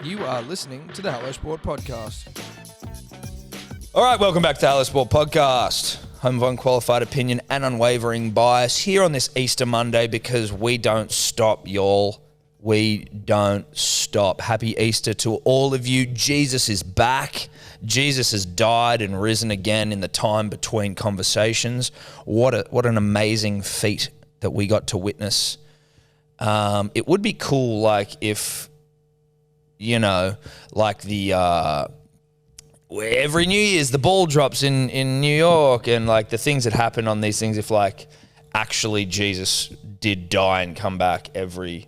You are listening to the Hello Sport Podcast. All right, welcome back to the Hello Sport Podcast. Home of unqualified opinion and unwavering bias here on this Easter Monday because we don't stop, y'all. We don't stop. Happy Easter to all of you. Jesus is back. Jesus has died and risen again in the time between conversations. What an amazing feat that we got to witness. It would be cool, like, if, you know, like every New Year's the ball drops in New York and, like, the things that happen on these things, if, like, actually Jesus did die and come back every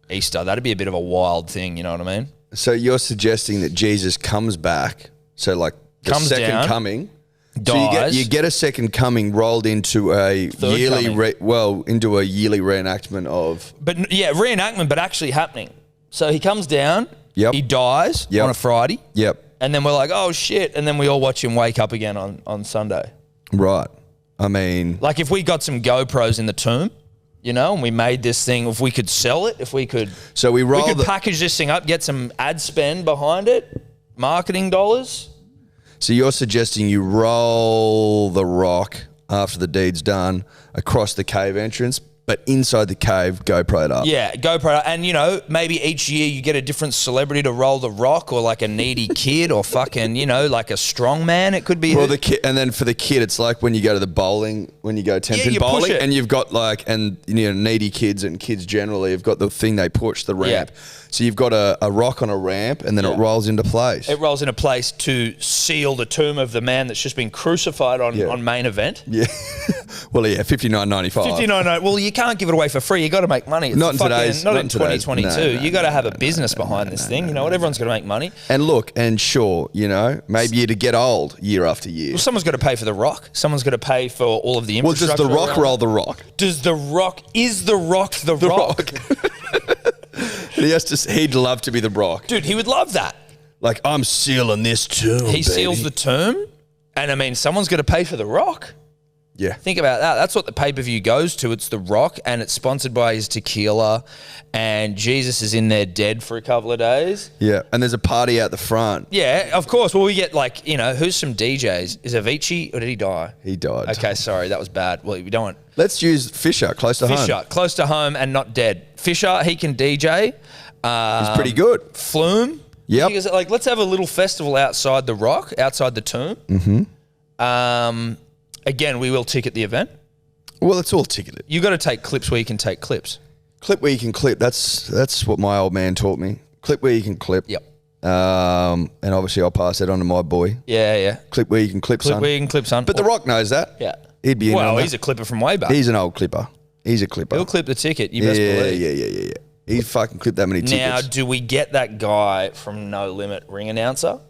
Easter, that'd be a bit of a wild thing, you know what I mean? So you're suggesting that Jesus comes back, so like the Comes second down, coming, dies. So you get a second coming rolled into a Third yearly, coming. into a yearly reenactment of. But yeah, reenactment, but actually happening. So he comes down, Yep. he dies Yep. on a Friday, Yep. and then we're like, oh shit, and then we all watch him wake up again on Sunday. Right. I mean, Like if we got some GoPros in the tomb, you know, and we made this thing, if we could sell it, if we could, so we roll we could the. package this thing up, get some ad spend behind it, marketing dollars. So you're suggesting you roll the rock after the deed's done across the cave entrance, but inside the cave, GoPro it up. Yeah, GoPro. And, you know, maybe each year you get a different celebrity to roll the rock, or like a needy kid, or fucking, you know, like a strong man. It could be. Well, the kid, and then for the kid, it's like when you go to the bowling, when you go 10-pin you push bowling, it. and you've got like, and you know, needy kids and kids generally have got the thing they push, the ramp. Yeah. So you've got a rock on a ramp, and then it rolls into place. It rolls into place to seal the tomb of the man that's just been crucified on main event. Yeah. Well, yeah, $59.95. $59. Well, you can't give it away for free. You got to make money. It's Not in today's- not not in in today's- 2022. no, You got to have a business behind this thing. You know what? Everyone's got to make money. And look, and sure, you know, maybe you to get old year after year. Well, someone's got to pay for the rock. Someone's got to pay for all of the Well, does infrastructure. the rock around roll it. the rock? Is the rock the rock? He'd love to be the rock. Dude, he would love that. Like, I'm sealing this tomb. He seals the tomb, and I mean, someone's got to pay for the rock. Yeah. Think about that. That's what the pay-per-view goes to. It's the rock, and it's sponsored by his tequila, and Jesus is in there dead for a couple of days. Yeah. And there's a party out the front. Yeah, of course. Well, we get, like, you know, who's some DJs? Is Avicii, or did he die? He died. Okay, sorry, that was bad. Well, we don't want Let's use Fisher, close to home. Fisher, close to home and not dead. Fisher, he can DJ. He's pretty good. Flume. Yep. Because, like, let's have a little festival outside the rock, outside the tomb. Mm-hmm. Again, we will ticket the event. Well, it's all ticketed. You got to take clips where you can take clips. Clip where you can clip. That's what my old man taught me. Clip where you can clip. Yep. And obviously I'll pass that on to my boy. Yeah. Clip where you can clip, Clip son. where you can clip, son. But The Rock knows that. Yeah. He'd be in on Well, that. he's a clipper from way back. He's an old clipper. He's a clipper. He'll clip the ticket. You best believe. Yeah. He fucking clipped that many Now, tickets. do we get that guy from No Limit ring announcer?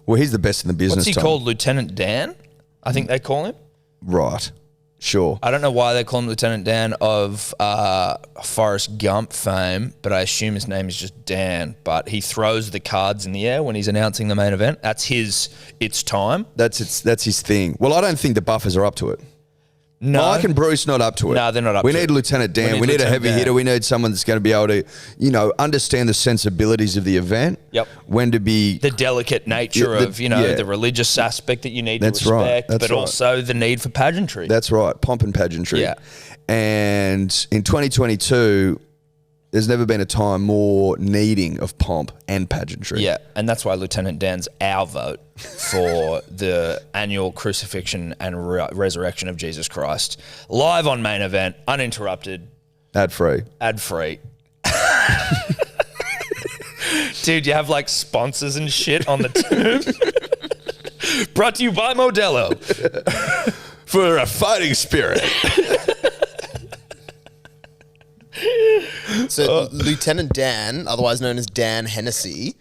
Well, he's the best in the business. What's he Tom. called? Lieutenant Dan? I think they call him. Right. Sure. I don't know why they call him Lieutenant Dan of Forrest Gump fame, but I assume his name is just Dan. But he throws the cards in the air when he's announcing the main event. That's his. It's time. That's his thing. Well, I don't think the Buffers are up to it. No, Mike and Bruce not up to it. No, they're not up we to need it. Lieutenant Dan. We need a Lieutenant heavy Dan. hitter. We need someone that's going to be able to, you know, understand the sensibilities of the event. Yep. When to be the delicate nature Yeah, of the religious aspect that you need That's to right. respect, That's but right. also the need for pageantry. That's right. Pomp and pageantry. Yeah. And in 2022, there's never been a time more needing of pomp and pageantry. Yeah, and that's why Lieutenant Dan's our vote for the annual crucifixion and resurrection of Jesus Christ. Live on main event, uninterrupted, Ad free. ad-free. Dude, you have like sponsors and shit on the tomb. Brought to you by Modelo. For a fighting spirit. So Lieutenant Dan, otherwise known as Dan Hennessy,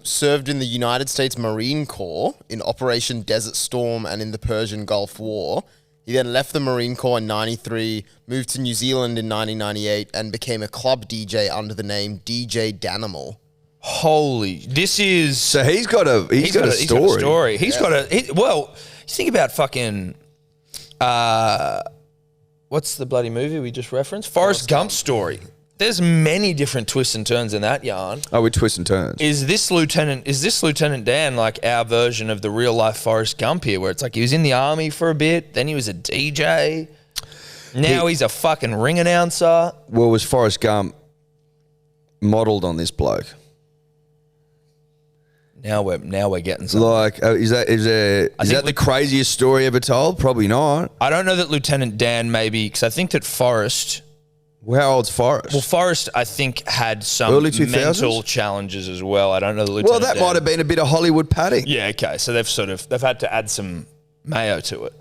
served in the United States Marine Corps in Operation Desert Storm and in the Persian Gulf War. He then left the Marine Corps in 93, moved to New Zealand in 1998, and became a club DJ under the name DJ Danimal. Holy, this is... So he's got a story. He's got a story. He's got a... Well, you think about fucking... what's the bloody movie we just referenced? Forrest Gump's story. there's many different twists and turns in that yarn. Oh, we twist and turns. Is this Lieutenant Dan like our version of the real life Forrest Gump here, where it's like he was in the army for a bit, then he was a DJ, now he's a fucking ring announcer? Well, was Forrest Gump modelled on this bloke? Now we're getting something. Like, is that the craziest story ever told? Probably not. I don't know that Lieutenant Dan maybe, because I think that Forrest. Well, how old's Forrest? Well, Forrest, I think, had some Early 2000s? mental challenges as well. I don't know the Lieutenant Well, that Dan. might have been a bit of Hollywood padding. Yeah, okay. So they've had to add some mayo to it.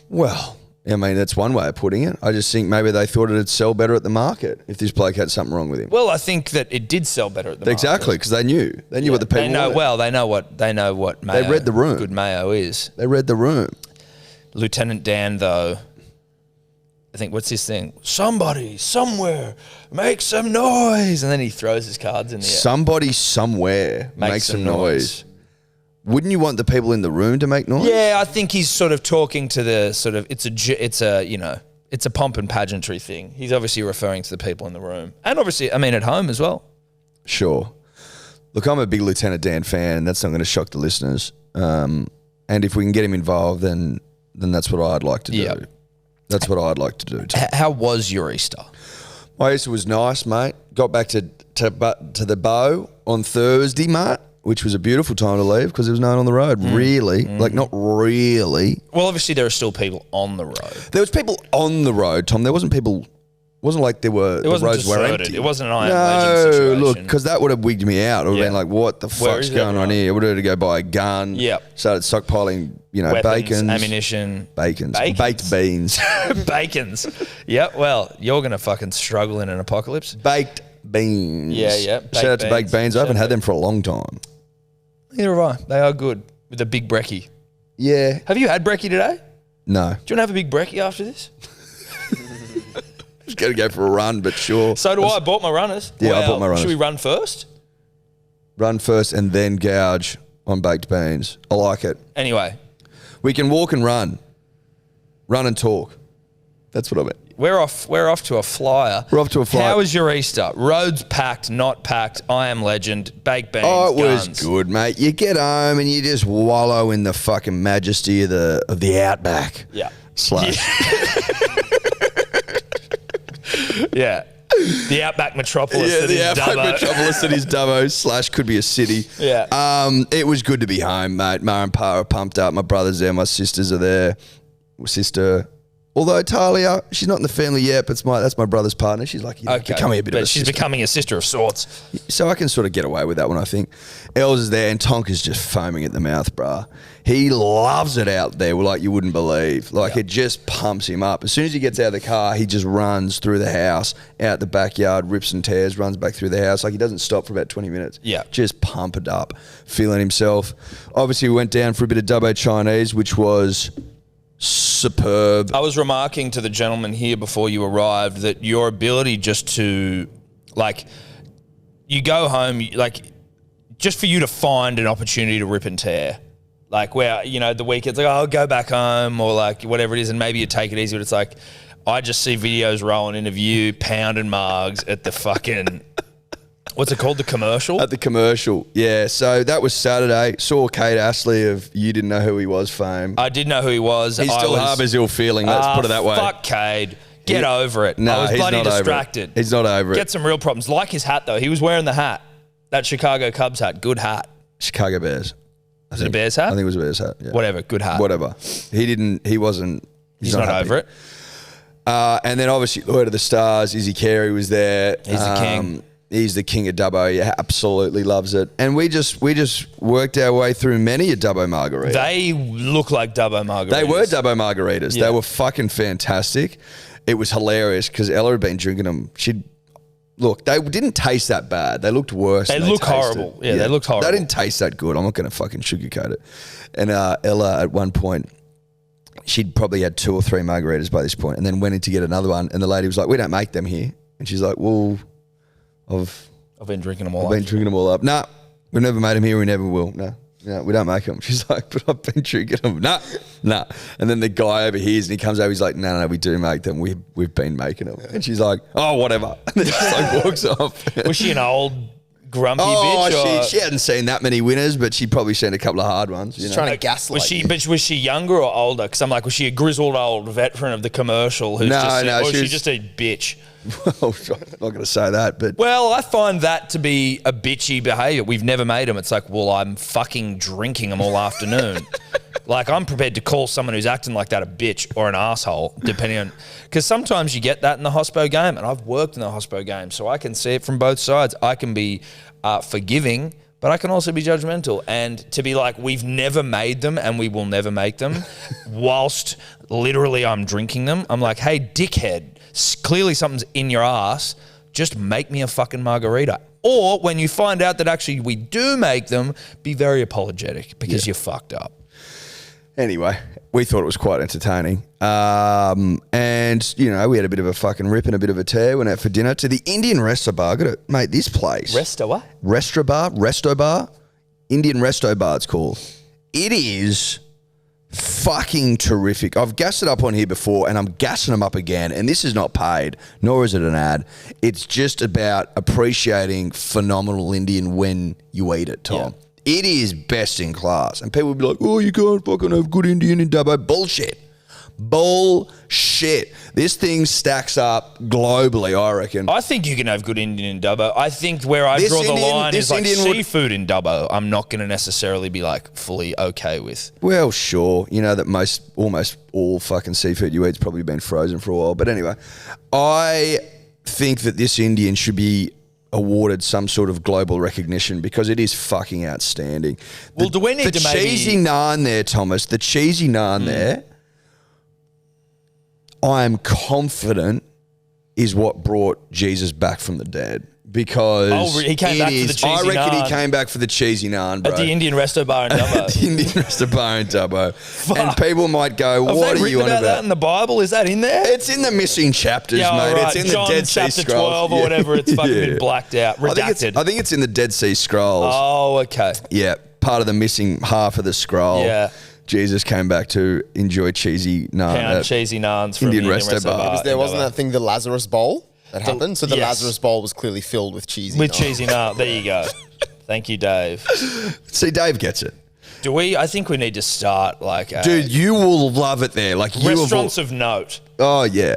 Well, I mean, that's one way of putting it. I just think maybe they thought it'd sell better at the market if this bloke had something wrong with him. Well, I think that it did sell better at the market. Exactly, because they knew what the people They know wanted. well. They know what mayo. They read the room. Good mayo is. They read the room. Lieutenant Dan, though, I think, what's his thing? Somebody, somewhere, make some noise. And then he throws his cards in the air. Somebody somewhere makes some noise. Wouldn't you want the people in the room to make noise? Yeah, I think he's sort of talking to the sort of, it's a pomp and pageantry thing. He's obviously referring to the people in the room. And obviously, I mean, at home as well. Sure. Look, I'm a big Lieutenant Dan fan. That's not going to shock the listeners. And if we can get him involved, then that's what I'd like to do. Yep. That's what I'd like to do too. How was your Easter? My Easter was nice, mate. Got back to the Bow on Thursday, mate, which was a beautiful time to leave because there was no one on the road. Really. Like, not really. Well, obviously, there are still people on the road. There was people on the road, Tom. There wasn't people... It wasn't like the roads were deserted. empty. It wasn't an Iron Legend situation. Look, because that would have wigged me out. It would have been like, what the Where fuck's is going on everyone? here? I would have had to go buy a gun. Yep. Started stockpiling, Weapons, bacons. ammunition. Bacons. Bacons. Baked beans. Bacons. Yeah, well, you're going to fucking struggle in an apocalypse. Baked beans. Yeah. Shout out to baked beans. I haven't had them for a long time. Neither have I. They are good with a big brekkie. Yeah. Have you had brekkie today? No. Do you want to have a big brekkie after this? Just got to go for a run, but sure. So do I. I bought my runners. Yeah, I bought my runners. Should we run first? Run first and then gouge on baked beans. I like it. Anyway, We can walk and run. Run and talk. That's what I meant. we're off to a flyer. We're off to a flyer. How was your Easter? Roads packed, not packed. I am legend. Baked beans. Oh, it was guns. good, mate. You get home and you just wallow in the fucking majesty of the outback. Yeah. Slash. Yeah. The Outback Metropolis. Yeah, that the is outback Dubbo. metropolis that is Dubbo slash could be a city. Yeah. It was good to be home, mate. Ma and Pa are pumped up. My brother's there. My sisters are there. Although Talia, she's not in the family yet, but that's my brother's partner. She's like, becoming a bit of a she's sister. becoming a sister of sorts. So I can sort of get away with that one, I think. Els is there and Tonk is just foaming at the mouth, bruh. He loves it out there like you wouldn't believe. Like, it just pumps him up. As soon as he gets out of the car, he just runs through the house, out the backyard, rips and tears, runs back through the house. Like, he doesn't stop for about 20 minutes. Yeah. Just pump it up, feeling himself. Obviously, we went down for a bit of Dubbo Chinese, which was superb. I was remarking to the gentleman here before you arrived that your ability just to, like, you go home, like, just for you to find an opportunity to rip and tear. Like, where, the weekend's like, I'll go back home or, like, whatever it is, and maybe you take it easy, but it's like, I just see videos rolling in of you pounding margs at the fucking... What's it called? The commercial? At the commercial, yeah. So that was Saturday. Saw Kate Ashley of You Didn't Know Who He Was fame. I did know who he was. He still harbours ill feeling, let's put it that way. Fuck Cade. Get over it. No, I was he's bloody not over it. distracted. He's not over it. Get some real problems. Like his hat, though. He was wearing the hat. That Chicago Cubs hat. Good hat. Chicago Bears. Is it a Bears hat? I think it was a Bears hat, yeah. Whatever. Good hat. Whatever. He wasn't. He's not happy. over it. And then obviously Lloyd of the Stars, Izzy Carey was there. He's the king. He's the king of Dubbo. Yeah, absolutely loves it. And we just worked our way through many a Dubbo margarita. They look like Dubbo margaritas. They were Dubbo margaritas. Yeah. They were fucking fantastic. It was hilarious because Ella had been drinking them. Look, they didn't taste that bad. They looked worse. They than look tasted. horrible. Yeah, they looked horrible. They didn't taste that good. I'm not going to fucking sugarcoat it. And Ella, at one point, she'd probably had 2 or 3 margaritas by this point and then went in to get another one. And the lady was like, we don't make them here. And she's like, well, I've been drinking them all been drinking them all up. Nah, we've never made them here. We never will. No. No, we don't make them. She's like, but I've been drinking them. Nah. And then the guy overhears and he comes over. He's like, no, we do make them. We've been making them. And she's like, oh, whatever. And then just like walks off. Was she an old grumpy bitch? She hadn't seen that many winners, but she'd probably seen a couple of hard ones. She's trying to gaslight you. Was she younger or older? Because I'm like, was she a grizzled old veteran of the commercial who's or was she just a bitch? Well, I'm not going to say that, but... Well, I find that to be a bitchy behaviour. We've never made them. It's like, well, I'm fucking drinking them all afternoon. Like, I'm prepared to call someone who's acting like that a bitch or an asshole, depending on... Because sometimes you get that in the hospo game, and I've worked in the hospo game, so I can see it from both sides. I can be forgiving, but I can also be judgmental. And to be like, we've never made them and we will never make them, whilst literally I'm drinking them, I'm like, hey, dickhead, clearly something's in your ass. Just make me a fucking margarita. Or when you find out that actually we do make them, be very apologetic because you're fucked up. Anyway, we thought it was quite entertaining. And, you know, we had a bit of a fucking rip and a bit of a tear. Went out for dinner to the Indian Resto Bar. Got it, mate, this place. Resto what? Resto Bar. Indian Resto Bar, it's called. It is fucking terrific. I've gassed it up on here before and I'm gassing them up again, and this is not paid, nor is it an ad. It's just about appreciating phenomenal Indian when you eat it, Tom. Yeah. It is best in class. And people will be like, oh, you can't fucking have good Indian in Dubbo. Bullshit. This thing stacks up globally, I reckon. I think you can have good Indian in Dubbo. I think where I draw the line is like seafood in Dubbo. I'm not going to necessarily be like fully okay with. Well, sure. You know that almost all fucking seafood you eat's probably been frozen for a while. But anyway, I think that this Indian should be awarded some sort of global recognition because it is fucking outstanding. Well, do we need to maybe... The cheesy naan there, Thomas, there, I am confident is what brought Jesus back from the dead. Because he came back for the cheesy naan. I reckon he came back for the cheesy naan, bro. At the Indian Resto Bar in Dubbo. At the Indian Resto Bar in Dubbo. And people might go, what are you on about? That in the Bible? Is that in there? It's in the missing chapters, mate. Right. It's in John the Dead Sea chapter Scrolls. 12 or whatever. It's fucking been blacked out. Redacted. I think it's in the Dead Sea Scrolls. Oh, okay. Yeah, part of the missing half of the scroll. Yeah. Jesus came back to enjoy cheesy naan. Cheesy naans from Indian Resto Bar. Wasn't that thing the Lazarus Bowl that happened? So the Lazarus Bowl was clearly filled with cheesy naan. Cheesy naan. There you go. Thank you, Dave. See, Dave gets it. Do we? I think we need to start like... Dude, you will love it there. Like restaurants of note. Oh, yeah.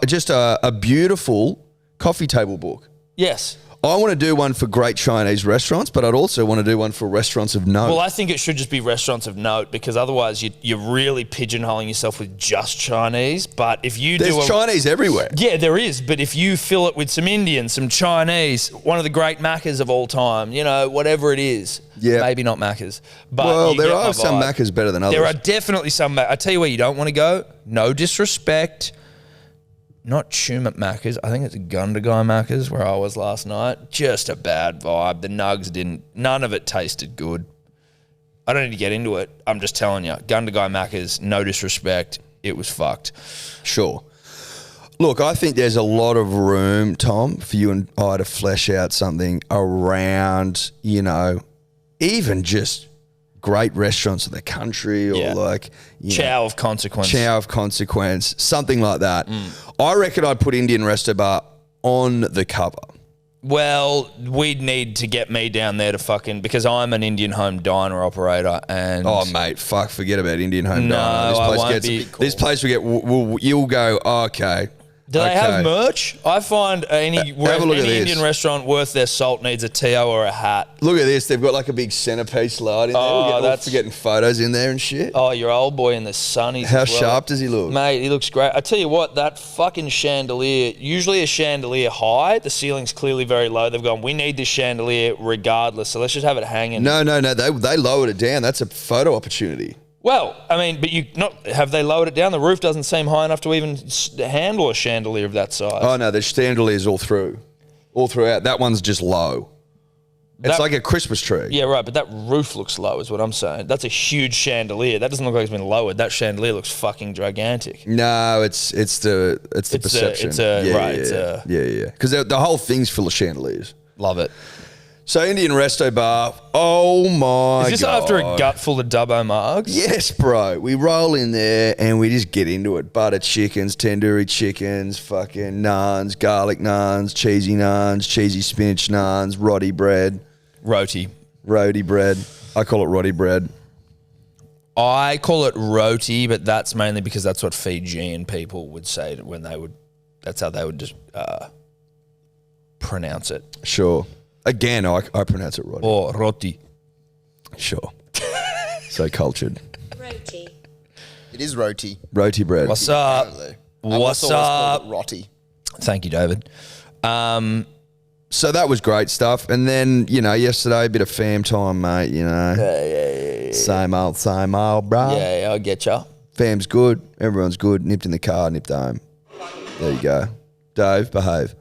Just a beautiful coffee table book. Yes. I want to do one for great Chinese restaurants, but I'd also want to do one for restaurants of note. Well, I think it should just be restaurants of note because otherwise you're really pigeonholing yourself with just Chinese. But if you There's Chinese everywhere. Yeah, there is. But if you fill it with some Indian, some Chinese, one of the great Maccas of all time, you know, whatever it is. Yeah. Maybe not Maccas. But there are some Maccas better than others. There are definitely some. I tell you where you don't want to go. No disrespect. Not Tumut Maccas. I think it's Gundagai Maccas where I was last night. Just a bad vibe. The nugs none of it tasted good. I don't need to get into it. I'm just telling you. Gundagai Maccas, no disrespect. It was fucked. Sure. Look, I think there's a lot of room, Tom, for you and I to flesh out something around, you know, even just great restaurants of the country or like... Chow of consequence, something like that. I reckon I'd put Indian Resto Bar on the cover. Well, we'd need to get me down there to fucking... Because I'm an Indian home diner operator and... Oh, mate, forget about Indian home diner. This place will get... You'll go, okay... Do they have merch? I find any Indian restaurant worth their salt needs a TO or a hat. Look at this. They've got like a big centerpiece light in there. That's for getting photos in there and shit. Oh, your old boy in the sun. How sharp does he look? Mate, he looks great. I tell you what, that fucking chandelier, usually a chandelier high, the ceiling's clearly very low. They've gone, we need this chandelier regardless, so let's just have it hanging. No. They lowered it down. That's a photo opportunity. Well, I mean, but have they lowered it down? The roof doesn't seem high enough to even handle a chandelier of that size. Oh, no, there's chandeliers all throughout. That one's just low. It's like a Christmas tree. Yeah, right, but that roof looks low is what I'm saying. That's a huge chandelier. That doesn't look like it's been lowered. That chandelier looks fucking gigantic. No, it's the perception. Yeah. Because the whole thing's full of chandeliers. Love it. So Indian Resto Bar. Oh my god! Is this after a gut full of Dubbo Margs? Yes, bro. We roll in there and we just get into it. Butter chickens, tandoori chickens, fucking naans, garlic naans, cheesy spinach naans, roti bread. Roti bread. I call it roti bread. I call it roti, but that's mainly because that's what Fijian people would say when they would. That's how they would just pronounce it. Sure. Again, I pronounce it roti. Or roti. Sure. So cultured. Roti. It is roti. Roti bread. What's up? Apparently. What's I've also always up? called it roti. Thank you, David. So that was great stuff. And then, yesterday, a bit of fam time, mate, Yeah. Same old, bro. Yeah, I'll get ya. Fam's good. Everyone's good. Nipped in the car, nipped home. There you go. Dave, behave.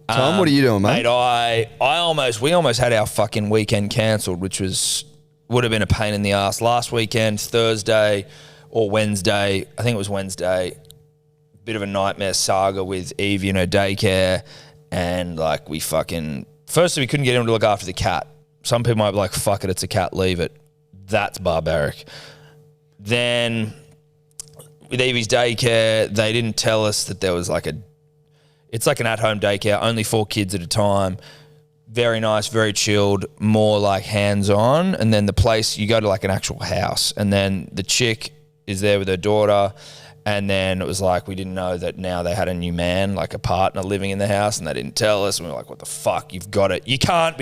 Tom, what are you doing, mate? We almost had our fucking weekend cancelled, which would have been a pain in the ass. Last weekend, Thursday or Wednesday, I think it was Wednesday, bit of a nightmare saga with Evie and her daycare, and firstly we couldn't get him to look after the cat. Some people might be like, fuck it, it's a cat, leave it. That's barbaric. Then with Evie's daycare, they didn't tell us that there was it's like an at-home daycare, only 4 kids at a time. Very nice, very chilled, more like hands-on. And then the place, you go to like an actual house. And then the chick is there with her daughter. And then it was like, we didn't know that now they had a new man, like a partner living in the house, and they didn't tell us. And we were like, what the fuck? You've got it. You can't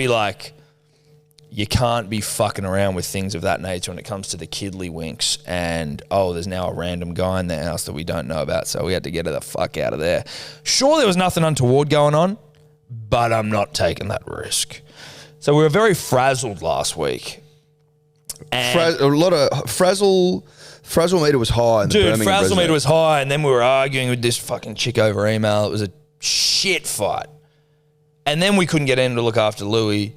be fucking around with things of that nature when it comes to the kiddly winks. And, there's now a random guy in the house that we don't know about. So we had to get her the fuck out of there. Sure, there was nothing untoward going on, but I'm not taking that risk. So we were very frazzled last week. And A lot of frazzle meter was high. In the Birmingham frazzle Brisbane. meter was high, and then we were arguing with this fucking chick over email. It was a shit fight. And then we couldn't get in to look after Louis.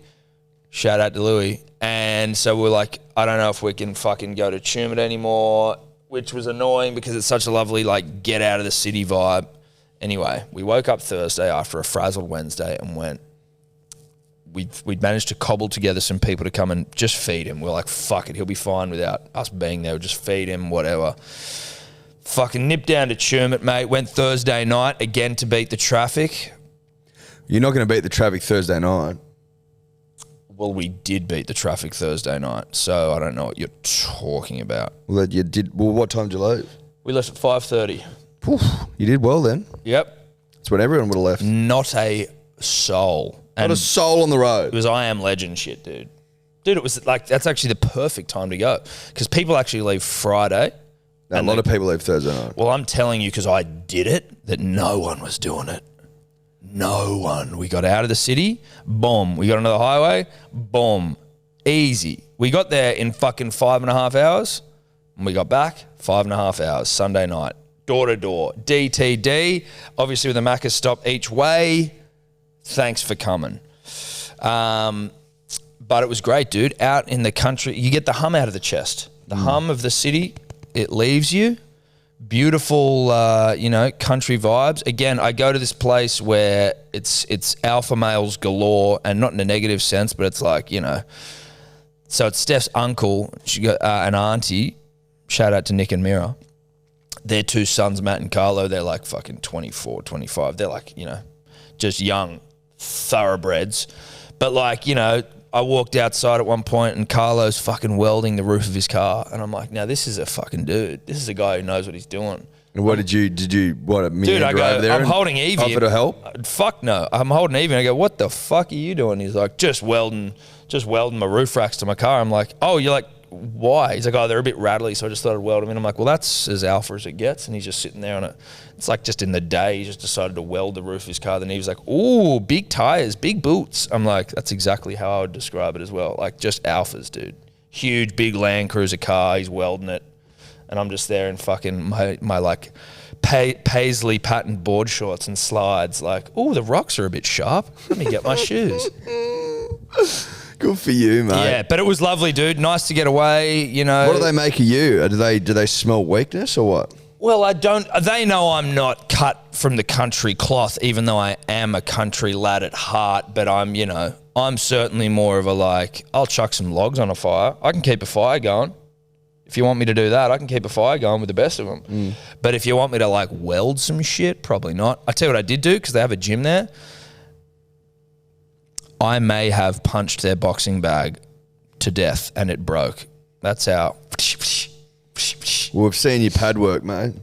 Shout out to Louis. And so we're like, I don't know if we can fucking go to Tumut anymore, which was annoying because it's such a lovely, get out of the city vibe. Anyway, we woke up Thursday after a frazzled Wednesday and we'd managed to cobble together some people to come and just feed him. We're like, fuck it, he'll be fine without us being there. We'll just feed him, whatever. Fucking nipped down to Tumut, mate. Went Thursday night again to beat the traffic. You're not going to beat the traffic Thursday night. Well, we did beat the traffic Thursday night, so I don't know what you're talking about. Well, you did. Well, what time did you leave? We left at 5:30. Poof, you did well then. Yep. That's when everyone would have left. Not a soul. Not a soul on the It road. was I Am Legend shit, dude. Dude, it was that's actually the perfect time to go because people actually leave Friday. No, a lot of people leave Thursday night. Well, I'm telling you because I did it that no one was doing it. No one. We got out of the city, boom. We got onto the highway, boom. Easy. We got there in fucking 5.5 hours, and we got back 5.5 hours Sunday night. Door to door. DTD. Obviously with a Macca's stop each way. Thanks for coming. But it was great, dude. Out in the country, you get the hum out of the chest. The hum of the city, it leaves you. Beautiful, country vibes. Again, I go to this place where it's alpha males galore, and not in a negative sense, but it's like, so it's Steph's uncle, she got an auntie, shout out to Nick and Mira. Their 2 sons, Matt and Carlo, they're like fucking 24, 25. They're like, just young thoroughbreds. But I walked outside at one point and Carlo's fucking welding the roof of his car. And I'm like, now this is a fucking dude. This is a guy who knows what he's doing. And what did you, Dude, I go, over there I'm holding Evie. offer to help? Fuck no. I'm holding Evie and I go, what the fuck are you doing? He's like, just welding my roof racks to my car. I'm like, oh, you're like, why? He's like, oh, they're a bit rattly, so I just thought I'd weld them in. I'm like, well, that's as alpha as it gets. And he's just sitting there on it. It's like just in the day, he just decided to weld the roof of his car. Then he was like, ooh, big tires, big boots. I'm like, that's exactly how I would describe it as well. Like just alphas, dude. Huge, big Land Cruiser car. He's welding it. And I'm just there in fucking my like paisley patterned board shorts and slides. Like, ooh, the rocks are a bit sharp. Let me get my shoes. Good for you, mate. Yeah, but it was lovely, dude. Nice to get away, What do they make of you? Do they smell weakness or what? Well, I don't. They know I'm not cut from the country cloth, even though I am a country lad at heart. But I'm certainly more of a I'll chuck some logs on a fire. I can keep a fire going. If you want me to do that, I can keep a fire going with the best of them. But if you want me to weld some shit, probably not. I tell you what I did do, because they have a gym there. I may have punched their boxing bag to death and it broke. That's how. Well, we've seen your pad work, mate.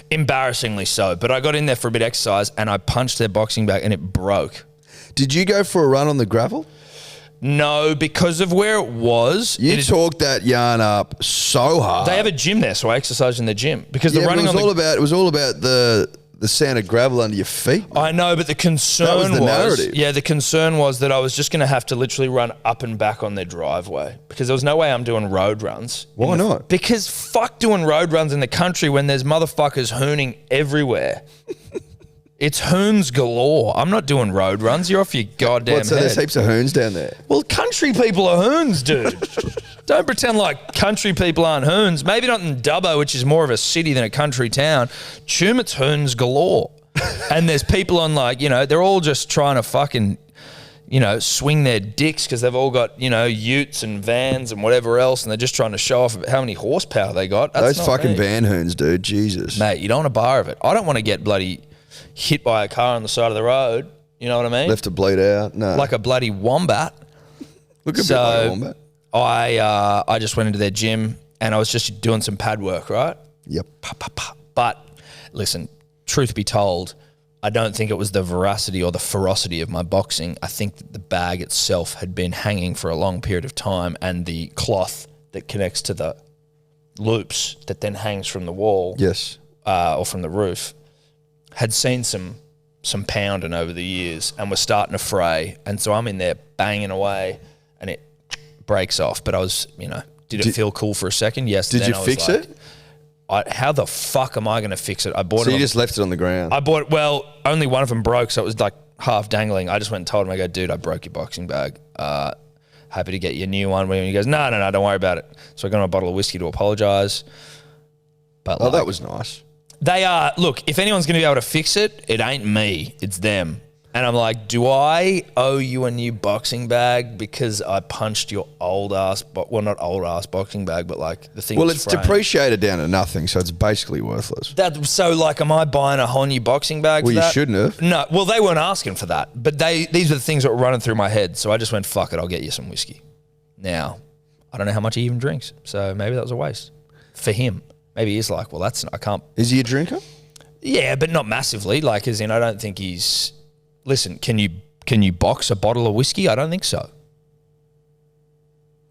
Embarrassingly so. But I got in there for a bit of exercise and I punched their boxing bag and it broke. Did you go for a run on the gravel? No, because of where it was. You talked that yarn up so hard. They have a gym there, so I exercised in the gym. Because the running it was all about the sound of gravel under your feet. I know, but the concern that was the narrative. Yeah, the concern was that I was just going to have to literally run up and back on their driveway, because there was no way I'm doing road runs. Why not? Because fuck doing road runs in the country when there's motherfuckers hooning everywhere. It's hoons galore. I'm not doing road runs. You're off your goddamn So head. there's heaps of hoons down there. Well, country people are hoons, dude. Don't pretend like country people aren't hoons. Maybe not in Dubbo, which is more of a city than a country town. Tumut's hoons galore. And there's people on they're all just trying to fucking, swing their dicks because they've all got, utes and vans and whatever else, and they're just trying to show off how many horsepower they got. That's Those fucking van hoons, dude. Jesus. Mate, you don't want a bar of it. I don't want to get bloody hit by a car on the side of the road. You know what I mean? Left to bleed out. No. Like a bloody wombat. Look a bit like a wombat. I just went into their gym and I was just doing some pad work, right? Yep. But listen, truth be told, I don't think it was the veracity or the ferocity of my boxing. I think that the bag itself had been hanging for a long period of time, and the cloth that connects to the loops that then hangs from the wall, Yes. Or from the roof, had seen some pounding over the years and was starting to fray. And so I'm in there banging away and it breaks off. But I was, did it feel cool for a second? Yes. Did you fix it? How the fuck am I going to fix it? I bought it. So you just left it on the ground? Only one of them broke, so it was half dangling. I just went and told him, I go, dude, I broke your boxing bag. Happy to get you a new one. And he goes, no, don't worry about it. So I got him a bottle of whiskey to apologise. But that was nice. They are, look, if anyone's going to be able to fix it, it ain't me, it's them. And I'm like, do I owe you a new boxing bag because I punched your old ass, not old ass boxing bag, but the thing. Well, it's depreciated down to nothing, so it's basically worthless. Am I buying a whole new boxing bag for that? Well, you shouldn't have. No, well, they weren't asking for that, but these are the things that were running through my head. So I just went, fuck it, I'll get you some whiskey. Now, I don't know how much he even drinks, so maybe that was a waste for him. Maybe he's like, well, I can't. Is he a drinker? Yeah, but not massively. As in, I don't think he's. Listen, can you box a bottle of whiskey? I don't think so.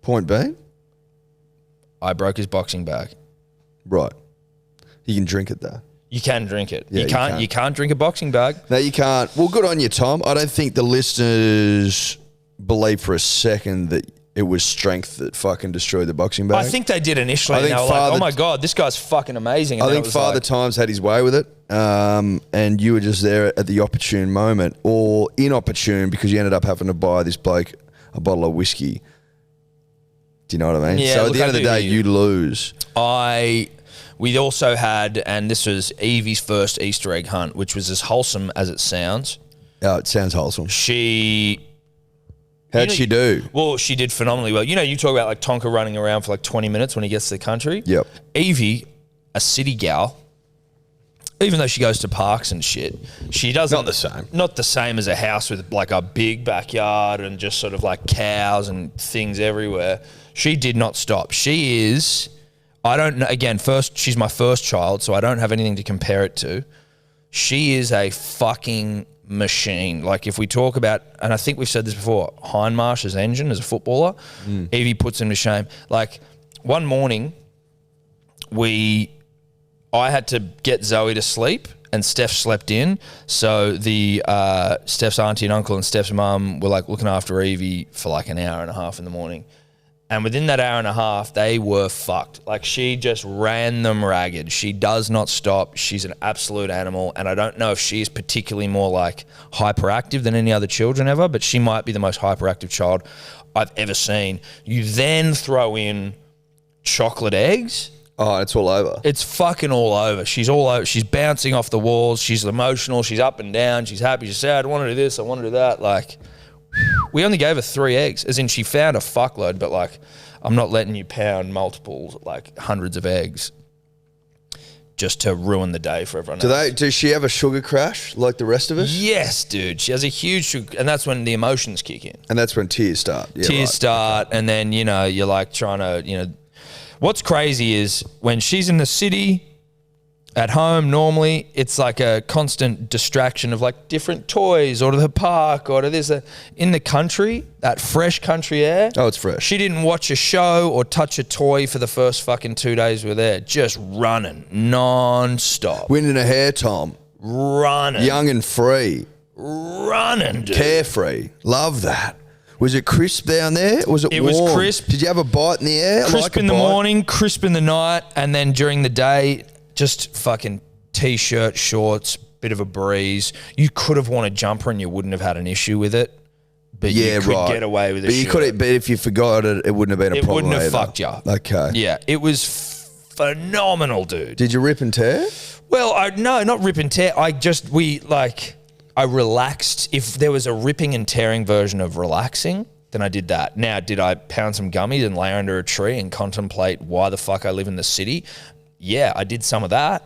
Point being? I broke his boxing bag. Right. You can drink it though. You can drink it. Yeah, you can't drink a boxing bag. No, you can't. Well, good on you, Tom. I don't think the listeners believe for a second that it was strength that fucking destroyed the boxing bag. I think they did initially. They were oh my God, this guy's fucking amazing. And I think Father Time's had his way with it, and you were just there at the opportune moment, or inopportune because you ended up having to buy this bloke a bottle of whiskey. Do you know what I mean? Yeah, so at the end of the day, you lose. We also had, and this was Evie's first Easter egg hunt, which was as wholesome as it sounds. Oh, it sounds wholesome. How'd she do? Well, she did phenomenally well. You talk about Tonka running around for 20 minutes when he gets to the country. Yep. Evie, a city gal, even though she goes to parks and shit, she doesn't. Not the same. Not the same as a house with a big backyard and just sort of cows and things everywhere. She did not stop. She is, I don't know, again, she's my first child, so I don't have anything to compare it to. She is a fucking machine. If we talk about, and I think we've said this before, Hindmarsh's engine as a footballer, Evie puts him to shame. One morning, I had to get Zoe to sleep and Steph slept in. So Steph's auntie and uncle and Steph's mum were looking after Evie for an hour and a half in the morning. And within that hour and a half, they were fucked. She just ran them ragged. She does not stop. She's an absolute animal. And I don't know if she's particularly more hyperactive than any other children ever, but she might be the most hyperactive child I've ever seen. You then throw in chocolate eggs Oh, it's all over. It's fucking all over. She's all over. She's bouncing off the walls. She's emotional. She's up and down. She's happy. She's sad. I want to do this. I want to do that. Like, we only gave her 3 eggs, as in she found a fuckload, but like, I'm not letting you pound multiple, like hundreds of eggs just to ruin the day for everyone else. Does she have a sugar crash like the rest of us? Yes, dude. She has a huge sugar, and that's when the emotions kick in. And that's when tears start. Yeah, Tears start, and then, you know, you're like trying to, you know, what's crazy is when she's in the city, at home, normally, it's like a constant distraction of like different toys or to the park or to this. In the country, that fresh country air. Oh, it's fresh. She didn't watch a show or touch a toy for the first fucking 2 days we were there. Just running non-stop. Wind in her hair, Tom. Running. Young and free. Running, dude. Carefree. Love that. Was it crisp down there? Or was it warm? It was crisp. Did you have a bite in the air? Crisp in the morning, crisp in the night, and then during the day, just fucking t-shirt, shorts, bit of a breeze. You could have worn a jumper and you wouldn't have had an issue with it. But you could get away with it. But if you forgot it, it wouldn't have been a problem. It wouldn't have either. fucked you. Okay. Yeah, it was phenomenal, dude. Did you rip and tear? Well, no, not rip and tear. I relaxed. If there was a ripping and tearing version of relaxing, then I did that. Now, did I pound some gummies and lay under a tree and contemplate why the fuck I live in the city? Yeah, I did some of that.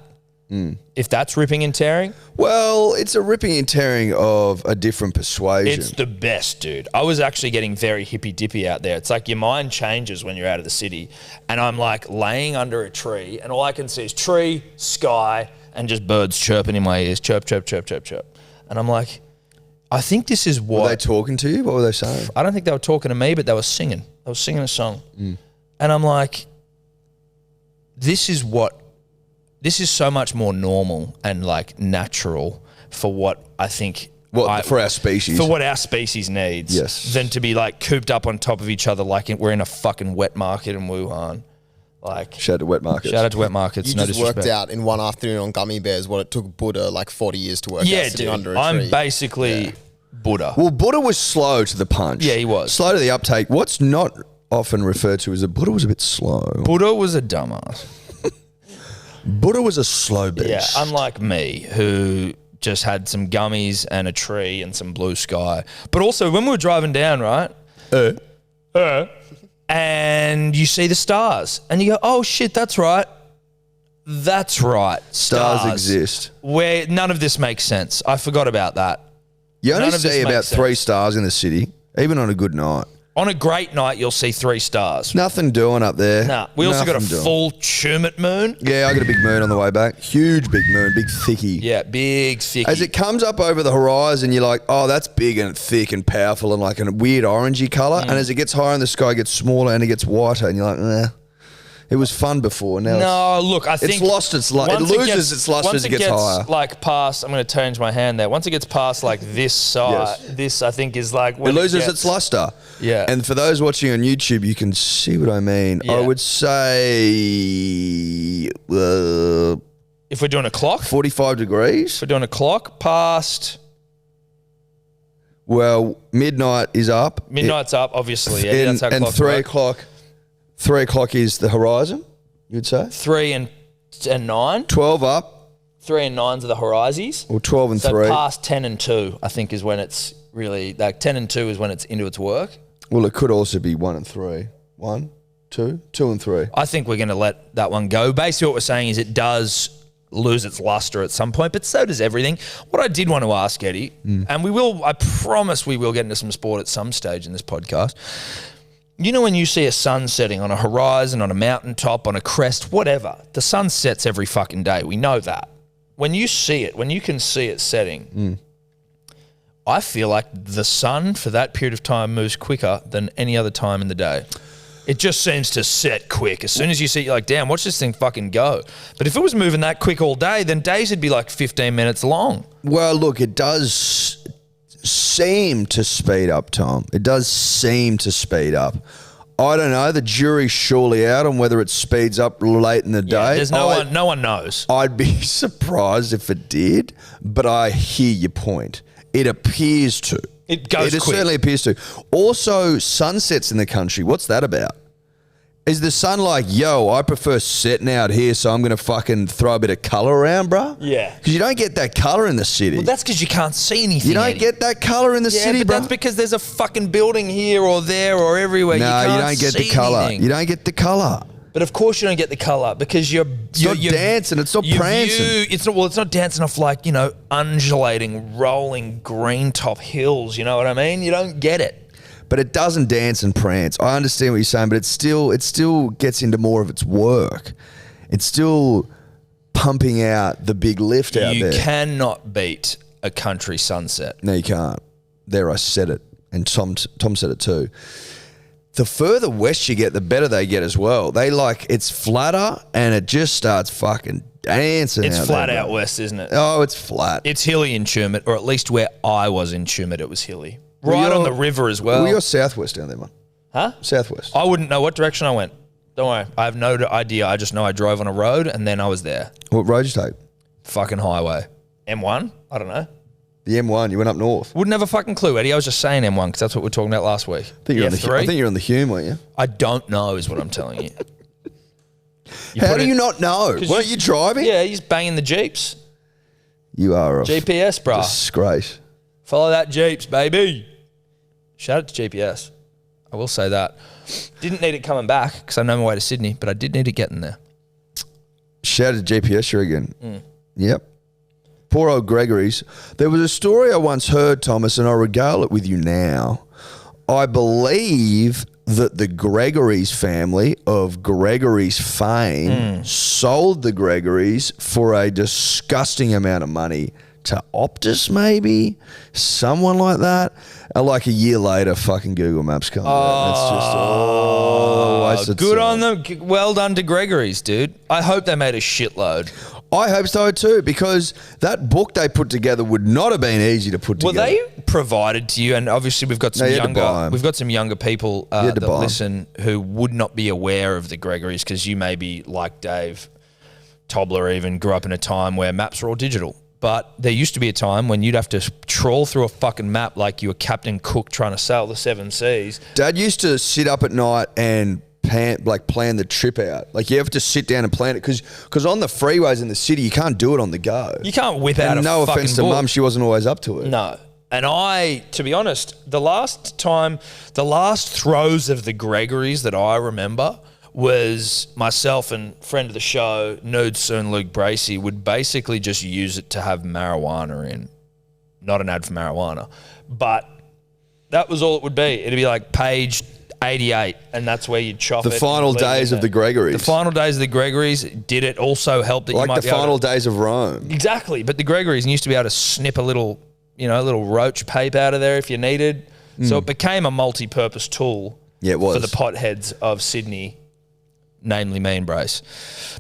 If that's ripping and tearing. Well, it's a ripping and tearing of a different persuasion. It's the best, dude. I was actually getting very hippy-dippy out there. It's like your mind changes when you're out of the city. And I'm like laying under a tree and all I can see is tree, sky, and just birds chirping in my ears. Chirp, chirp, chirp, chirp, chirp. And I'm like, I think this is what... Were they talking to you? What were they saying? I don't think they were talking to me, but they were singing. They were singing a song. And I'm like... This is so much more normal and like natural for what I think for our species. For what our species needs. Yes. Than to be like cooped up on top of each other like we're in a fucking wet market in Wuhan. Like, shout out to wet markets. Shout out to wet markets. You no just disrespect. worked out in one afternoon on gummy bears what it took Buddha like 40 years to work out sitting under a tree. I'm basically Buddha. Well, Buddha was slow to the punch. Yeah, he was. Slow to the uptake. What's not often referred to as that Buddha was a bit slow. Buddha was a dumbass. Buddha was a slow beast. Yeah, unlike me, who just had some gummies and a tree and some blue sky. But also, when we were driving down, right? And you see the stars. And you go, oh, shit, that's right. That's right. Stars exist. Where none of this makes sense. I forgot about that. You only None of this see about makes 3 sense. stars in the city, even on a good night. On a great night, you'll see 3 stars. Nothing doing up there. Nah, we also got a Nothing doing. full Tumut moon. Yeah, I got a big moon on the way back. Huge big moon, big thickie. Yeah, big, thick. As it comes up over the horizon, you're like, oh, that's big and thick and powerful and like a weird orangey colour. And as it gets higher in the sky, it gets smaller and it gets whiter. And you're like, nah. It was fun before. Now No, look, I think it's lost its luster. It loses its luster as it gets higher. Like past, I'm going to change my hand there. Once it gets past like this side, this I think is like when it loses gets, its luster. Yeah. And for those watching on YouTube, you can see what I mean. Yeah. I would say if we're doing a clock, 45 degrees. if we're doing a clock past Well, midnight is up. midnight's up, obviously. Yeah, that's how and clocks 3 work. o'clock. 3 o'clock is the horizon, you'd say? 3 and 9. 12 up 3 and 9s are the horizons. or 12 and So 3. past 10 and 2, I think, is when it's really like 10 and 2 is when it's into its work. Well, it could also be 1 and 3. 1, 2, 2 and 3. I think we're going to let that one go. Basically, what we're saying is it does lose its luster at some point, but so does everything. What I did want to ask, Eddie, and we will, I promise we will get into some sport at some stage in this podcast. You know when you see a sun setting on a horizon, on a mountaintop, on a crest, whatever, the sun sets every fucking day. We know that. When you see it, when you can see it setting, I feel like the sun for that period of time moves quicker than any other time in the day. It just seems to set quick. As soon as you see it, you're like, damn, watch this thing fucking go. But if it was moving that quick all day, then days would be like 15 minutes long. Well, look, it does seem to speed up, Tom. It does seem to speed up. I don't know. The jury's surely out on whether it speeds up late in the day. There's no one knows. I'd be surprised if it did, but I hear your point. It appears to. It goes quick. Certainly appears to. Also, sunsets in the country. What's that about? Is the son like, yo, I prefer sitting out here, so I'm going to fucking throw a bit of colour around, bro? Yeah. Because you don't get that colour in the city. Well, that's because you can't see anything. You don't Eddie. get that colour in the city, but bro. that's because there's a fucking building here or there or everywhere. No, you you can't don't get see the colour. anything. You don't get the colour. But of course you don't get the colour because you're not dancing, it's not prancing. It's not dancing off like, undulating, rolling green top hills. You know what I mean? You don't get it. But it doesn't dance and prance. I understand what you're saying, but it still gets into more of its work. It's still pumping out the big lift out there. You cannot beat a country sunset. No, you can't. There, I said it, and Tom said it too. The further west you get, the better they get as well. It's flatter, and it just starts fucking dancing. It's flat there, out west, isn't it? Oh, it's flat. It's hilly in Tumut, or at least where I was in Tumut, it was hilly. Right on the river as well. Well, you're southwest down there, man. Huh? Southwest. I wouldn't know what direction I went. Don't worry. I have no idea. I just know I drove on a road and then I was there. What road did you take? Fucking highway. M1? I don't know. The M1. You went up north. Wouldn't have a fucking clue, Eddie. I was just saying M1 because that's what we were talking about last week. I think you're on the Hume, weren't you? I don't know is what I'm telling you. How do you not know? Weren't you driving? Yeah, he's banging the Jeeps. You are a GPS, bruh. disgrace. Follow that Jeeps, baby. Shout out to GPS. I will say that. Didn't need it coming back because I know my way to Sydney, but I did need it getting there. Shout out to GPS here again. Yep. Poor old Gregory's. There was a story I once heard, Thomas, and I'll regale it with you now. I believe that the Gregory's family of Gregory's fame sold the Gregory's for a disgusting amount of money to Optus, maybe? Someone like that. And like a year later, fucking Google Maps comes out. It's just, good on them. Well done to Gregory's, dude. I hope they made a shitload. I hope so too, because that book they put together would not have been easy to put together. Were they provided to you? And obviously we've got some younger people that listen who would not be aware of the Gregory's because you maybe, like Dave Tobler even, grew up in a time where maps were all digital. But there used to be a time when you'd have to trawl through a fucking map like you were Captain Cook trying to sail the seven seas. Dad used to sit up at night and plan the trip out. Like you have to sit down and plan it because on the freeways in the city you can't do it on the go. You can't whip out a no fucking offense to book. Mum, she wasn't always up to it. No. And to be honest, the last throws of the Gregory's that I remember was myself and friend of the show, Nude Soon Luke Bracey, would basically just use it to have marijuana in. Not an ad for marijuana. But that was all it would be. It'd be like page 88, and that's where you'd chop the it. The final days of the Gregory's. The final days of the Gregory's. Did it also help that like you might the final days of Rome. Exactly. But the Gregory's used to be able to snip a little roach pape out of there if you needed. So it became a multi-purpose tool for the potheads of Sydney, namely me and Brace.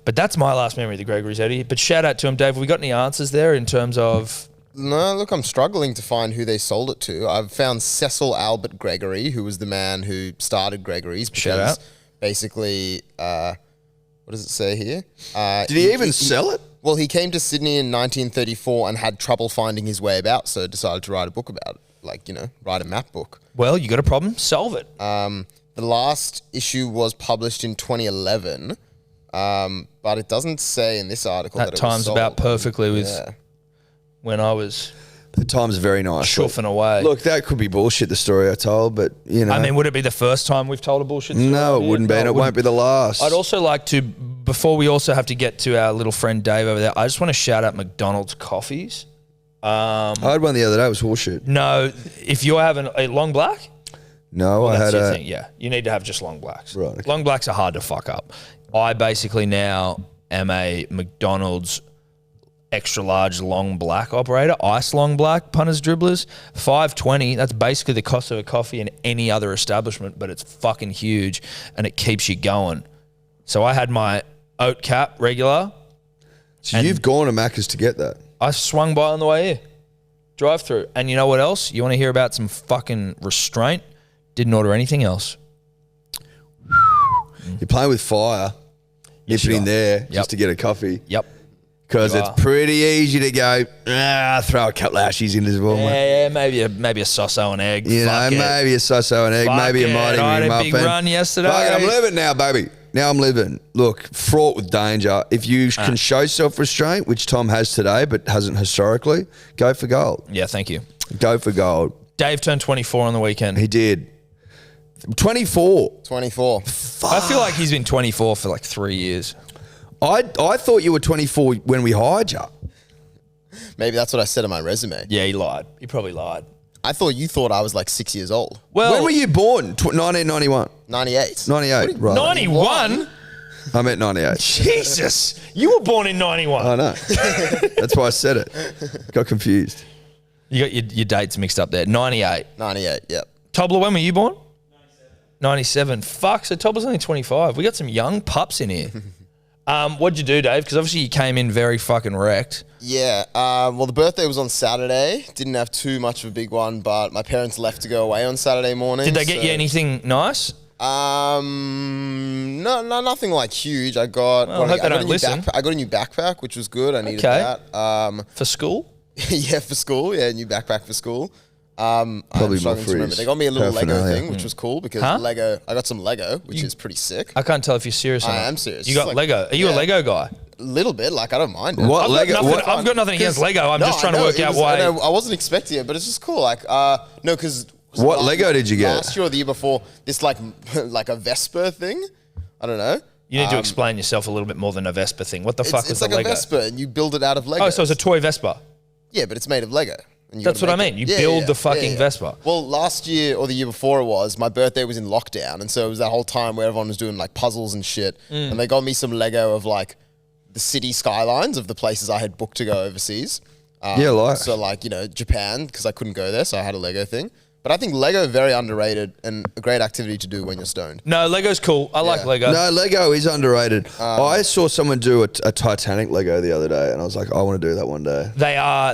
But that's my last memory of the Gregory's, Eddie. But shout out to him, Dave. Have we got any answers there in terms of... No, look, I'm struggling to find who they sold it to. I've found Cecil Albert Gregory, who was the man who started Gregory's. Shout out. Basically, what does it say here? Did he even sell it? Well, he came to Sydney in 1934 and had trouble finding his way about, so decided to write a book about it. Write a map book. Well, you got a problem? Solve it. The last issue was published in 2011, but it doesn't say in this article that it was times sold. about perfectly with when I was The time's very nice. chuffing away. Look, that could be bullshit, the story I told, but, I mean, would it be the first time we've told a bullshit story? No, it wouldn't be, and it won't be the last. I'd also like to, before we also have to get to our little friend Dave over there, I just want to shout out McDonald's coffees. I had one the other day, it was horseshit. No, if you're having a long black... No, I that's had your a... thing, yeah. You need to have just long blacks. Right, okay. Long blacks are hard to fuck up. I basically now am a McDonald's extra large long black operator, ice long black, punters, dribblers, $5.20. That's basically the cost of a coffee in any other establishment, but it's fucking huge and it keeps you going. So I had my oat cap regular. So you've gone to Macca's to get that? I swung by on the way here. Drive through. And you know what else? You want to hear about some fucking restraint? Didn't order anything else. You're playing with fire. Yes, Nip it you in are. there Yep. just to get a coffee. Yep. Because You it's are. pretty easy to go, throw a couple of ashies in as well, mate. Yeah, maybe a soso and egg. You know, Fuck it. maybe a soso and egg, Fuck maybe a it. mighty I had wing a big muffin. run yesterday. Fuck it, I'm living now, baby. now I'm living. Look, fraught with danger. If you can show self-restraint, which Tom has today but hasn't historically, go for gold. Yeah, thank you. Go for gold. Dave turned 24 on the weekend. He did. 24. 24. I feel like he's been 24 for like 3 years. I thought you were 24 when we hired you. Maybe that's what I said on my resume. Yeah, he lied. He probably lied. I thought you thought I was like 6 years old. Well, When were you born? 1991. 98. 98. Right. 91? I meant 98. Jesus. You were born in 91. I know. That's why I said it. Got confused. You got your dates mixed up there. 98. 98, yep. Tobler, when were you born? 97. Fuck, so Tobler's only 25. We got some young pups in here. What'd you do, Dave? Because obviously you came in very fucking wrecked. Yeah, well, the birthday was on Saturday. Didn't have too much of a big one, but my parents left to go away on Saturday morning. Did they get you anything nice? No, nothing like huge. I got. Well, I hope they don't listen. I got a new backpack, which was good. I needed Okay. that. For school? Yeah, for school. Yeah, new backpack for school. Probably I'm more struggling to for remember. his They got me a little Lego paraphernalia. thing, which was cool because Huh? Lego. I got some Lego, which is pretty sick. I can't tell if you're serious or I not. am serious. You It's got like- Lego. Are you a yeah. Lego guy? A little bit, like I don't mind. it. What I've Lego? got nothing, What? I've got nothing against Lego. I'm just No, trying to I know, work it out was- why. I wasn't expecting it, but it's just cool. Like, no, because What Lego did you get? Last year or the year before, this like like a Vespa thing. I don't know. You need to explain yourself a little bit more than a Vespa thing. What the fuck It's was like the a Lego? Vespa, and you build it out of Lego. Oh, so it's a toy Vespa. Yeah, but it's made of Lego. And you That's gotta what I make mean. it. You build the fucking Vespa. Well, last year or the year before it was, my birthday was in lockdown. And so it was that whole time where everyone was doing like puzzles and shit. And they got me some Lego of like the city skylines of the places I had booked to go overseas. Yeah, like. So like, you know, Japan, because I couldn't go there. So I had a Lego thing. But I think Lego very underrated and a great activity to do when you're stoned. No, Lego's cool. I like Lego. No, Lego is underrated. I saw someone do a Titanic Lego the other day, and I was like, I want to do that one day.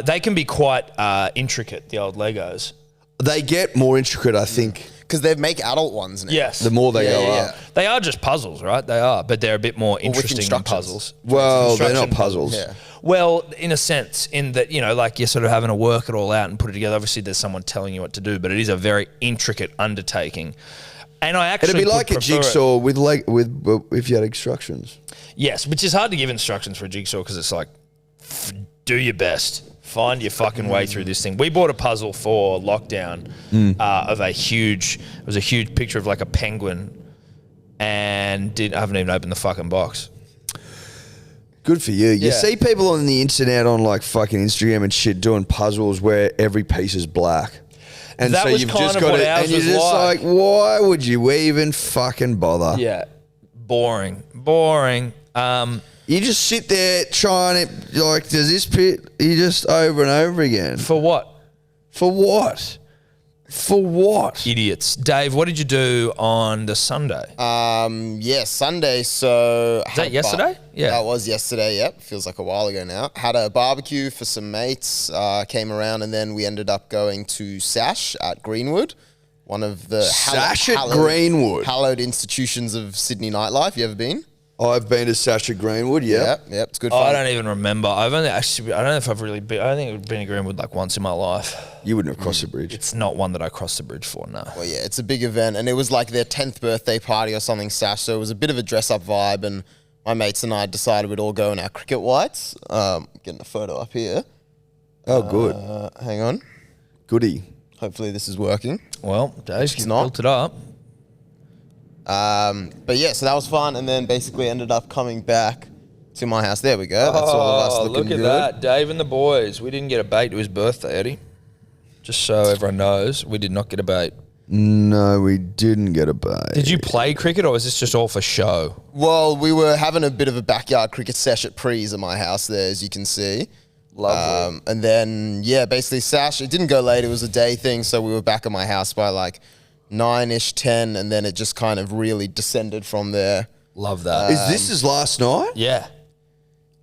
They can be quite intricate, the old Legos. They get more intricate, I think, Because they make adult ones now. Yes. the more they go up. They are just puzzles, right? They are, but they're a bit more with interesting than instructions. puzzles. Well, they're not Instruction puzzles. Yeah. Well, in a sense, in that, you know, like you're sort of having to work it all out and put it together. Obviously, there's someone telling you what to do, but it is a very intricate undertaking. And I actually It'd be would like a prefer it. jigsaw with if you had instructions. Yes, which is hard to give instructions for a jigsaw because it's like, do your best. Find your fucking way through this thing. We bought a puzzle for lockdown of a huge picture of like a penguin, and I haven't even opened the fucking box. Good for you. You Yeah. see people on the internet on like fucking Instagram and shit doing puzzles where every piece is black. And That so was you've kind just of got what it, ours and you're was just like. like, why would you even fucking bother? Yeah, boring. You just sit there trying to, like, does this pit, you just over and over again. For what? For what? For what? Idiots. Dave, what did you do on the Sunday? Yeah, Sunday. So Is that yesterday? Yeah. That was yesterday. Yep, feels like a while ago now. Had a barbecue for some mates. Came around, and then we ended up going to Sash at Greenwood, one of the Sash at Greenwood? hallowed institutions of Sydney nightlife. You ever been? I've been to Sasha Greenwood, yeah. Yep. It's good Oh, fun. I don't even remember. I don't know if I've really been. I think I've been to Greenwood like once in my life. You wouldn't have crossed the bridge. It's not one that I crossed the bridge for, no. Well, yeah, it's a big event, and it was like their 10th birthday party or something, Sash. So it was a bit of a dress-up vibe, and my mates and I decided we'd all go in our cricket whites. Getting a photo up here. Oh, good. Hang on. Goody. Hopefully this is working. Well, Dave, you not. built it up. But yeah, so that was fun, and then basically ended up coming back to my house. There we go. That's all of us looking look at good. that. Dave and the boys. We didn't get a bait to his birthday, Eddie. Just so everyone knows, we did not get a bait. No, we didn't get a bait. Did you play cricket, or was this just all for show? Well, we were having a bit of a backyard cricket sesh at Prees at my house there, as you can see. Lovely. And then, yeah, basically Sash, it didn't go late. It was a day thing, so we were back at my house by like 9-ish, 10, and then it just kind of really descended from there. Love that. Is this his last night? Yeah.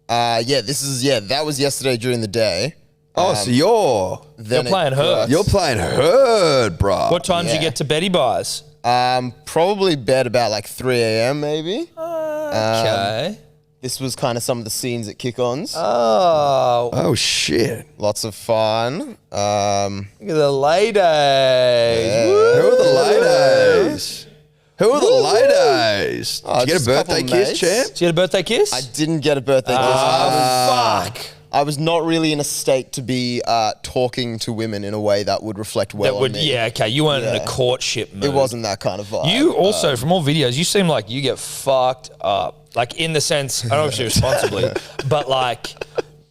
That was yesterday during the day. Oh, so you're You're playing her. playing herd, bro. What time did you Yeah. get to Betty Buys? Probably bed about like 3 a.m. maybe. Okay. This was kind of some of the scenes at kick-ons. Oh shit! Lots of fun. Look at the ladies. Who are the ladies? Who are the ladies? Oh, Did you get just a a couple birthday kiss, mates. champ? Did you get a birthday kiss? I didn't get a birthday kiss. Fuck. I was not really in a state to be talking to women in a way that would reflect well on me. Yeah, okay. You weren't in a Yeah. courtship mood. It wasn't that kind of vibe. You also, from all videos, you seem like you get fucked up. Like, in the sense, I don't know if you're responsibly, but like,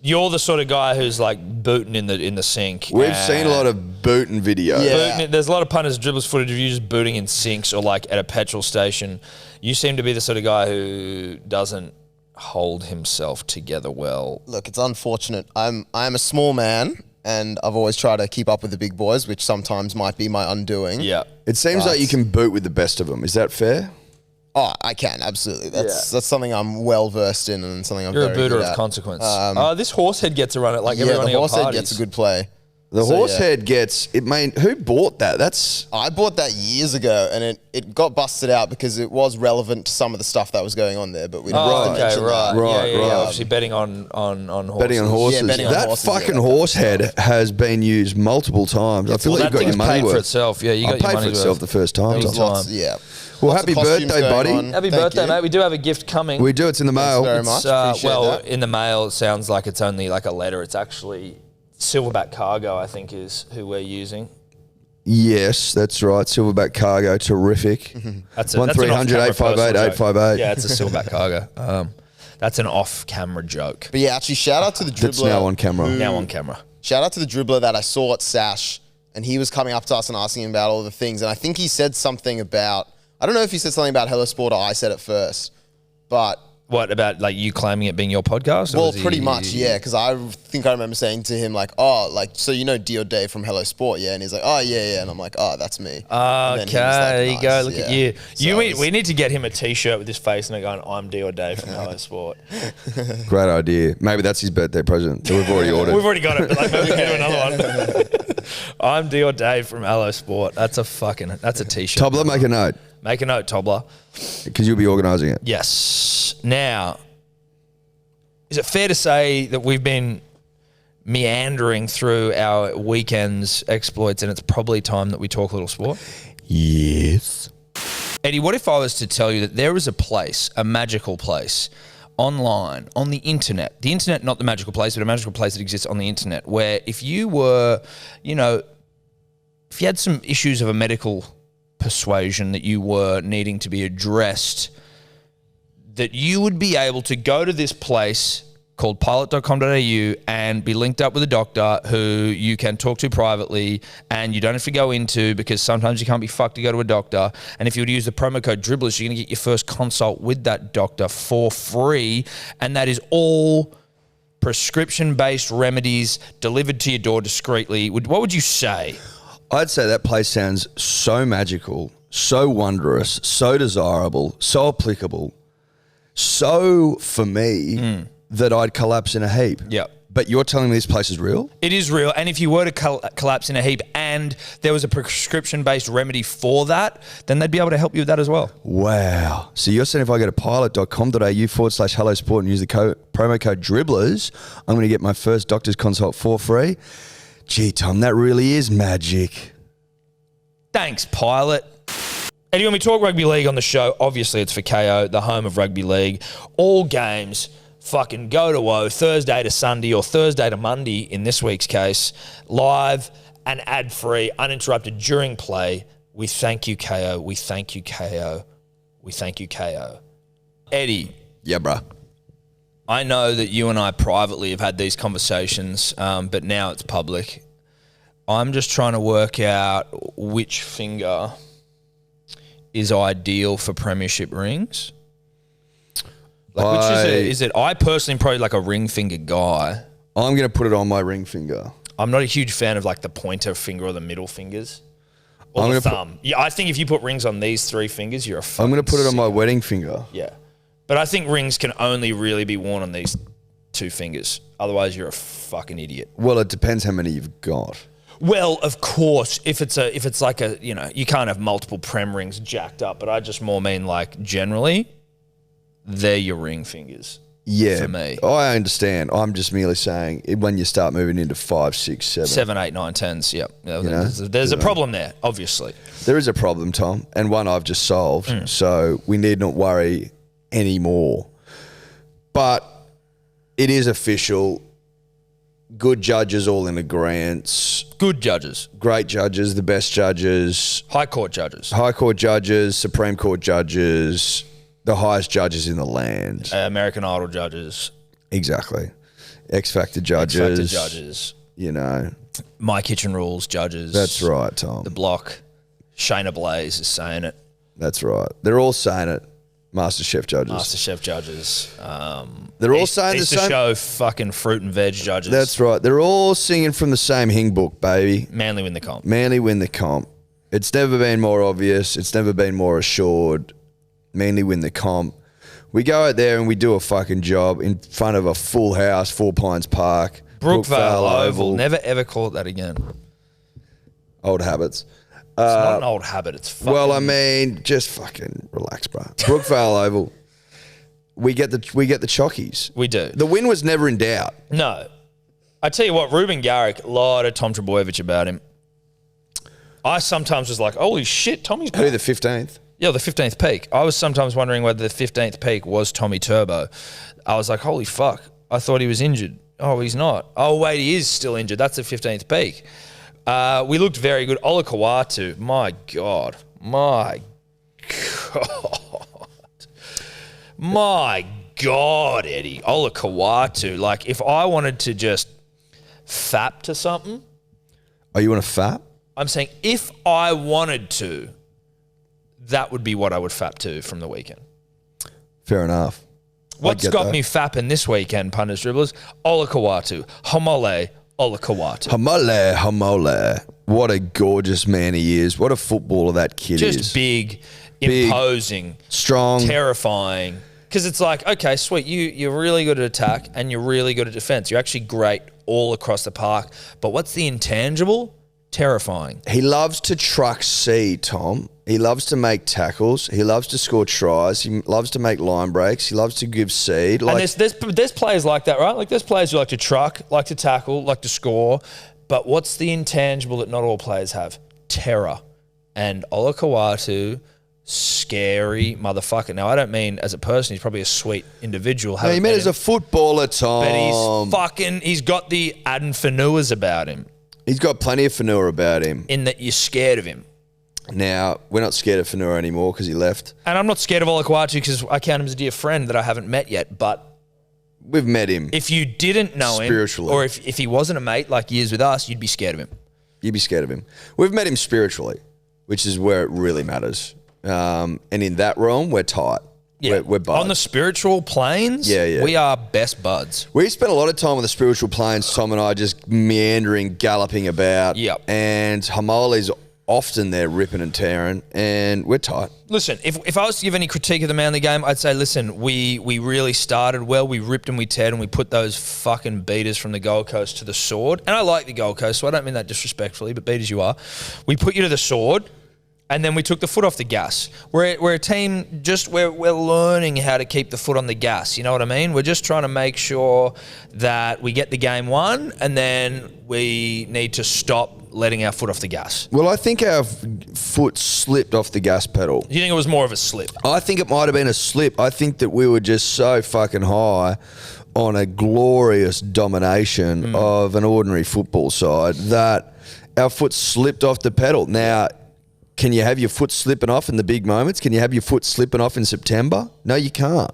you're the sort of guy who's like booting in the sink. We've seen a lot of booting videos. Yeah. There's a lot of punters and dribblers footage of you just booting in sinks or like at a petrol station. You seem to be the sort of guy who doesn't hold himself together well. Look, it's unfortunate. I'm a small man, and I've always tried to keep up with the big boys, which sometimes might be my undoing. Yeah. It seems like you can boot with the best of them. Is that fair? Oh, I can, absolutely. That's something I'm well versed in and something I'm You're a very booter good of at. consequence. This horsehead gets to run it like Yeah, everyone the in your horsehead parties. gets a good play. The So, horse yeah. head gets it. Who bought that? That's I bought that years ago, and it got busted out because it was relevant to some of the stuff that was going on there, but we didn't Oh, have to okay, mention right. that. Right, yeah, right. Obviously betting on horses. betting on horses. Yeah, betting on that horses, fucking yeah, that horse head has been used multiple times. I feel Well, like that you've got your thing's money paid for worth. itself. Yeah, you got I your paid money for itself worth. the first time. Big So. time. Lots, yeah. Well, Lots of happy costumes birthday, going buddy. on. Happy Thank birthday, you. mate. We do have a gift coming. We do. It's in the mail. very It's, much. Appreciate well, that. in the mail, it sounds like it's only like a letter. It's actually Silverback Cargo, I think, is who we're using. Yes, that's right. Silverback Cargo, terrific. That's 1300 858 858. Yeah, it's a Silverback Cargo. That's an off-camera joke. But yeah, actually, shout out to the dribbler. That's now on camera. Now on camera. Shout out to the dribbler that I saw at Sash, and he was coming up to us and asking him about all the things. And I think he said something about, I don't know if he said something about Hello Sport or I said it first, but What about like you claiming it being your podcast? Or well, was he- pretty much, yeah. Because I think I remember saying to him like, "Oh, like so you know D or Dave from Hello Sport, yeah?" And he's like, "Oh, yeah, yeah." And I'm like, "Oh, that's me." And then Okay, he was like, there you go. "Nice, Look at yeah." you. So We need to get him a T-shirt with his face and it going, "I'm D or Dave from Hello Sport." Great idea. Maybe that's his birthday present that we've already ordered. We've already got it, but like maybe we can do another one. I'm D or Dave from Hello Sport. That's a T-shirt. Tobler, make a note Make a note, Tobler. because you'll be organising it. Yes. Now, is it fair to say that we've been meandering through our weekend's exploits and it's probably time that we talk a little sport? Yes. Eddie, what if I was to tell you that there is a place, a magical place, online, on the internet, not the magical place, but a magical place that exists on the internet, where if you were, if you had some issues of a medical persuasion that you were needing to be addressed, that you would be able to go to this place called pilot.com.au and be linked up with a doctor who you can talk to privately and you don't have to go into because sometimes you can't be fucked to go to a doctor. And if you would use the promo code Dribblers, you're going to get your first consult with that doctor for free. And that is all prescription-based remedies delivered to your door discreetly. What would you say? I'd say that place sounds so magical, so wondrous, so desirable, so applicable, so for me that I'd collapse in a heap. Yep. But you're telling me this place is real? It is real. And if you were to collapse in a heap and there was a prescription-based remedy for that, then they'd be able to help you with that as well. Wow. So you're saying if I go to pilot.com.au/Hello Sport and use the promo code Dribblers, I'm going to get my first doctor's consult for free? Gee, Tom, that really is magic. Thanks, Pilot. And when we talk rugby league on the show, obviously it's for KO, the home of rugby league. All games fucking go to woe, Thursday to Sunday or Thursday to Monday in this week's case, live and ad-free, uninterrupted during play. We thank you, KO. We thank you, KO. We thank you, KO. Eddie. Yeah, bruh. I know that you and I privately have had these conversations, but now it's public. I'm just trying to work out which finger is ideal for premiership rings. Like, which is it? Is it? I personally am probably like a ring finger guy. I'm going to put it on my ring finger. I'm not a huge fan of like the pointer finger or the middle fingers. Or I'm the gonna thumb. Yeah, I think if you put rings on these three fingers, you're a fucking I'm going to put it on my sicko. wedding finger. Yeah. But I think rings can only really be worn on these two fingers. Otherwise, you're a fucking idiot. Well, it depends how many you've got. Well, of course, if it's like a, you can't have multiple prem rings jacked up, but I just more mean like generally, they're your ring fingers. Yeah, for me. I understand. I'm just merely saying when you start moving into 5, 6, 7. 7, 8, 9, 10s, yep. know? There's a problem there, obviously. There is a problem, Tom, and one I've just solved. So we need not worry anymore. But it is official. Good judges all in agreement. Good judges. Great judges, the best judges. High court judges. High court judges, Supreme Court judges, the highest judges in the land. American Idol judges. Exactly. X Factor judges. X Factor judges. You know. My Kitchen Rules judges. That's right, Tom. The Block. Shayna Blaze is saying it. That's right. They're all saying it. MasterChef judges. MasterChef judges. They're all saying the Easter same. Show fucking fruit and veg judges. That's right. They're all singing from the same hing book, baby. Manly win the comp. Manly win the comp. It's never been more obvious. It's never been more assured. Manly win the comp. We go out there and we do a fucking job in front of a full house, 4 Pines Park. Brookvale Oval. Never ever call it that again. Old habits. It's not an old habit. It's fucking... Well, I mean, just fucking relax, bro. Brookvale Oval. We get the chockies. We do. The win was never in doubt. No. I tell you what, Ruben Garrick, a lot of Tom Trebojevic about him. I sometimes was like, holy shit, Tommy's back. Who, the 15th? Yeah, the 15th peak. I was sometimes wondering whether the 15th peak was Tommy Turbo. I was like, holy fuck. I thought he was injured. Oh, he's not. Oh, wait, he is still injured. That's the 15th peak. We looked very good. Ola Kawatu, my God. My God, Eddie. Ola Kawatu. Like, if I wanted to just fap to something. Oh, you want a fap? I'm saying if I wanted to, that would be what I would fap to from the weekend. Fair enough. What's got me fapping this weekend, punters, dribblers? Ola Kawatu. Homole, Ola Kawatu. Hamole. What a gorgeous man he is. What a footballer that kid is. Just big, imposing, strong, terrifying. Because it's like, okay, sweet, you're really good at attack and you're really good at defense. You're actually great all across the park. But what's the intangible? Terrifying. He loves to truck seed, Tom. He loves to make tackles. He loves to score tries. He loves to make line breaks. He loves to give seed. Like, and there's players like that, right? Like there's players who like to truck, like to tackle, like to score. But what's the intangible that not all players have? Terror. And Ola Kawatu, scary motherfucker. Now, I don't mean as a person. He's probably a sweet individual. No, you meant as a footballer, Tom. But he's got the Aden Fanuas about him. He's got plenty of Fanua about him. In that you're scared of him. Now, we're not scared of Fanua anymore because he left. And I'm not scared of Ola Kawatu because I count him as a dear friend that I haven't met yet. But we've met him. If you didn't know him, spiritually, or if he wasn't a mate like he is with us, you'd be scared of him. You'd be scared of him. We've met him spiritually, which is where it really matters. And in that realm, we're tight. Yeah. We're buds. On the spiritual planes, we are best buds. We spent a lot of time on the spiritual planes, Tom and I, just meandering, galloping about. Yep. And Hamole's often there ripping and tearing, and we're tight. Listen, if I was to give any critique of the Manly game, I'd say, listen, we really started well. We ripped and we teared and we put those fucking beaters from the Gold Coast to the sword. And I like the Gold Coast, so I don't mean that disrespectfully, but beat as you are. We put you to the sword. And then we took the foot off the gas. We're a team, we're learning how to keep the foot on the gas. You know what I mean? We're just trying to make sure that we get the game won, and then we need to stop letting our foot off the gas. Well, I think our foot slipped off the gas pedal. Do you think it was more of a slip? I think it might have been a slip. I think that we were just so fucking high on a glorious domination of an ordinary football side that our foot slipped off the pedal. Now, can you have your foot slipping off in the big moments? Can you have your foot slipping off in September? No, you can't.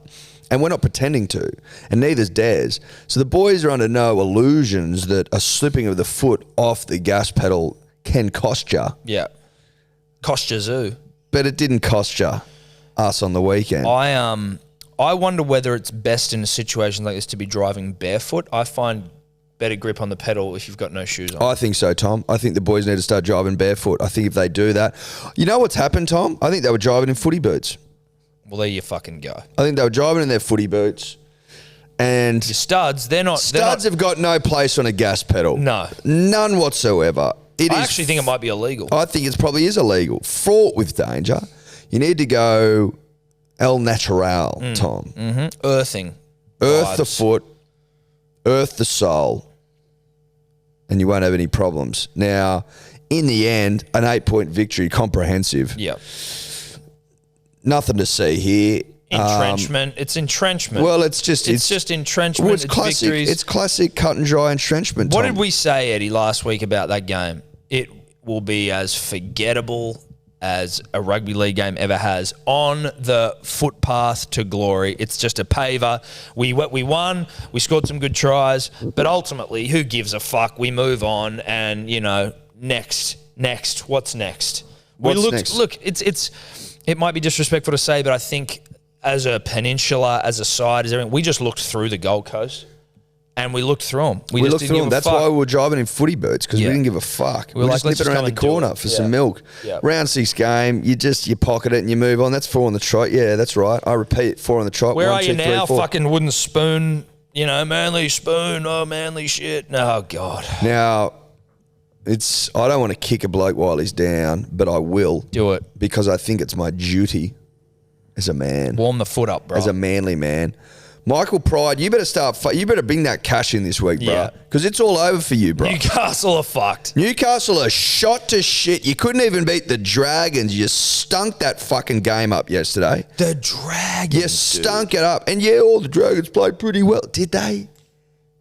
And we're not pretending to. And neither's Des. So the boys are under no illusions that a slipping of the foot off the gas pedal can cost you. Yeah. Cost you zoo. But it didn't cost you us on the weekend. I wonder whether it's best in a situation like this to be driving barefoot. I find better grip on the pedal if you've got no shoes on. I think so, Tom. I think the boys need to start driving barefoot. I think if they do that... You know what's happened, Tom? I think they were driving in footy boots. Well, there you fucking go. I think they were driving in their footy boots. And... Your studs, they're not... Studs have got no place on a gas pedal. No. None whatsoever. I actually think it might be illegal. I think it probably is illegal. Fraught with danger. You need to go el natural, Tom. Mm-hmm. Earthing. Earth the vibes. foot, earth the soul, and you won't have any problems. Now, in the end, an 8-point victory, comprehensive. Yeah. Nothing to see here. Entrenchment. It's entrenchment. Well, it's just entrenchment. Well, it's classic. Victories. It's classic cut and dry entrenchment. What Tom. did we say, Eddie, last week about that game? It will be as forgettable as a rugby league game ever has on the footpath to glory. It's just a paver. We won. We scored some good tries, but ultimately, who gives a fuck? We move on, and next. What's next? Next? Look, it might be disrespectful to say, but I think as a peninsula, as a side, as everything, we just looked through the Gold Coast. And we looked through them. We looked through them. That's why we were driving in footy boots, because we didn't give a fuck. We were like, just let's nipping just around the come and do corner it. for some milk. Yeah. Round 6 game, you pocket it and you move on. That's 4 on the trot. Yeah, that's right. I repeat, 4 on the trot. Where 1, are 2, you 3, now? 4. Fucking wooden spoon. Manly spoon. Oh, manly shit. Oh, God. Now, I don't want to kick a bloke while he's down, but I will. Do it. Because I think it's my duty as a man. Warm the foot up, bro. As a manly man. Michael Pride, you better bring that cash in this week, bro. Yeah. Because it's all over for you, bro. Newcastle are fucked. Newcastle are shot to shit. You couldn't even beat the Dragons. You stunk that fucking game up yesterday. The Dragons. You stunk it up. And yeah, all the Dragons played pretty well. Did they?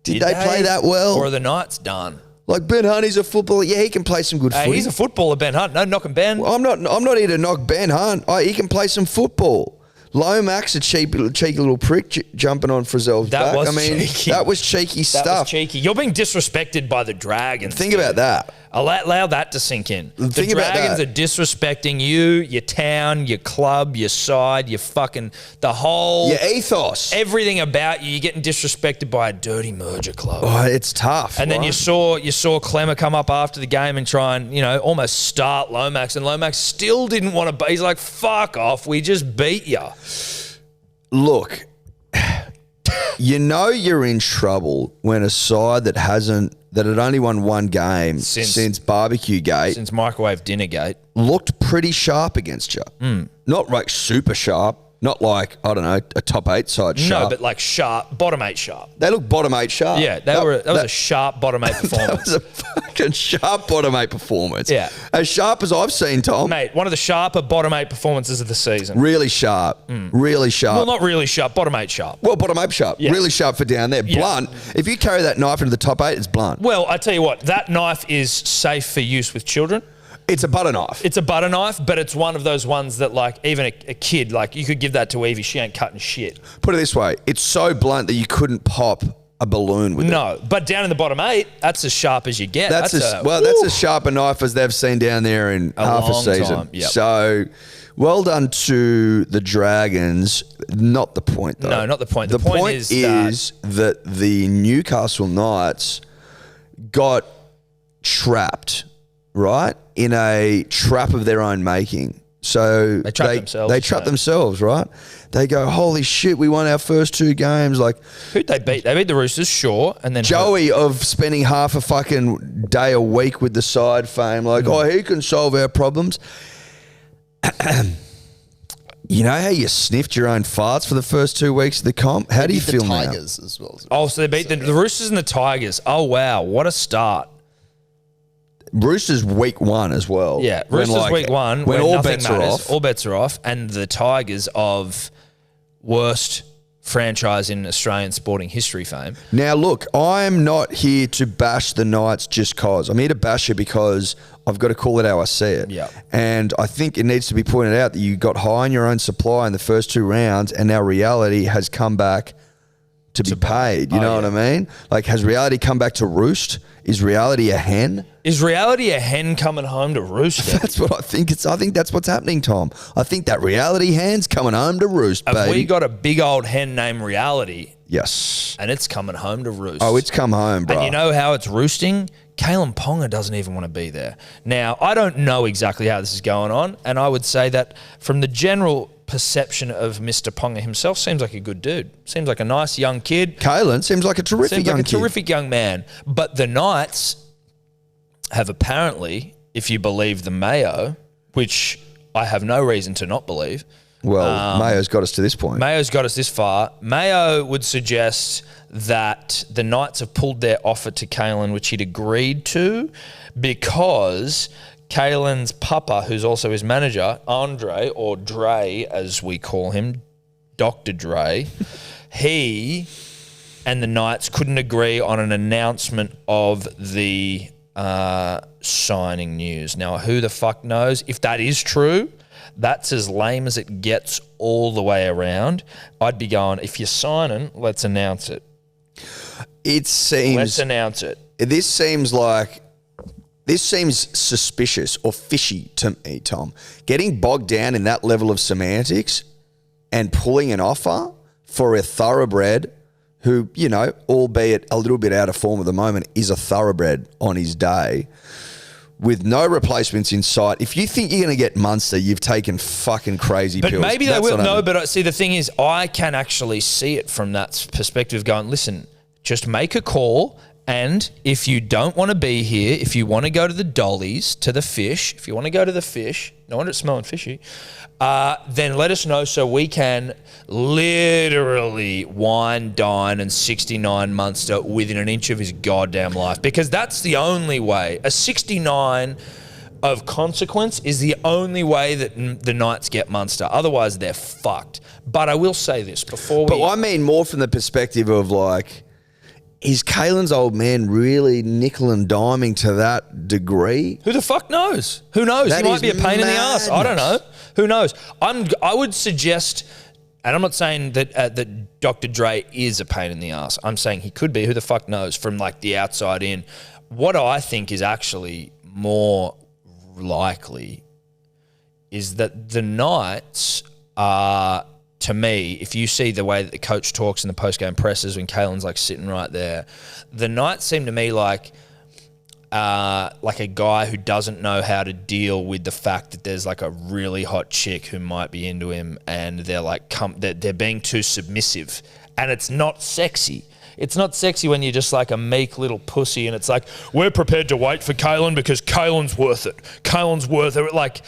Did they play that well? Or are the Knights done? Like Ben Hunt, a footballer. Yeah, he can play some good footy. He's a footballer, Ben Hunt. No knocking Ben. I'm not here to knock Ben Hunt. He can play some football. Lomax, a cheeky little prick jumping on Frizzell's back. Cheeky. That was cheeky stuff. That was cheeky. You're being disrespected by the Dragons. Think about that. Allow that to sink in. Think the about Dragons that. are disrespecting you, your town, your club, your side, your fucking the whole Your ethos. everything about you. You're getting disrespected by a dirty merger club. Oh, it's tough. And then right? you saw Clemmer come up after the game and try and almost start Lomax, and Lomax still didn't want to. He's like, "Fuck off, we just beat you." Look, you're in trouble when a side that had only won one game since Barbecue Gate, Since Microwave Dinner Gate. looked pretty sharp against you. Not like super sharp. Not like, I don't know, a top 8 side sharp. No, but like sharp, bottom 8 sharp. They look bottom 8 sharp. Yeah, that was a sharp bottom 8 performance. That was a fucking sharp bottom 8 performance. Yeah. As sharp as I've seen, Tom. Mate, one of the sharper bottom 8 performances of the season. Really sharp. Really sharp. Well, not really sharp, bottom 8 sharp. Well, bottom 8 sharp. Yeah. Really sharp for down there. Yeah. Blunt. If you carry that knife into the top 8, it's blunt. Well, I tell you what, that knife is safe for use with children. It's a butter knife. It's a butter knife, but it's one of those ones that, like, even a kid, like, you could give that to Evie. She ain't cutting shit. Put it this way. It's so blunt that you couldn't pop a balloon with it. No, but down in the bottom 8, that's as sharp as you get. That's as sharp a knife as they've seen down there in half a long season. time, yep. So, well done to the Dragons. Not the point, though. No, not the point. The point is that the Newcastle Knights got trapped, right, in a trap of their own making. So They trapped themselves. They trapped themselves, right? They go, holy shit, we won our first 2 games. Like, who'd they beat? They beat the Roosters, sure, and then Joey of spending half a fucking day a week with the side fame, like, he can solve our problems. You know how you sniffed your own farts for the first 2 weeks of the comp? How do you feel the now? Tigers as well. Oh, so they beat the Roosters and the Tigers. Oh, wow. What a start. Roosters week 1 as well. Yeah, When, Roosters like, week 1 when all nothing bets are matters. off. All bets are off, and the Tigers of worst franchise in Australian sporting history fame. Now, look, I'm not here to bash the Knights just cause. I'm here to bash it because I've got to call it how I see it. Yeah. And I think it needs to be pointed out that you got high on your own supply in the first 2 rounds, and now reality has come back to be paid. You know what I mean? Like, has reality come back to roost? Is reality a hen? Is reality a hen coming home to roost? That's what I think. I think that's what's happening, Tom. I think that reality hen's coming home to roost, Have baby. we got a big old hen named Reality, Yes. and it's coming home to roost? Oh, it's come home, bro. And you know how it's roosting? Kalen Ponga doesn't even want to be there. Now, I don't know exactly how this is going on, and I would say that from the general perception of Mr. Ponga himself, seems like a good dude. Seems like a nice young kid. Kalen seems like a terrific Seems young like a kid. terrific young man. But the Knights have apparently, if you believe the Mayo, which I have no reason to not believe, Well, Mayo's got us to this point. Mayo's got us this far. Mayo would suggest that the Knights have pulled their offer to Kalen, which he'd agreed to, because Kalen's papa, who's also his manager, Andre, or Dre, as we call him, Dr. Dre, he and the Knights couldn't agree on an announcement of the signing news. Now, who the fuck knows? If that is true, that's as lame as it gets all the way around. I'd be going, if you're signing, let's announce it. Let's announce it. This seems suspicious or fishy to me, Tom. Getting bogged down in that level of semantics and pulling an offer for a thoroughbred who, you know, albeit a little bit out of form at the moment, is a thoroughbred on his day with no replacements in sight. If you think you're going to get Munster, you've taken fucking crazy pills. But maybe they will. No, but but see, the thing is, I can actually see it from that perspective going, listen, just make a call, and if you don't want to be here, if you want to go to the dollies, to the fish, if you want to go to the fish, no wonder it's smelling fishy, then let us know so we can literally wine, dine, and 69 Munster within an inch of his goddamn life. Because that's the only way. A 69 of consequence is the only way that the Knights get Munster. Otherwise, they're fucked. But I will say this before we... But I mean more from the perspective of like... Is Kalen's old man really nickel and diming to that degree? Who the fuck knows? Who knows? That he might be a pain in the ass. I don't know. Who knows? I would suggest, and I'm not saying that that Dr. Dre is a pain in the ass. I'm saying he could be. Who the fuck knows? From like the outside in. What I think is actually more likely is that the Knights are... To me, if you see the way that the coach talks in the post-game presses when Kalen's like sitting right there, the Knights seem to me like a guy who doesn't know how to deal with the fact that there's like a really hot chick who might be into him, and they're like they're being too submissive, and it's not sexy. It's not sexy when you're just like a meek little pussy, and it's like, we're prepared to wait for Kalen because Kalen's worth it. Kalen's worth it. Like,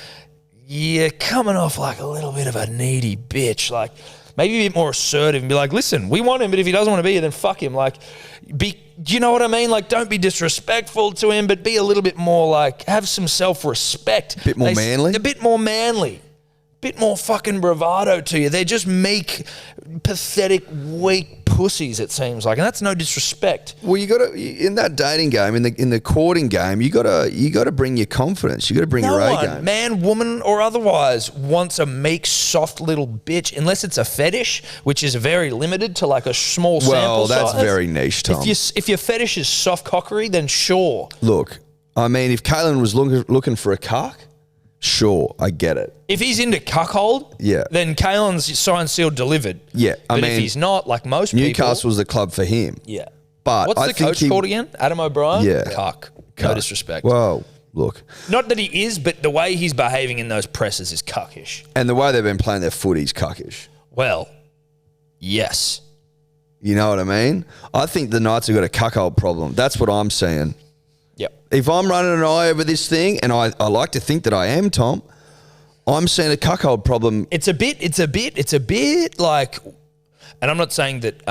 you're coming off like a little bit of a needy bitch. Like, maybe a bit more assertive and be like, listen, we want him, but if he doesn't want to be here, then fuck him. Like, do you know what I mean? Like, don't be disrespectful to him, but be a little bit more like, have some self-respect. A bit more manly? A bit more manly. Bit more fucking bravado to you. They're just meek, pathetic, weak pussies, it seems like, and that's no disrespect. Well, you got to, in that dating game, in the courting game, you got to bring your confidence. You got to bring your A game. Man, woman, or otherwise, wants a meek, soft little bitch, unless it's a fetish, which is very limited to like a small sample size. Well, that's very niche, Tom. If your fetish is soft cockery, then sure. Look, I mean, if Kalen was looking for a cuck, sure, I get it. If he's into cuckold, yeah, then Kalen's signed, sealed, delivered. Yeah, but if he's not, like most people, Newcastle's the club for him. Yeah, but what's the coach called again? Adam O'Brien. Yeah, cuck. No disrespect. Well, look, not that he is, but the way he's behaving in those presses is cuckish, and the way they've been playing their footy's cuckish. Well, yes, you know what I mean. I think the Knights have got a cuckold problem. That's what I'm saying. Yep. If I'm running an eye over this thing, and I like to think that I am, Tom, I'm seeing a cuckold problem. It's a bit like, and I'm not saying that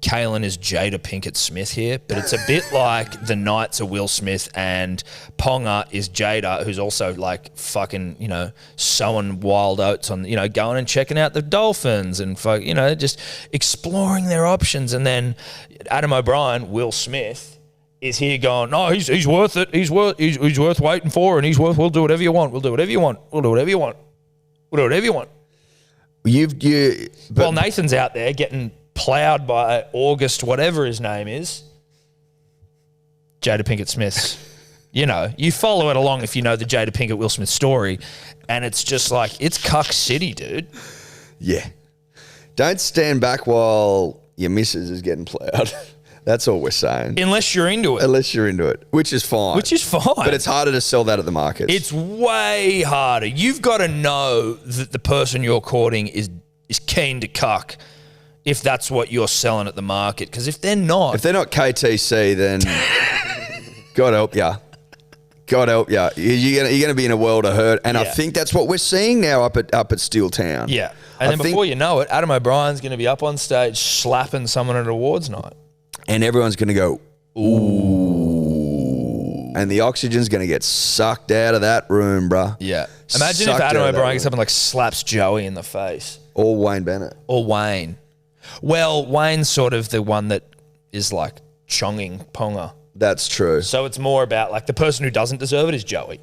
Kalen is Jada Pinkett Smith here, but it's a bit like the Knights are Will Smith and Ponga is Jada, who's also like fucking, you know, sowing wild oats on, you know, going and checking out the Dolphins and, you know, just exploring their options. And then Adam O'Brien, Will Smith, is here going, no, he's worth it. He's worth waiting for, and we'll do whatever you want. We'll do whatever you want. We'll do whatever you want. We'll do whatever you want. Well, Nathan's out there getting ploughed by August, whatever his name is, Jada Pinkett Smith's. You know, you follow it along if you know the Jada Pinkett Will Smith story, and it's just like, it's cuck city, dude. Yeah. Don't stand back while your missus is getting ploughed. That's all we're saying. Unless you're into it. Which is fine. But it's harder to sell that at the market. It's way harder. You've got to know that the person you're courting is keen to cuck if that's what you're selling at the market. Because if they're not... KTC, then God help ya. God help you. You're going to be in a world of hurt. And I Yeah. think that's what we're seeing now up at Steel Town. Yeah. And then before you know it, Adam O'Brien's going to be up on stage slapping someone at awards night. And everyone's going to go, ooh. And the oxygen's going to get sucked out of that room, bruh. Yeah. Imagine Sucked if Adam out of that O'Brien gets room. up and like slaps Joey in the face. Or Wayne Bennett. Or Wayne. Well, Wayne's sort of the one that is like chonging Ponga. That's true. So it's more about like the person who doesn't deserve it is Joey.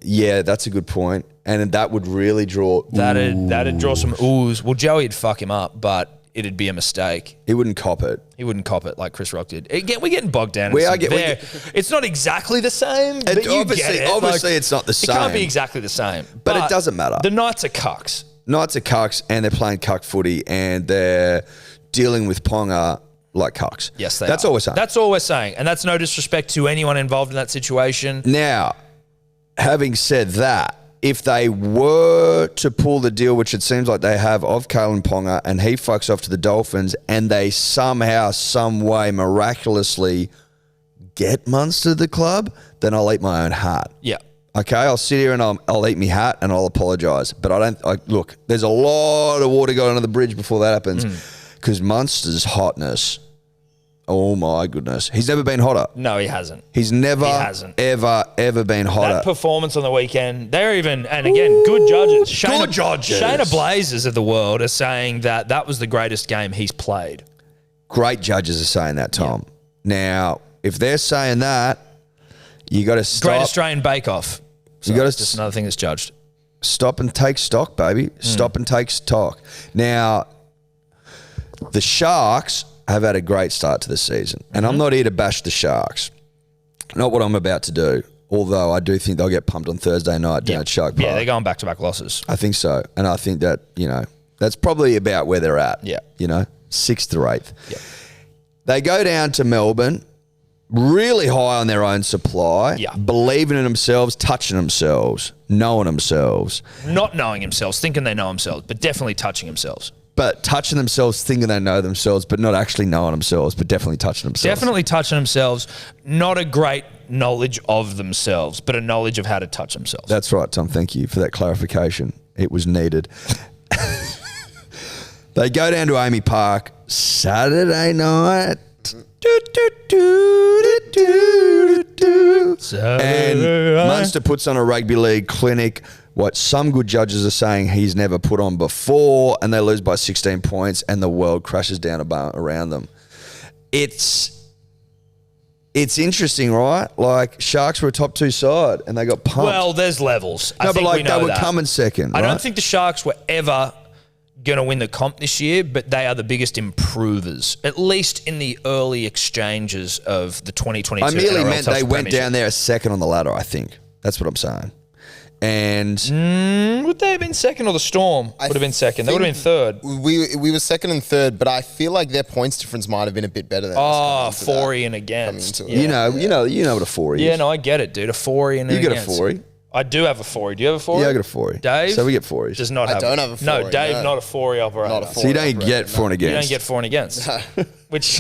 Yeah, that's a good point. And that would really draw... That'd draw some oohs. Well, Joey'd fuck him up, but it'd be a mistake. He wouldn't cop it. He wouldn't cop it like Chris Rock did. Again, we're getting bogged down. It's not exactly the same, but you get it. Obviously, it's not the same. It can't be exactly the same. But it doesn't matter. The Knights are cucks. Knights are cucks, and they're playing cuck footy, and they're dealing with Ponga like cucks. Yes, That's all we're saying. That's all we're saying. And that's no disrespect to anyone involved in that situation. Now, having said that, if they were to pull the deal, which it seems like they have, of Kalen Ponga, and he fucks off to the Dolphins, and they somehow, some way, miraculously get Munster to the club, then I'll eat my own hat. Yeah. Okay, I'll sit here and I'll eat me hat and I'll apologise. But look, there's a lot of water going under the bridge before that happens. Because Munster's hotness, oh my goodness. He's never been hotter. No, he hasn't. He's never, ever been hotter. That performance on the weekend, they're even, and again, good judges. Good judges. Shayna Blazers of the world are saying that was the greatest game he's played. Great judges are saying that, Tom. Yeah. Now, if they're saying that, you got to stop. Great Australian Bake Off. So you got to just another thing that's judged. Stop and take stock, baby. Stop and take stock. Now, the Sharks have had a great start to the season, and I'm not here to bash the Sharks. Not what I'm about to do. Although I do think they'll get pumped on Thursday night down at Shark Park. Yeah, they're going back-to-back losses. I think so, and I think that that's probably about where they're at. Yeah, 6th or 8th. Yeah. They go down to Melbourne. Really high on their own supply, believing in themselves, touching themselves, knowing themselves. Not knowing themselves, thinking they know themselves, but definitely touching themselves. But touching themselves, thinking they know themselves, but not actually knowing themselves, but definitely touching themselves. Definitely touching themselves, not a great knowledge of themselves, but a knowledge of how to touch themselves. That's right, Tom. Thank you for that clarification. It was needed. They go down to Amy Park Saturday night. And Munster puts on a rugby league clinic, what some good judges are saying he's never put on before, and they lose by 16 points and the world crashes down around them. It's interesting, right? Like, Sharks were a top 2 side and they got pumped. Well, there's levels. No, but like they were coming second, I right? don't think the Sharks were ever going to win the comp this year, but they are the biggest improvers, at least in the early exchanges of the 2022 I merely NRL meant they went Premiership. down there a second on the ladder, I think. That's what I'm saying. And would they have been second, or the Storm would have been second? They would have been third. We were second and third, but I feel like their points difference might have been a bit better than us. For and against. Coming into it. you know what a 4 is. Yeah, no, I get it, dude. A 4 and You got a against. 4. I do have a 4. Do you have a 4? Yeah, I got a 4. Dave? So we get 4s. Does not I have don't have a 4. No, Dave, no. not a 4 operator. Not a 4. So you don't get for and You against. don't get for and against. Which,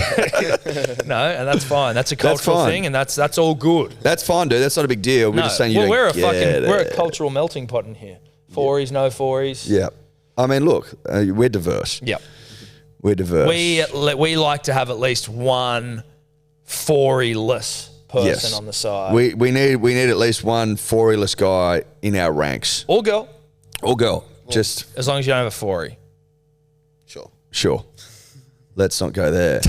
no, and that's fine. That's a cultural fine. thing, and that's all good. That's fine, dude. That's not a big deal. We're just saying you don't we're get we're a it. cultural melting pot in here. 4s, no 4s. Yeah. I mean, look, we're diverse. Yep. We're diverse. We like to have at least one 4-less person on the side. We need at least one 4-less guy in our ranks. Or girl, Or girl. Just as long as you don't have a 4. sure. Let's not go there.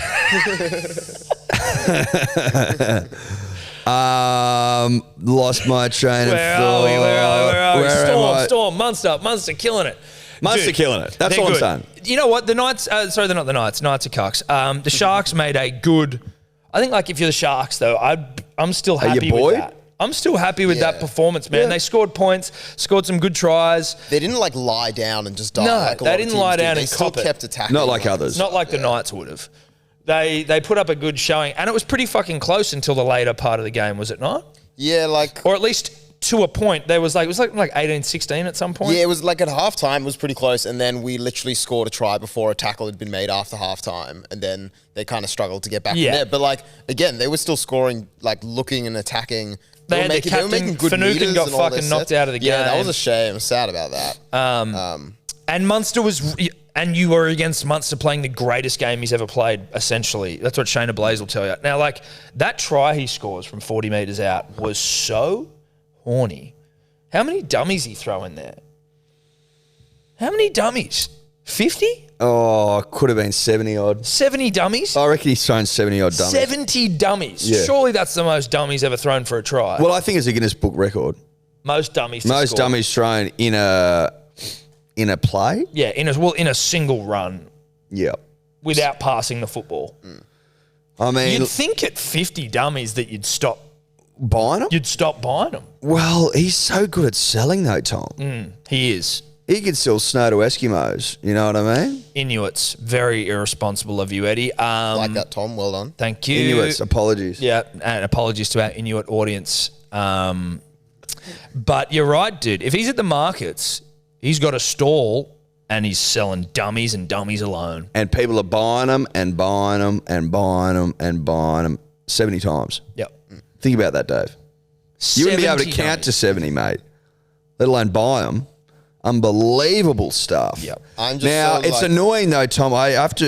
Lost my train of thought. Where are we? I? Storm, Munster killing it. Munster Dude, killing it. That's they're all I'm good. saying. You know what? The Knights, sorry, they're not the Knights. Knights are cucks. The Sharks made a good, I think, like, if you're the Sharks, though, I'm still happy you boy? with that. I'm still happy with that performance, man. Yeah. They scored points, scored some good tries. They didn't like lie down and just die. No, like a they lot of didn't teams lie do. down They and still cop it. kept attacking. Not like others. Not like the Knights would have. They put up a good showing, and it was pretty fucking close until the later part of the game, was it not? Yeah, like... Or at least to a point. It was like 18-16 at some point. Yeah, it was like at halftime, it was pretty close, and then we literally scored a try before a tackle had been made after halftime, and then they kind of struggled to get back from there. But, like, again, they were still scoring, like, looking and attacking They had their they were making captain, good Finucane meters got and all their fucking knocked sets. out of the game. Yeah, that was a shame. I'm sad about that. And Munster was, and you were against Munster playing the greatest game he's ever played, essentially. That's what Shayna Blaze will tell you. Now, like, that try he scores from 40 metres out was so horny. How many dummies he throw in there? How many dummies? 50? Oh, could have been 70 odd. 70 dummies? I reckon he's thrown 70 odd dummies. 70 dummies. Yeah. Surely that's the most dummies ever thrown for a try. Well, I think it's a Guinness Book record. Most dummies to Most score. dummies thrown in a play. Yeah, in a single run Yeah. without passing the football. I mean, You'd think at 50 dummies that you'd stop buying them? buying them. Well, he's so good at selling though, Tom. He is. He could sell snow to Eskimos. You know what I mean? Inuits, very irresponsible of you, Eddie. Like that, Tom. Well done. Thank you. Inuits, apologies. Yeah, and apologies to our Inuit audience. But you're right, dude. If he's at the markets, he's got a stall and he's selling dummies and dummies alone. And people are buying them and buying them and buying them and buying them 70 times. Yep. Think about that, Dave. You wouldn't be able to 70 count to dummies. 70, mate, let alone buy them. Unbelievable stuff. Yep. I'm just Now, so, it's like- annoying though, Tom. I have to,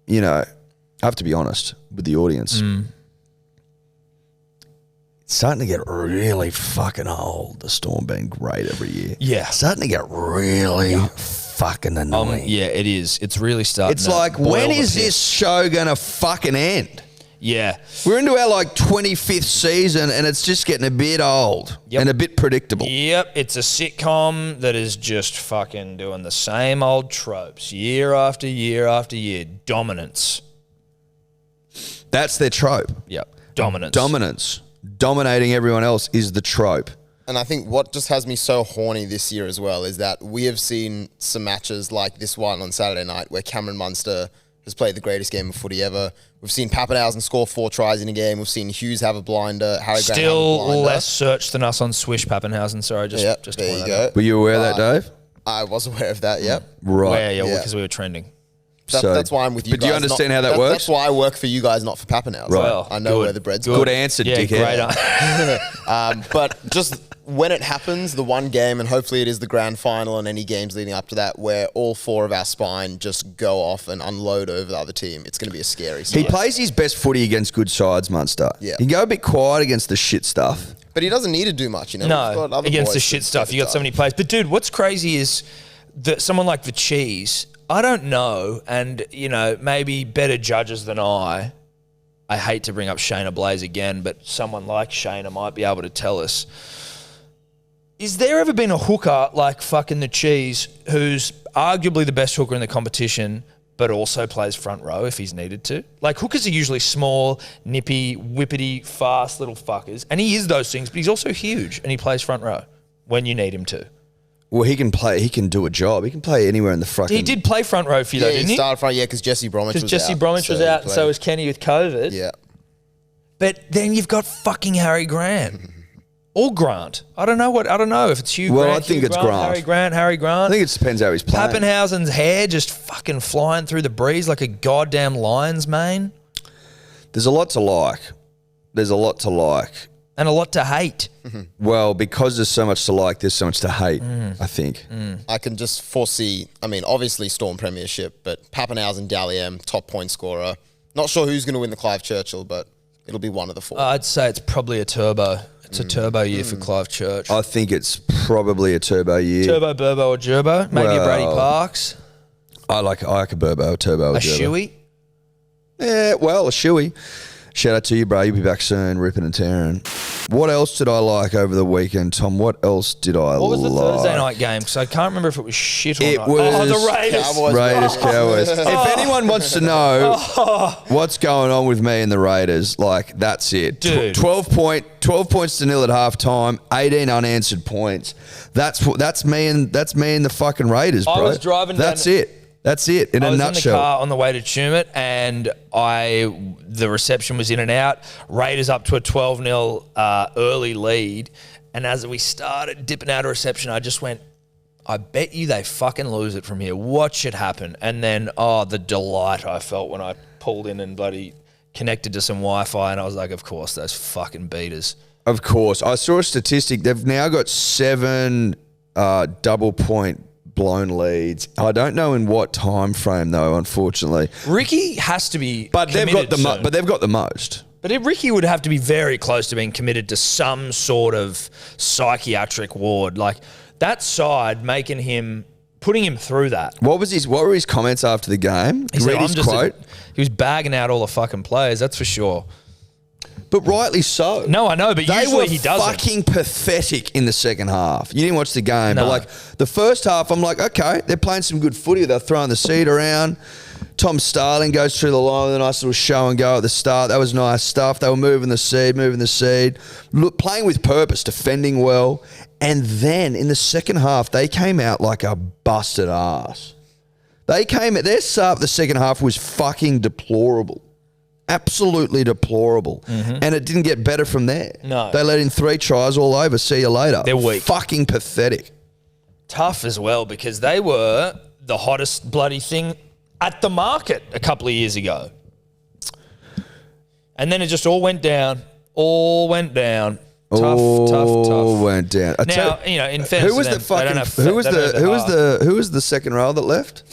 you know, I have to be honest with the audience. It's starting to get really fucking old, the Storm being great every year. Yeah. It's starting to get really fucking annoying. Yeah, it is. It's really starting It's to like, boil when the is piss. this show going to fucking end? Yeah. We're into our like 25th season and it's just getting a bit old and a bit predictable. Yep, it's a sitcom that is just fucking doing the same old tropes year after year after year. Dominance. That's their trope. Yep. Dominance. Dominance. Dominating everyone else is the trope. And I think what just has me so horny this year as well is that we have seen some matches like this one on Saturday night where Cameron Munster has played the greatest game of footy ever. We've seen Pappenhausen score 4 tries in a game. We've seen Hughes have a blinder. Harry Grant have a Still blinder. less searched than us on Swish Pappenhausen. Sorry, just Yep, to there point you that go. out. Were you aware of that, Dave? I was aware of that, yep. Right. Where, yeah, Yeah. because we were trending. That's why I'm with you but guys. do you understand how that That's works? why I work for you guys, not for Pappenhausen. Right. Well, I know good, where the bread's Good going. answer, Yeah, dickhead. great. But just when it happens, the one game, and hopefully it is the grand final and any games leading up to that, where all 4 of our spine just go off and unload over the other team, it's going to be a scary He sight. plays his best footy against good sides, Munster. Yeah. He can go a bit quiet against the shit stuff. But he doesn't need to do much, you know. We've No, got other against the boys shit to stuff. step You it got so up. many players. But, dude, what's crazy is that someone like the Cheese, I don't know, and, you know, maybe better judges than I hate to bring up Shayna Blaze again, but someone like Shayna might be able to tell us. Is there ever been a hooker like fucking the Cheese who's arguably the best hooker in the competition but also plays front row if he's needed to? Like, hookers are usually small, nippy, whippity, fast little fuckers. And he is those things, but he's also huge and he plays front row when you need him to. Well, he can play. He can do a job. He can play anywhere in the fucking. He did play front row for you, though, Yeah, didn't he he? started front, because Jesse Bromwich was Because Jesse out. Bromwich was he out and so played. was Kenny with COVID. Yeah. But then you've got fucking Harry Grant. Or Grant. I don't know if it's Hugh Well, Grant. I think Hugh it's Grant. Harry Grant. I think it depends how he's playing. Pappenhausen's hair just fucking flying through the breeze like a goddamn lion's mane. There's a lot to like. And a lot to hate. Well, because there's so much to like, there's so much to hate, I think. I can just foresee, I mean, obviously Storm Premiership, but Pappenhausen, Dally M, top point scorer. Not sure who's going to win the Clive Churchill, but it'll be one of the 4. I'd say it's probably a turbo. It's a turbo year for Clive Church. I think it's probably a turbo year. Turbo, Burbo, or Gerbo. Maybe a Brady Well, Parks. I like a Burbo, a turbo, A turbo. Shuey. Yeah, well, a shoey. Shout out to you, bro. You'll be back soon, ripping and tearing. What else did I like over the weekend, Tom? What else did I like? What was the Thursday night game? Because I can't remember if it was shit or It not. was the Raiders. Cowboys. Raiders, Cowboys. If anyone wants to know what's going on with me and the Raiders, like, that's it. Dude. 12 points to nil at halftime, 18 unanswered points. That's me and the fucking Raiders, bro. I was driving down- That's it in I a was nutshell. in the car on the way to Tumut and the reception was in and out. Raiders up to a 12-0 early lead. And as we started dipping out of reception, I just went, I bet you they fucking lose it from here. What should happen? And then, the delight I felt when I pulled in and bloody connected to some Wi-Fi, and I was like, of course, those fucking beaters. Of course. I saw a statistic. They've now got 7 double point blown leads. I don't know in what time frame though, unfortunately. Ricky has to be But they've got committed soon. but they've got the most. But Ricky would have to be very close to being committed to some sort of psychiatric ward. Like that side putting him through that. What were his comments after the game? He said, Read his quote. He was bagging out all the fucking players, that's for sure. But rightly so. No, I know, but they usually were he doesn't. fucking pathetic in the second half. You didn't watch the game, No. but like the first half, I'm like, okay, they're playing some good footy. They're throwing the seed around. Tom Starling goes through the line with a nice little show and go at the start. That was nice stuff. They were moving the seed, playing with purpose, defending well. And then in the second half, they came out like a busted ass. Their start of the second half was fucking deplorable. Absolutely deplorable. And it didn't get better from there. No. They let in 3 tries all over. See you later. They're weak. Fucking pathetic. Tough as well, because they were the hottest bloody thing at the market a couple of years ago. And then it just all went down. Tough. Went down. Now, in fairness who was to the them, they don't fucking have- who was the second row that left?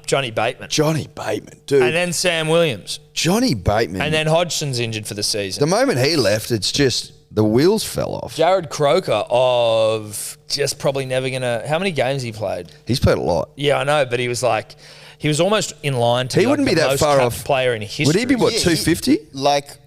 Johnny Bateman. Johnny Bateman, dude. And then Sam Williams. Johnny Bateman. And then Hodgson's injured for the season. The moment he left, it's just the wheels fell off. Jared Croker of just probably never going to... How many games he played? He's played a lot. Yeah, I know, but he was almost in line to He be wouldn't the be that most far capped off. player in history. Would he be, what, 250?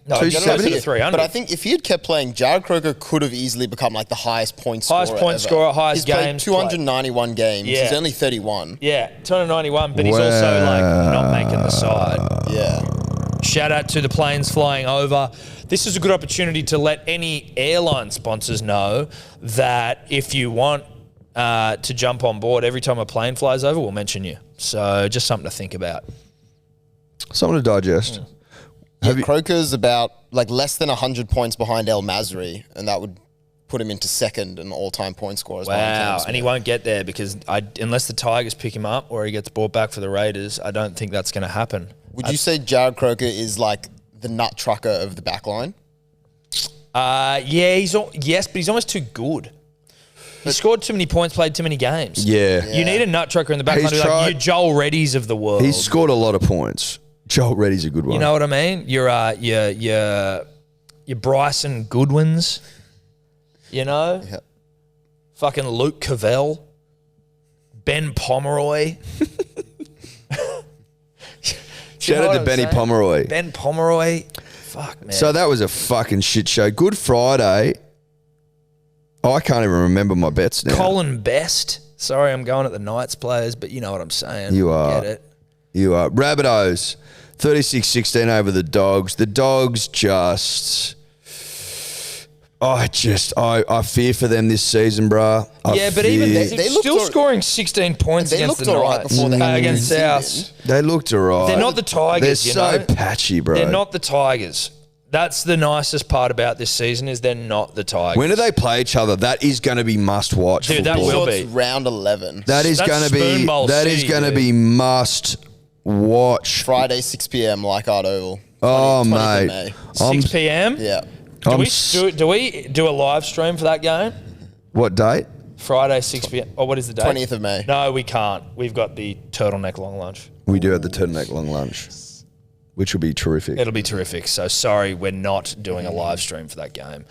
No, 270? 300. But I think if he had kept playing, Jared Croker could have easily become like the highest point scorer. Highest point scorer, highest He's played games 291 games. Yeah. He's only 31. Yeah, 291, but he's also not making the side. Yeah. Shout out to the planes flying over. This is a good opportunity to let any airline sponsors know that if you want to jump on board every time a plane flies over, we'll mention you. So just something to think about. Something to digest. Croker's about like less than 100 points behind El Masri, and that would put him into second in all-time point scorers. Wow, and he won't get there because unless the Tigers pick him up or he gets brought back for the Raiders, I don't think that's going to happen. Would you say Jared Croker is like the nut trucker of the back line? Yes, but he's almost too good. He scored too many points, played too many games. Yeah. You need a nut trucker in the back line, like you Joel Reddy's of the world. He's scored a lot of points. Joel Reddy's a good one. You know what I mean? Your Bryson Goodwins, Yeah. fucking Luke Cavell, Ben Pomeroy. Shout out to Benny Pomeroy. Ben Pomeroy. Fuck, man. So that was a fucking shit show. Good Friday. I can't even remember my bets now. Colin Best. Sorry, I'm going at the Knights players, but you know what I'm saying. You are. Get it. You are. Rabbitohs, 36-16 over the Dogs. The Dogs just... I fear for them this season, bruh. But even they're They looked still all- scoring 16 points They against looked the all right Knights. before they had Against New South. Zealand. They looked all right. They're not the Tigers, They're so patchy, bro. They're not the Tigers. That's the nicest part about this season is they're not the Tigers. When do they play each other? That is going to be must watch. Dude, that football. will So be. it's round 11. That is That's going to be. Spoon Bowl That is City, going to dude. be must watch. Friday, 6 p.m. Leichhardt Oval. Oh, 20th of mate. May. 6 p.m. Yeah. Do we do a live stream for that game? What date? Friday, 6 p.m. Oh, what is the date? 20th of May. No, we can't. We've got the turtleneck long lunch. We do have the turtleneck long lunch, which will be terrific. It'll be terrific. So sorry, we're not doing a live stream for that game.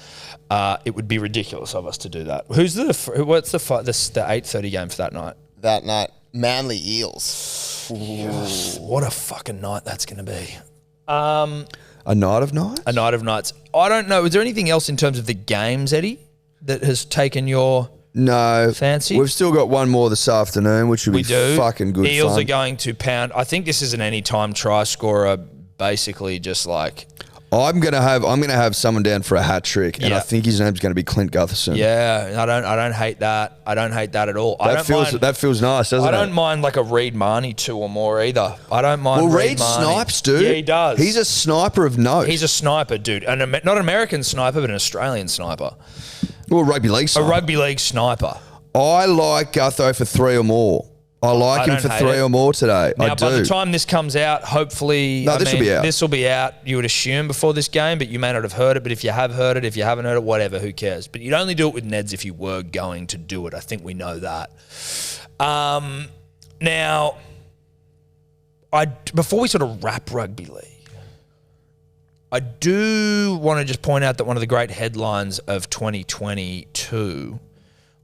It would be ridiculous of us to do that. What's the 8:30 game for that night? That night, Manly Eels. What a fucking night that's going to be. A night of nights? A night of nights. I don't know. Is there anything else in terms of the games, Eddie, that has taken your No. fancy? We've still got one more this afternoon, which will be fucking good Eels fun. are going to pound. I think this is an anytime try scorer, basically just like... I'm gonna have someone down for a hat trick, and Yeah. I think his name's going to be Clint Gutherson. Yeah, I don't hate that. I don't hate that at all. That feels nice, doesn't it? I don't mind like a Reed Marnie 2 or more either. I don't mind. Well, Reed Reed Marnie. snipes, dude. Yeah, he does. He's a sniper of note. He's a sniper, dude, and not an American sniper, but an Australian sniper, well, rugby league a sniper. rugby league sniper. I like Gutho for 3 or more. I like him for 3 or more today. Now, I do. by the time this comes out, hopefully, this will be out. This will be out, you would assume, before this game, but you may not have heard it. But if you have heard it, if you haven't heard it, whatever, who cares? But you'd only do it with Neds if you were going to do it. I think we know that. Now, before we sort of wrap Rugby League, I do want to just point out that one of the great headlines of 2022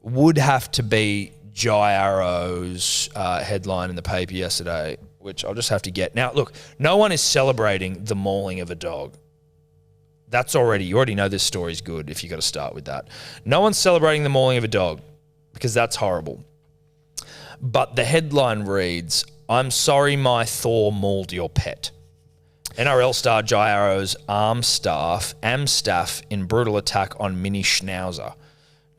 would have to be Jai Arrow's headline in the paper yesterday, which I'll just have to get. Now, look, no one is celebrating the mauling of a dog. You already know this story's good if you got to start with that. No one's celebrating the mauling of a dog because that's horrible. But the headline reads, "I'm sorry my Thor mauled your pet." NRL star Jai Arrow's arm staff in brutal attack on mini Schnauzer.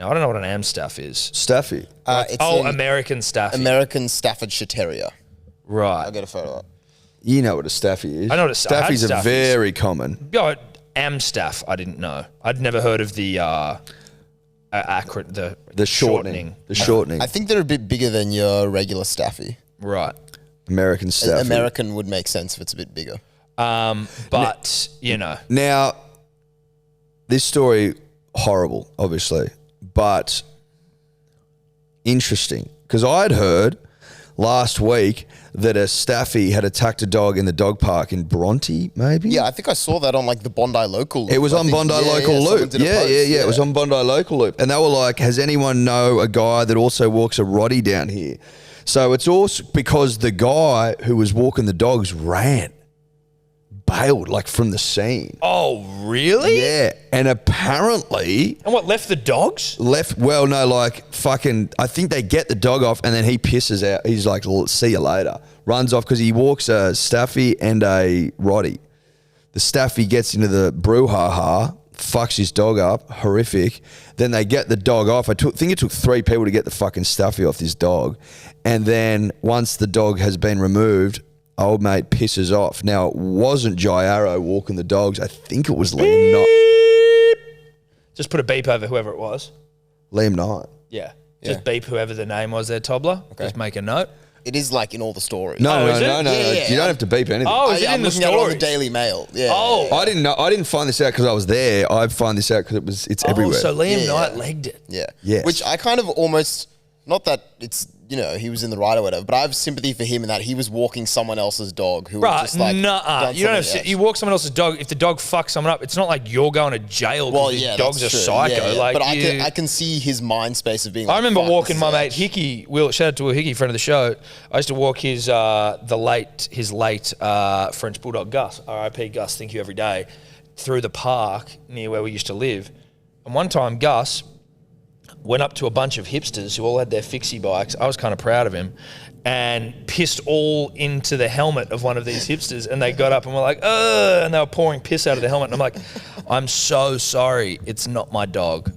Now, I don't know what an Amstaff is. Staffy. American Staffy. American Staffordshire Terrier. Right. I'll get a photo up. You know what a Staffy is. I know what a Staffies are Staffies. very common. Yeah, Amstaff, I didn't know. I'd never heard of the shortening. The shortening. I think they're a bit bigger than your regular Staffy. Right. American Staffy. American would make sense if it's a bit bigger. But, Now, this story, horrible, obviously, but interesting. Because I'd heard last week that a Staffy had attacked a dog in the dog park in Bronte, maybe? Yeah, I think I saw that on like the Bondi Local Loop. It was on Bondi Local Loop. Yeah. It was on Bondi Local Loop. And they were like, has anyone know a guy that also walks a Roddy down here? So it's also because the guy who was walking the dogs bailed like from the scene. Oh, really? Yeah. And apparently... And what, left the dogs? I think they get the dog off and then he pisses out. He's like, see you later. Runs off because he walks a Staffy and a Roddy. The Staffy gets into the brouhaha, fucks his dog up, horrific. Then they get the dog off. I think it took 3 people to get the fucking Staffy off this dog. And then once the dog has been removed, old mate pisses off. Now, it wasn't Jai Arrow walking the dogs. I think it was Liam Knight. Just put a beep over whoever it was. Liam Knight. Yeah. Just beep whoever the name was there, Tobler. Okay. Just make a note. It is like in all the stories. No. Yeah. You don't have to beep anything. Oh, is it in the looking at it on the stories? Daily Mail. Yeah. Oh. I didn't know. I didn't find this out because I was there. I find this out because it's everywhere. So Liam Knight legged it. Yeah. Yes. Which I kind of almost, not that it's, he was in the right or whatever, but I have sympathy for him in that he was walking someone else's dog who was just like... Nuh-uh. You don't have to, you walk someone else's dog. If the dog fucks someone up, it's not like you're going to jail because these dogs are psycho. Yeah. Like but I can see his mind space of being like... I remember fuck, walking my this mate Hickey. Shout out to a Hickey, friend of the show. I used to walk his late French Bulldog Gus, R.I.P. Gus, thank you every day, through the park near where we used to live. And one time Gus went up to a bunch of hipsters who all had their fixie bikes. I was kind of proud of him, and pissed all into the helmet of one of these hipsters. And they got up and were like, ugh, and they were pouring piss out of the helmet. And I'm like, I'm so sorry. It's not my dog.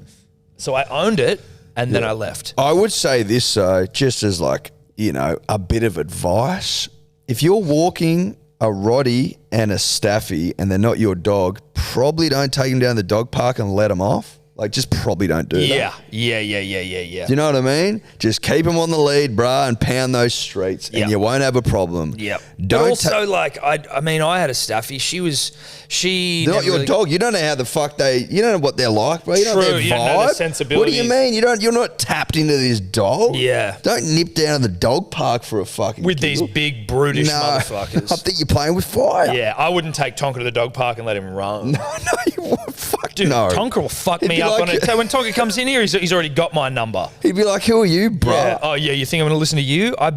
So I owned it, and then I left. I would say this, though, just as like, a bit of advice. If you're walking a Roddy and a Staffy and they're not your dog, probably don't take them down the dog park and let them off. Like, just probably don't do that. Yeah. Do you know what I mean? Just keep them on the lead, bruh, and pound those streets, and you won't have a problem. Yep. Don't but also, I had a Staffy. They're not your dog. You don't know how the fuck you don't know what they're like, bro. You don't know their vibe. You don't know their sensibilities. What do you mean? You're not tapped into this dog. Yeah. Don't nip down to the dog park for a fucking with giggle. these big, brutish motherfuckers. I think you're playing with fire. Yeah, I wouldn't take Tonka to the dog park and let him run. No, you won't. Fuck Dude, no. Tonka will fuck He'd me be up like- on it. So when Tonka comes in here, he's already got my number. He'd be like, who are you, bro? Yeah. Oh, yeah, you think I'm going to listen to you? I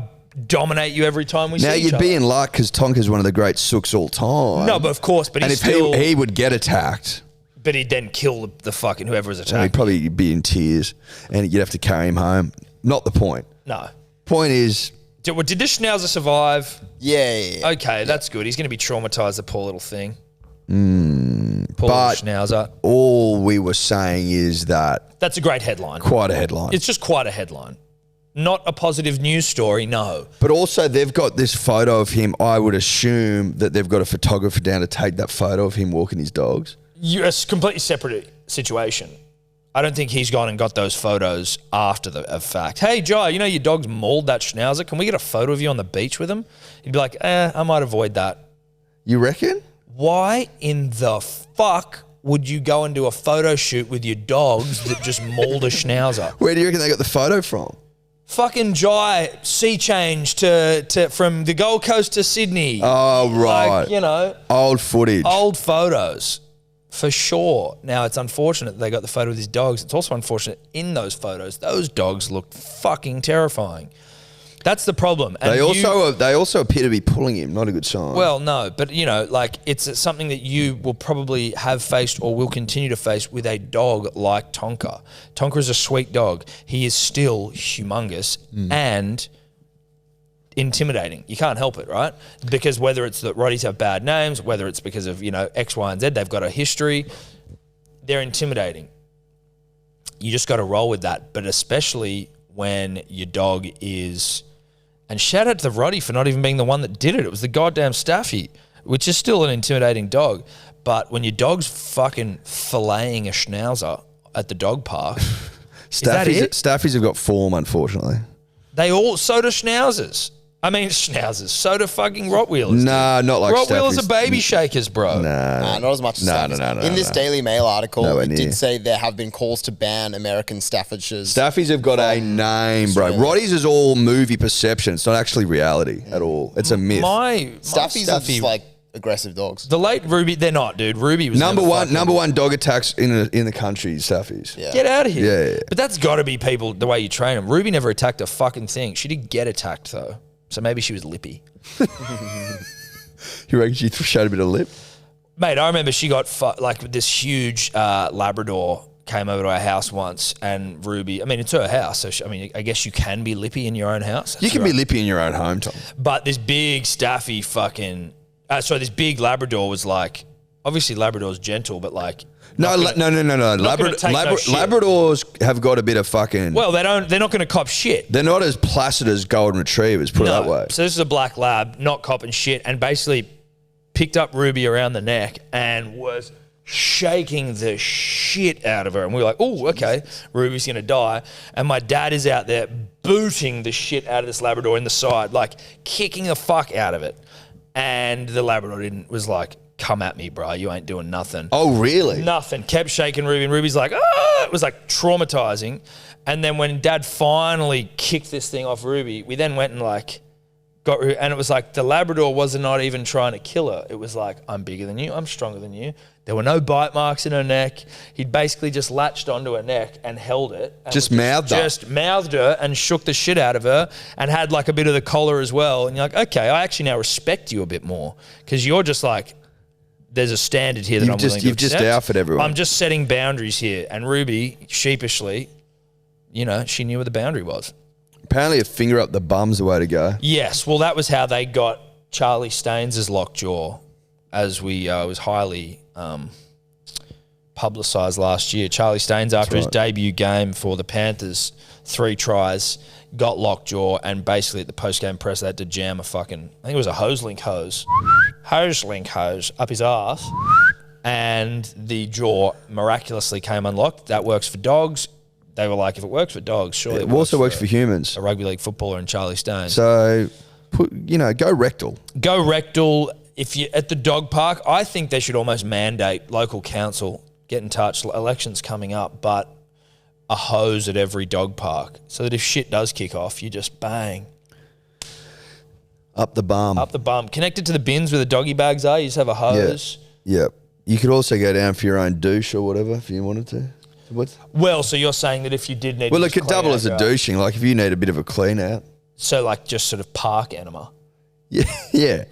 dominate you every time we see Now, each you'd other. be in luck because Tonka's one of the great sooks all time. No, but of course, but and he's if still... he would get attacked, but he'd then kill the fucking whoever was he'd attacked. probably be in tears and you'd have to carry him home. Not the point. No. Point is... Did this Schnauzer survive? Yeah. Okay, that's good. He's going to be traumatized, the poor little thing. Poor but- little Schnauzer. All we were saying is that... That's a great headline. Quite a headline. It's just quite a headline. Not a positive news story, no. But also, they've got this photo of him. I would assume that they've got a photographer down to take that photo of him walking his dogs. It's a completely separate situation. I don't think he's gone and got those photos after the fact. Hey, Jai, you know your dog's mauled that schnauzer. Can we get a photo of you on the beach with him? He'd be like, I might avoid that. You reckon? Why in the fuck would you go and do a photo shoot with your dogs that just mauled a schnauzer? Where do you reckon they got the photo from? Fucking Jai, sea change to from the Gold Coast to Sydney. Oh, right. Like, you know. Old footage. Old photos. For sure. Now, it's unfortunate that they got the photo with his dogs. It's also unfortunate in those photos, those dogs look fucking terrifying. That's the problem. And they also appear to be pulling him. Not a good sign. Well, no, but you know, like it's something that you will probably have faced or will continue to face with a dog like Tonka. Tonka is a sweet dog. He is still humongous and intimidating. You can't help it, right? Because whether it's that Rotties have bad names, whether it's because of, you know, X, Y, and Z, they've got a history, they're intimidating. You just got to roll with that. But especially when your dog is... And shout out to the Roddy for not even being the one that did it. It was the goddamn Staffy, which is still an intimidating dog. But when your dog's fucking filleting a schnauzer at the dog park, Staffies have got form, unfortunately. so do schnauzers. I mean, schnauzers. So do fucking Rottweilers. Nah, not like Rottweilers Staffies. are baby shakers, bro. Nah, not as much as Staffies. No. In this Daily Mail article, Nowhere it near. did say there have been calls to ban American Staffordshires. Staffies have got a name, bro. Australia. Roddies is all movie perception. It's not actually reality at all. It's a myth. My Staffies are Staffy, just like aggressive dogs. the late Ruby, they're not, dude. Ruby was number never one dog attacks in the country is Staffies. Yeah. Get out of here. Yeah. But that's got to be people, the way you train them. Ruby never attacked a fucking thing. She did get attacked, though. So maybe she was lippy. You reckon she showed a bit of lip? Mate, I remember she got like this huge Labrador came over to our house once, and Ruby, I mean, it's her house. So, I guess you can be lippy in your own house. You can be lippy in your own home, Tom. But this big Staffy this big Labrador was like, obviously Labrador's gentle, but like... No. Labradors have got a bit of fucking... Well, they're not going to cop shit. They're not as placid as golden retrievers, put it that way. So this is a black lab, not copping shit, and basically picked up Ruby around the neck and was shaking the shit out of her. And we were like, oh, okay, Ruby's going to die. And my dad is out there booting the shit out of this Labrador in the side, like kicking the fuck out of it. And the Labrador was like, come at me, bro. You ain't doing nothing. Oh, really? Nothing. Kept shaking Ruby, and Ruby's like, ah! It was like traumatizing. And then when Dad finally kicked this thing off Ruby, we then went and like got Ruby, and it was like the Labrador was not even trying to kill her. It was like, I'm bigger than you. I'm stronger than you. There were no bite marks in her neck. He'd basically just latched onto her neck and held it. And Just mouthed her. Just mouthed her and shook the shit out of her and had like a bit of the collar as well. And you're like, okay, I actually now respect you a bit more because you're just like, there's a standard here that I'm willing to accept. You've just outfit everyone. I'm just setting boundaries here. And Ruby, sheepishly, you know, she knew where the boundary was. Apparently a finger up the bum's the way to go. Yes, well, that was how they got Charlie Staines' lockjaw, as we was highly publicised last year. Charlie Staines, after his debut game for the Panthers, 3 tries, got lockjaw, and basically at the post-game press they had to jam a fucking, I think it was a hose-link hose up his ass, and the jaw miraculously came unlocked. That works for dogs. They were like, if it works for dogs, surely It also works for humans. a rugby league footballer and Charlie Staines. So, go rectal. Go rectal. If you're at the dog park, I think they should almost mandate local council, get in touch, elections coming up, but a hose at every dog park so that if shit does kick off, you just bang. Up the bum. Up the bum. Connected to the bins where the doggy bags are, you just have a hose. Yeah. You could also go down for your own douche or whatever if you wanted to. Well, so you're saying that if you did need Well, to it could double as a douching. Like if you need a bit of a clean out. So like just sort of park enema. Yeah.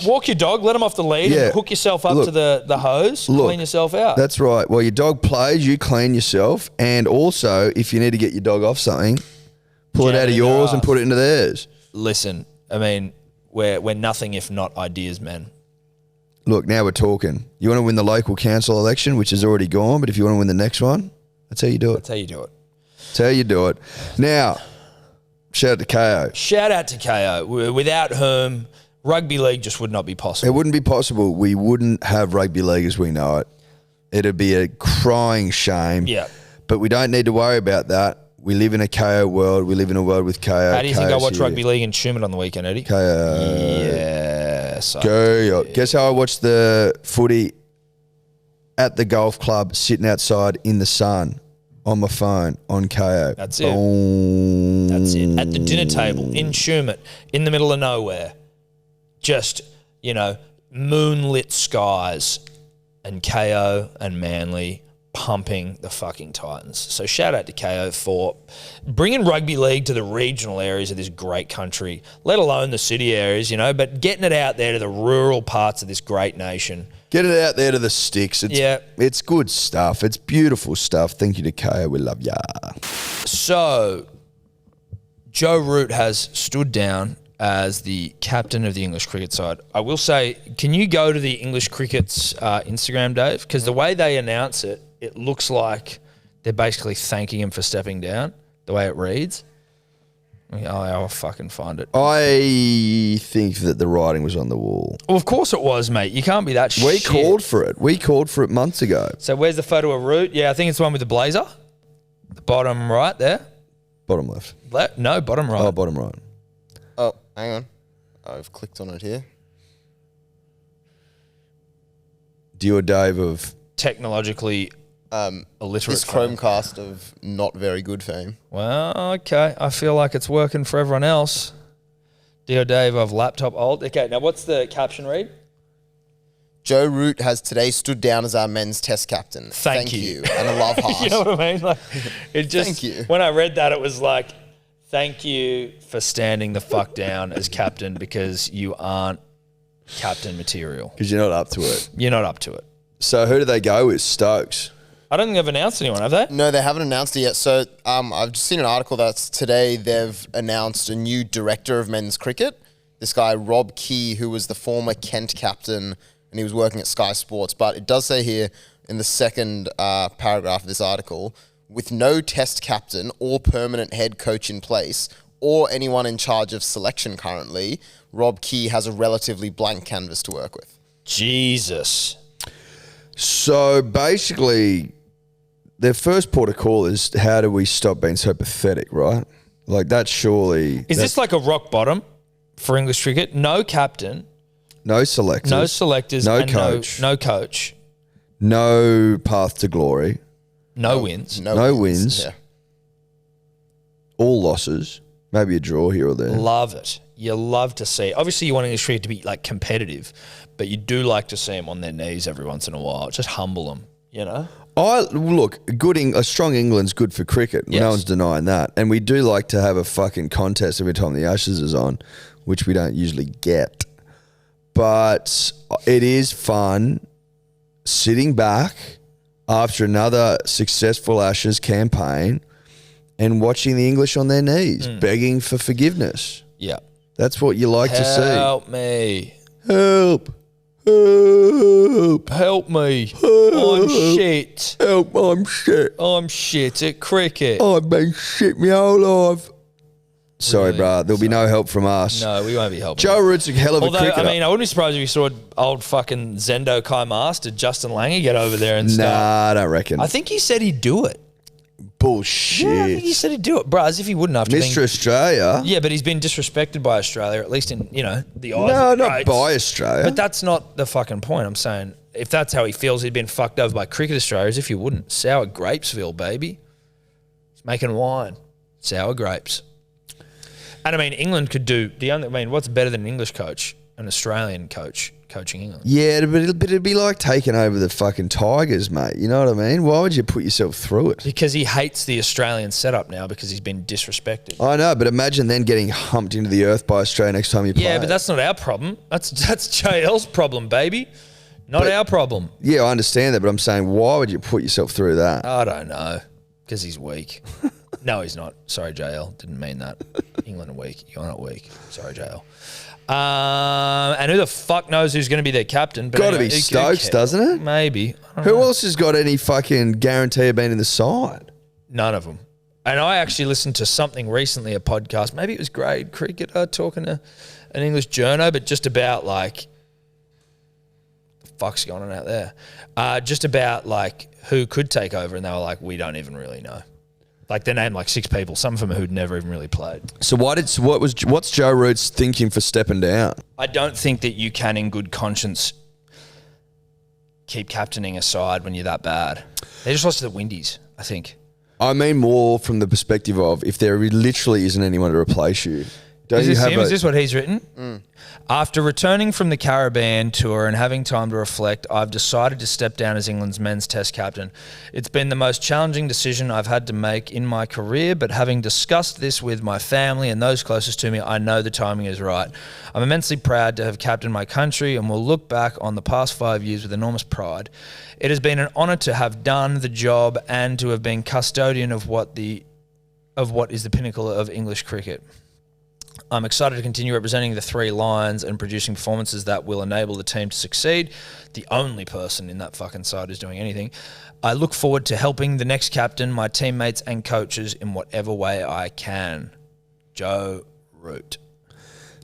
Walk your dog, let him off the lead, Yeah. and hook yourself up to the hose, clean yourself out. That's right. Well, your dog plays, you clean yourself. And also, if you need to get your dog off something, pull it Jam out of it in yours their and put it into theirs. Listen, I mean, we're nothing if not ideas, men. Look, now we're talking. You want to win the local council election, which is already gone, but if you want to win the next one, that's how you do it. That's how you do it. That's how you do it. Now, shout out to KO. Shout out to KO, without whom rugby league just would not be possible. It wouldn't be possible. We wouldn't have rugby league as we know it. It'd be a crying shame. Yeah. But we don't need to worry about that. We live in a KO world. We live in a world with KO. How do you think I watch here. Rugby League in Schumann on the weekend, Eddie? KO. Yes. Go. Guess how I watched the footy at the golf club, sitting outside in the sun on my phone on KO. That's it. Boom. That's it. At the dinner table in Schumann, in the middle of nowhere. Just, moonlit skies and KO and Manly pumping the fucking Titans. So shout out to KO for bringing rugby league to the regional areas of this great country, let alone the city areas, but getting it out there to the rural parts of this great nation. Get it out there to the sticks. It's good stuff. It's beautiful stuff. Thank you to KO. We love ya. So Joe Root has stood down as the captain of the English cricket side. I will say, can you go to the English cricket's Instagram, Dave? Because the way they announce it, it looks like they're basically thanking him for stepping down, the way it reads. I'll fucking find it. I think that the writing was on the wall. Well, of course it was, mate. You can't be that shit. We called for it. We called for it months ago. So where's the photo of Root? Yeah, I think it's the one with the blazer. The bottom right there. Bottom left. No, bottom right. Oh, bottom right. Oh, hang on. I've clicked on it here. Do or Dave of Technologically illiterate. This Chromecast of not very good fame. Well, okay. I feel like it's working for everyone else. Dear Dave of laptop old. Okay, now what's the caption read? Joe Root has today stood down as our men's test captain. Thank you. And a love heart. You know what I mean? Like, it just, Thank you. When I read that, it was like, thank you for standing the fuck down as captain because you aren't captain material. because you're not up to it. You're not up to it. So who do they go with? Stokes. I don't think they've announced anyone, have they? No, they haven't announced it yet. So I've just seen an article that's today they've announced a new director of men's cricket. This guy, Rob Key, who was the former Kent captain, and he was working at Sky Sports. But it does say here in the second paragraph of this article, with no test captain or permanent head coach in place or anyone in charge of selection currently, Rob Key has a relatively blank canvas to work with. Jesus. So basically, their first port of call is how do we stop being so pathetic, right? Like that's surely... Is this like a rock bottom for English cricket? No captain. No selectors. No selectors. No and coach. No coach. No path to glory. No wins. No wins. Yeah. All losses. Maybe a draw here or there. Love it. You love to see. Obviously, you want English cricket to be like competitive, but you do like to see them on their knees every once in a while. Just humble them, A strong England's good for cricket. Yes. No one's denying that. And we do like to have a fucking contest every time the Ashes is on, which we don't usually get. But it is fun sitting back after another successful Ashes campaign and watching the English on their knees, begging for forgiveness. Yeah. That's what you like to see. Help me. Help. Help. Help me. I'm shit. Help, I'm shit. I'm shit at cricket. I've been shit my whole life. Sorry, Really? bruh. There'll be no help from us. No, we won't be helping. Joe Root's a hell of a Although, cricketer. I wouldn't be surprised if you saw old fucking Zendo Kai Master, Justin Langer, get over there and start. Nah, I don't reckon. I think he said he'd do it. Bullshit. Yeah, I think he said he'd do it. Bro, as if he wouldn't after Mr. Australia? Yeah, but he's been disrespected by Australia, at least in, the eyes No, of the not greats. by Australia. But that's not the fucking point. I'm saying if that's how he feels he'd been fucked over by Cricket Australia, as if you wouldn't. Sour Grapesville, baby. He's making wine. Sour grapes. And England could do what's better than an English coach? An Australian coach coaching England. Yeah, but it'd be like taking over the fucking Tigers, mate. You know what I mean? Why would you put yourself through it? Because he hates the Australian setup now because he's been disrespected. I know, but imagine then getting humped into the earth by Australia next time you play. Yeah, but that's not our problem. That's JL's problem, baby. Not our problem. Yeah, I understand that, but I'm saying, why would you put yourself through that? I don't know. Because he's weak. No, he's not. Sorry, JL. Didn't mean that. England are weak. You're not weak. Sorry, JL. And who the fuck knows who's going to be their captain? But Got to anyway, be who Stokes, cares? doesn't it? Maybe. Who else has got any fucking guarantee of being in the side? None of them. And I actually listened to something recently, a podcast. Maybe it was Grade Cricketer talking to an English journo, but just about like fuck's going on out there? Just about like who could take over, and they were like, we don't even really know. Like they named like 6 people, some of them who'd never even really played. So what's Joe Root's thinking for stepping down? I don't think that you can, in good conscience, keep captaining a side when you're that bad. They just lost to the Windies, I think. I mean more from the perspective of if there literally isn't anyone to replace you. Is this what he's written? After returning from the Caribbean tour and having time to reflect, I've decided to step down as England's men's test captain. It's been the most challenging decision I've had to make in my career, but having discussed this with my family and those closest to me, I know the timing is right. I'm immensely proud to have captained my country and will look back on the past 5 years with enormous pride. It has been an honour to have done the job and to have been custodian of what is the pinnacle of English cricket. I'm excited to continue representing the 3 Lions and producing performances that will enable the team to succeed. The only person in that fucking side who's doing anything. I look forward to helping the next captain, my teammates and coaches in whatever way I can. Joe Root.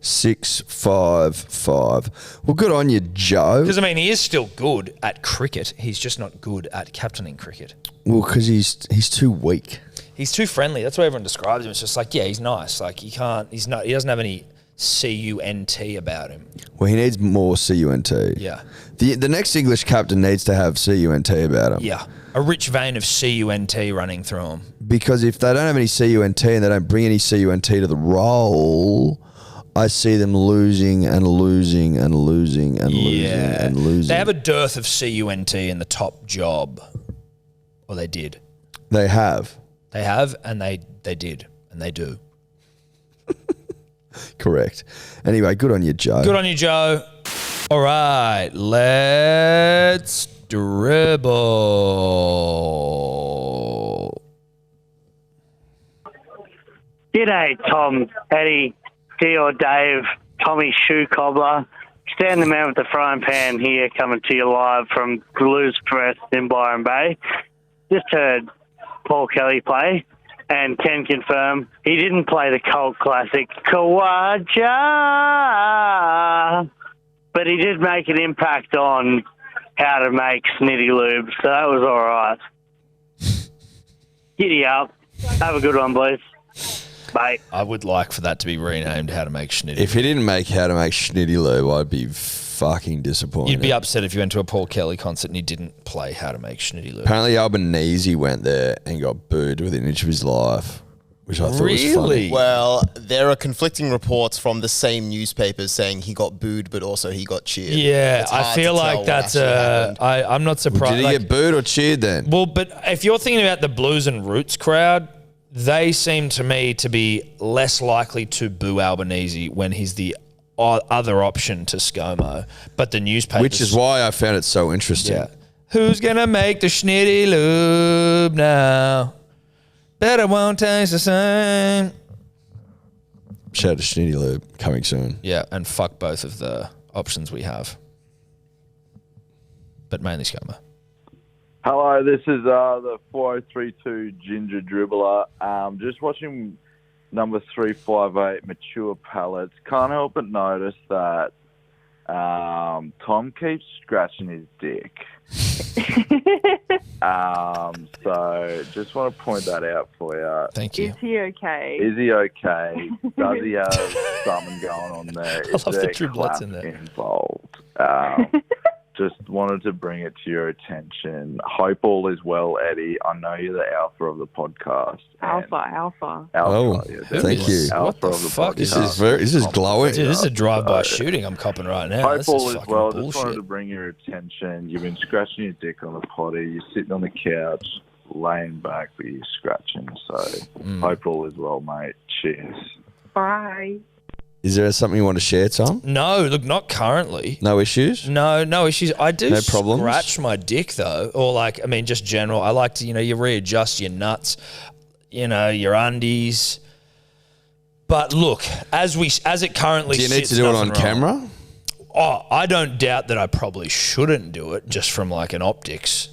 655. Well, good on you, Joe. Because, I mean, he is still good at cricket. He's just not good at captaining cricket. Well, because he's too weak. He's too friendly. That's what everyone describes him. It's just like, yeah, he's nice. Like he doesn't have any CUNT about him. Well, he needs more CUNT. Yeah. The next English captain needs to have CUNT about him. Yeah. A rich vein of CUNT running through him. Because if they don't have any CUNT and they don't bring any CUNT to the role, I see them losing and losing and losing and losing and losing. They have a dearth of CUNT in the top job. Or they did. They have. They have, and they did, and they do. Correct. Anyway, good on you, Joe. Good on you, Joe. All right, let's dribble. G'day, Tom, Eddie, D or Dave, Tommy Shoe Cobbler. Stan the man with the frying pan here, coming to you live from Blues Press in Byron Bay. Just heard Paul Kelly play and can confirm he didn't play the cult classic Kawaja, but he did make an impact on how to make snitty lube, so that was all right. Giddy up. Have a good one, boys. Bye. I would like for that to be renamed How to Make Schnitty. If he didn't make How to Make Schnitty Lube, I'd be fucking disappointed. You'd be upset if you went to a Paul Kelly concert and he didn't play How to Make Schnitty Lube. Apparently Albanese went there and got booed within an inch of his life, which I thought was funny. Well, there are conflicting reports from the same newspapers saying he got booed, but also he got cheered. Yeah, It's I hard feel to tell like what that's actually happened. I'm not surprised. Did he get booed or cheered then? Well, but if you're thinking about the Blues and Roots crowd, they seem to me to be less likely to boo Albanese when he's the other option to ScoMo. But the newspapers... Which is why I found it so interesting. Yeah. Who's going to make the Schnitty Lube now? Bet it won't taste the same. Shout out to Schnitty Lube, coming soon. Yeah, and fuck both of the options we have. But mainly ScoMo. Hello, this is the 4032 Ginger Dribbler. Just watching number 358, Mature Pallets. Can't help but notice that Tom keeps scratching his dick. So just want to point that out for you. Thank you. Is he okay? Is he okay? Does he have something going on there? I love the driblets in there. Involved? Just wanted to bring it to your attention. Hope all is well, Eddie. I know you're the alpha of the podcast. Alpha. Oh, yeah, thank you. Alpha What the of the fuck? podcast. This is glowing. Dude, this is a drive-by shooting I'm copping right now. Hope This all is is fucking well. Just bullshit. wanted to bring your attention. You've been scratching your dick on the potty. You're sitting on the couch, laying back, but you're scratching. So hope all is well, mate. Cheers. Bye. Is there something you want to share, Tom? No, look, not currently. No issues? No issues. I do No problems? scratch my dick though, or like, I mean, just general. I like to, you readjust your nuts, your undies. But look, as it currently Do you need sits, to do it on nothing wrong. camera? Oh, I don't doubt that I probably shouldn't do it just from like an optics.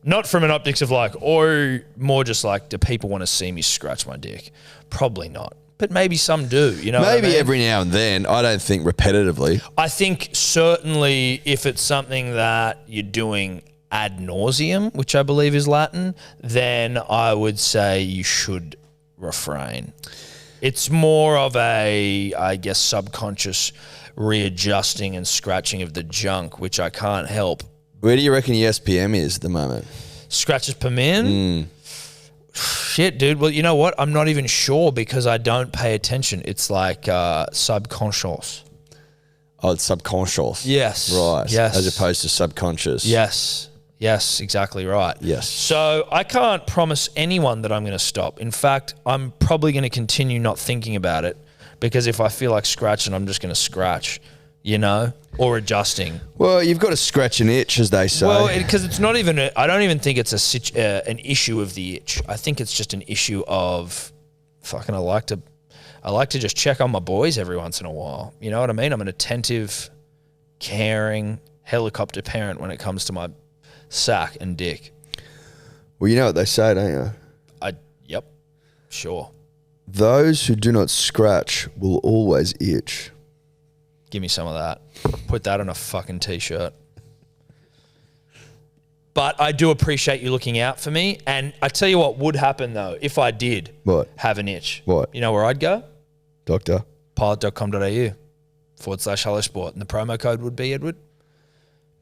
Not from an optics of like, or more just like, do people want to see me scratch my dick? Probably not. but maybe some do. You know, Maybe what I mean? every now and then. I don't think repetitively. I think certainly if it's something that you're doing ad nauseum, which I believe is Latin, then I would say you should refrain. It's more of a, I guess, subconscious readjusting and scratching of the junk, which I can't help. Where do you reckon your SPM is at the moment? Scratches per min? Shit, dude. Well, you know what? I'm not even sure because I don't pay attention. It's like subconscious. Oh, it's subconscious. Yes. Right. Yes. As opposed to subconscious. Yes. Yes, exactly right. Yes. So I can't promise anyone that I'm going to stop. In fact, I'm probably going to continue not thinking about it because if I feel like scratching, I'm just going to scratch, you know, or adjusting. Well, you've got to scratch an itch, as they say. Well, because it's not even, I don't even think it's an issue of the itch. I think it's just an issue of fucking I like to just check on my boys every once in a while. You know what I mean? I'm an attentive, caring helicopter parent when it comes to my sack and dick. Well, you know what they say, don't you? Yep, sure. Those who do not scratch will always itch. Give me some of that. Put that on a fucking t-shirt. But I do appreciate you looking out for me. And I tell you what would happen though, if I did have an itch. What? You know where I'd go? Doctor. pilot.com.au/Hello Sport. And the promo code would be, Edward?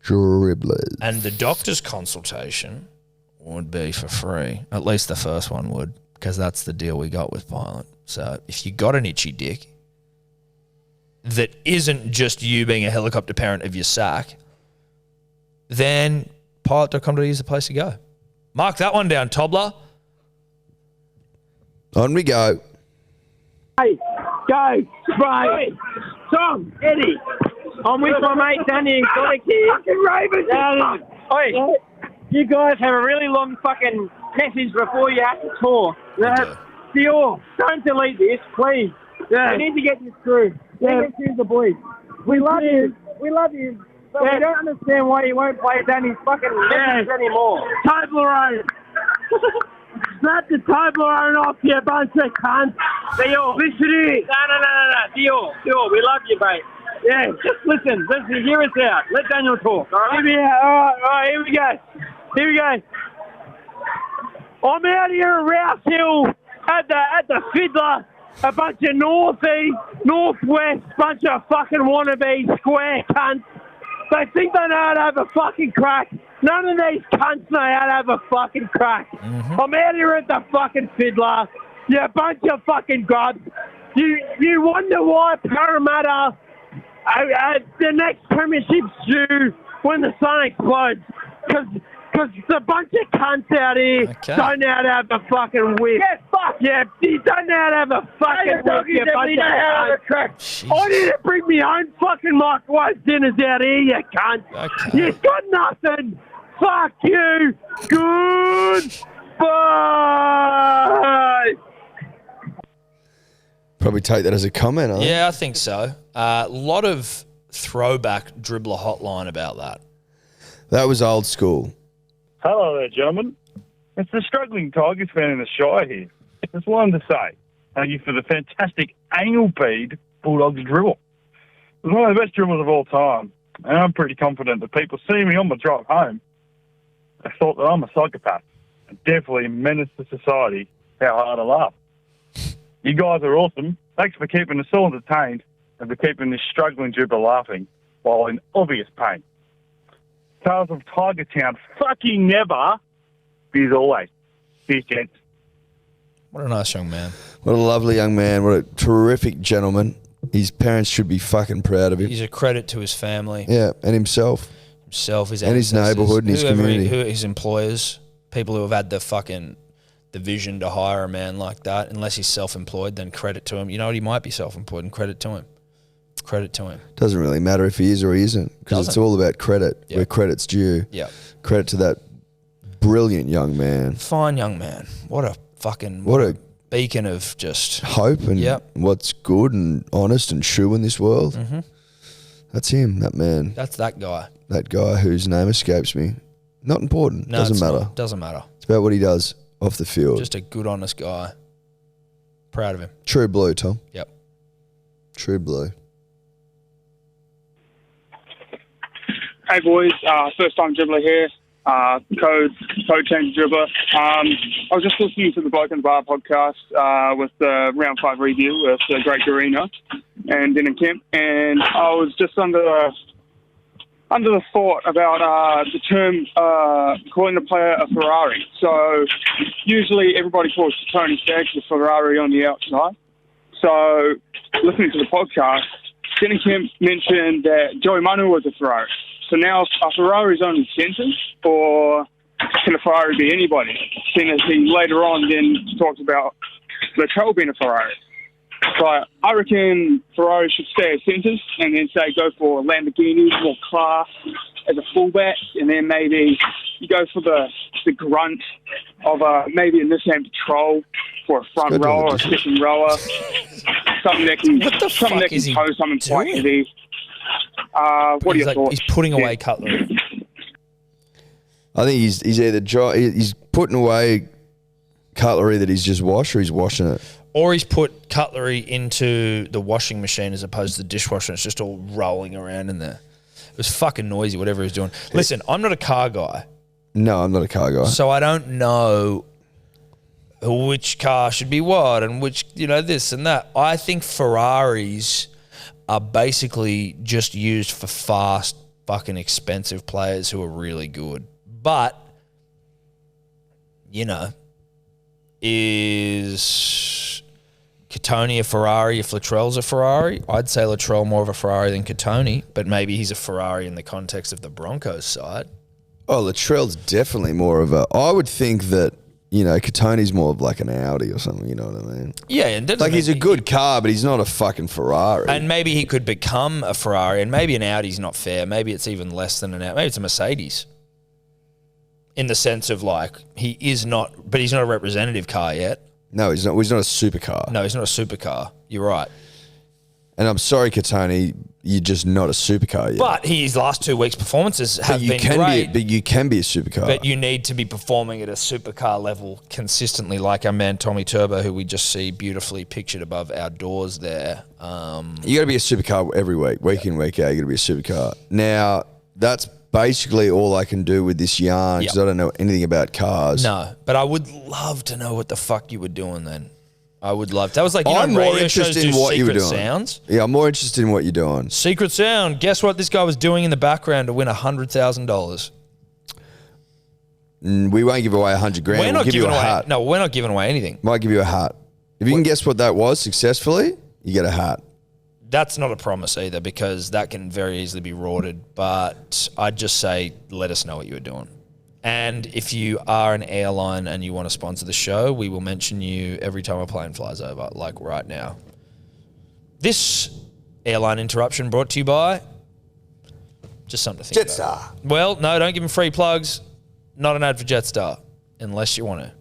Dribblers. And the doctor's consultation would be for free. At least the first one would, because that's the deal we got with Pilot. So if you got an itchy dick that isn't just you being a helicopter parent of your sack, then pilot.com.au is the place to go. Mark that one down, Tobler. On we go. Hey, go, spray. Tom, Eddie, I'm with my mate Danny and Sonic here. Fucking Ravens. Oi, you guys have a really long fucking message before you have to talk. Dior, don't delete this, please. We need to get this through. Let's use the boys. We love you. We love you. But we don't understand why you won't play Danny's fucking message anymore. Toblerone. Snap the Toblerone off, you bunch of cunts. Dior, listen here. No. Dior, we love you, mate. Yeah, just listen, hear us out. Let Daniel talk, all right? All right, here we go. I'm out here at Rouse Hill at the Fiddler. A bunch of northwest, bunch of fucking wannabe square cunts. They think they know how to have a fucking crack. None of these cunts know how to have a fucking crack. Mm-hmm. I'm out here at the fucking Fiddler. You bunch of fucking grubs. You wonder why Parramatta, the next premiership's due when the sun explodes. Because a bunch of cunts out here don't know how to have a fucking whip. Yeah, fuck. Yeah, you don't know how to have a fucking whip. You bunch of cunts. I didn't bring me own fucking microwave dinners out here, you cunt. Okay. You've got nothing. Fuck you. Goodbye. Probably take that as a comment, huh? Yeah, I think so. A lot of throwback dribbler hotline about that. That was old school. Hello there, gentlemen. It's the struggling Tigers fan in the Shire here. Just wanted to say thank you for the fantastic anal bead Bulldogs dribble. It was one of the best dribbles of all time, and I'm pretty confident that people see me on my drive home. They thought that I'm a psychopath and definitely a menace to society. How hard I laugh. You guys are awesome. Thanks for keeping us all entertained and for keeping this struggling dribbler laughing while in obvious pain. Tales of Tiger Town, fucking never. Beers always. Cheers, gents. What a nice young man. What a lovely young man. What a terrific gentleman. His parents should be fucking proud of him. He's a credit to his family. Yeah, and himself. His and his neighbourhood and his community. His employers, people who have had the vision to hire a man like that. Unless he's self-employed, then credit to him. You know what? He might be self-employed, and credit to him. Credit to him. Doesn't really matter if he is or he isn't, because it's all about credit, where credit's due. Yeah. Credit to that brilliant young man. Fine young man. What a beacon of just hope and what's good and honest and true in this world. Mm-hmm. That's him, that man. That's that guy. That guy whose name escapes me. Not important. No, doesn't matter. Doesn't matter. It's about what he does off the field. Just a good, honest guy. Proud of him. True blue, Tom. Yep. True blue. Hey boys, first time dribbler here. Code change dribbler. I was just listening to the Bloke and Bar podcast with the round 5 review with the great Garina and Dylan Kemp, and I was just under the thought about the term calling the player a Ferrari. So usually everybody calls Tony Staggs a Ferrari on the outside. So listening to the podcast, Dylan Kemp mentioned that Joey Manu was a Ferrari. So now a Ferrari's only centres, or can a Ferrari be anybody? Seeing as he later on then talks about Latrell being a Ferrari. So I reckon Ferrari should stay as centres and then say go for Lamborghini, more class as a fullback, and then maybe you go for the grunt of maybe a Nissan Patrol for a front rower or a second rower. Something that can tow something quite heavy. What are your thoughts? He's putting away cutlery. I think he's either he's putting away cutlery that he's just washed, or he's washing it. Or he's put cutlery into the washing machine as opposed to the dishwasher. It's just all rolling around in there. It was fucking noisy, whatever he's doing. Listen, I'm not a car guy. No, I'm not a car guy. So I don't know which car should be what and which, this and that. I think Ferraris are basically just used for fast, fucking expensive players who are really good. But, is Catoni a Ferrari if Latrell's a Ferrari? I'd say Latrell more of a Ferrari than Catoni, but maybe he's a Ferrari in the context of the Broncos side. Oh, Latrell's definitely more of a... I would think that, Catoni's more of like an Audi or something, you know what I mean? Yeah, and he's a good car, but he's not a fucking Ferrari. And maybe he could become a Ferrari, and maybe an Audi's not fair. Maybe it's even less than an Audi. Maybe it's a Mercedes. In the sense of he's not a representative car yet. No, he's not. He's not a supercar. No, he's not a supercar. You're right. And I'm sorry, Catoni, you're just not a supercar yet. But his last 2 weeks' performances have been great. But you can be a supercar. But you need to be performing at a supercar level consistently, like our man Tommy Turbo, who we just see beautifully pictured above our doors there. You got to be a supercar every week in, week out. You got to be a supercar. Now, that's basically all I can do with this yarn because I don't know anything about cars. No, but I would love to know what the fuck you were doing then. I would love to. That was like, I'm more radio shows interested in do what you were secret doing. sounds. Yeah, I'm more interested in what you're doing. Secret sound. Guess what this guy was doing in the background to win $100,000? We won't give away $100,000. We'll give you a hat. No, we're not giving away anything. Might give you a hat. If you can guess what that was successfully, you get a hat. That's not a promise either because that can very easily be rorted. But I'd just say, let us know what you were doing. And if you are an airline and you want to sponsor the show, we will mention you every time a plane flies over, like right now. This airline interruption brought to you by just something to think about. Jetstar. Well, no, don't give them free plugs. Not an ad for Jetstar, unless you want to.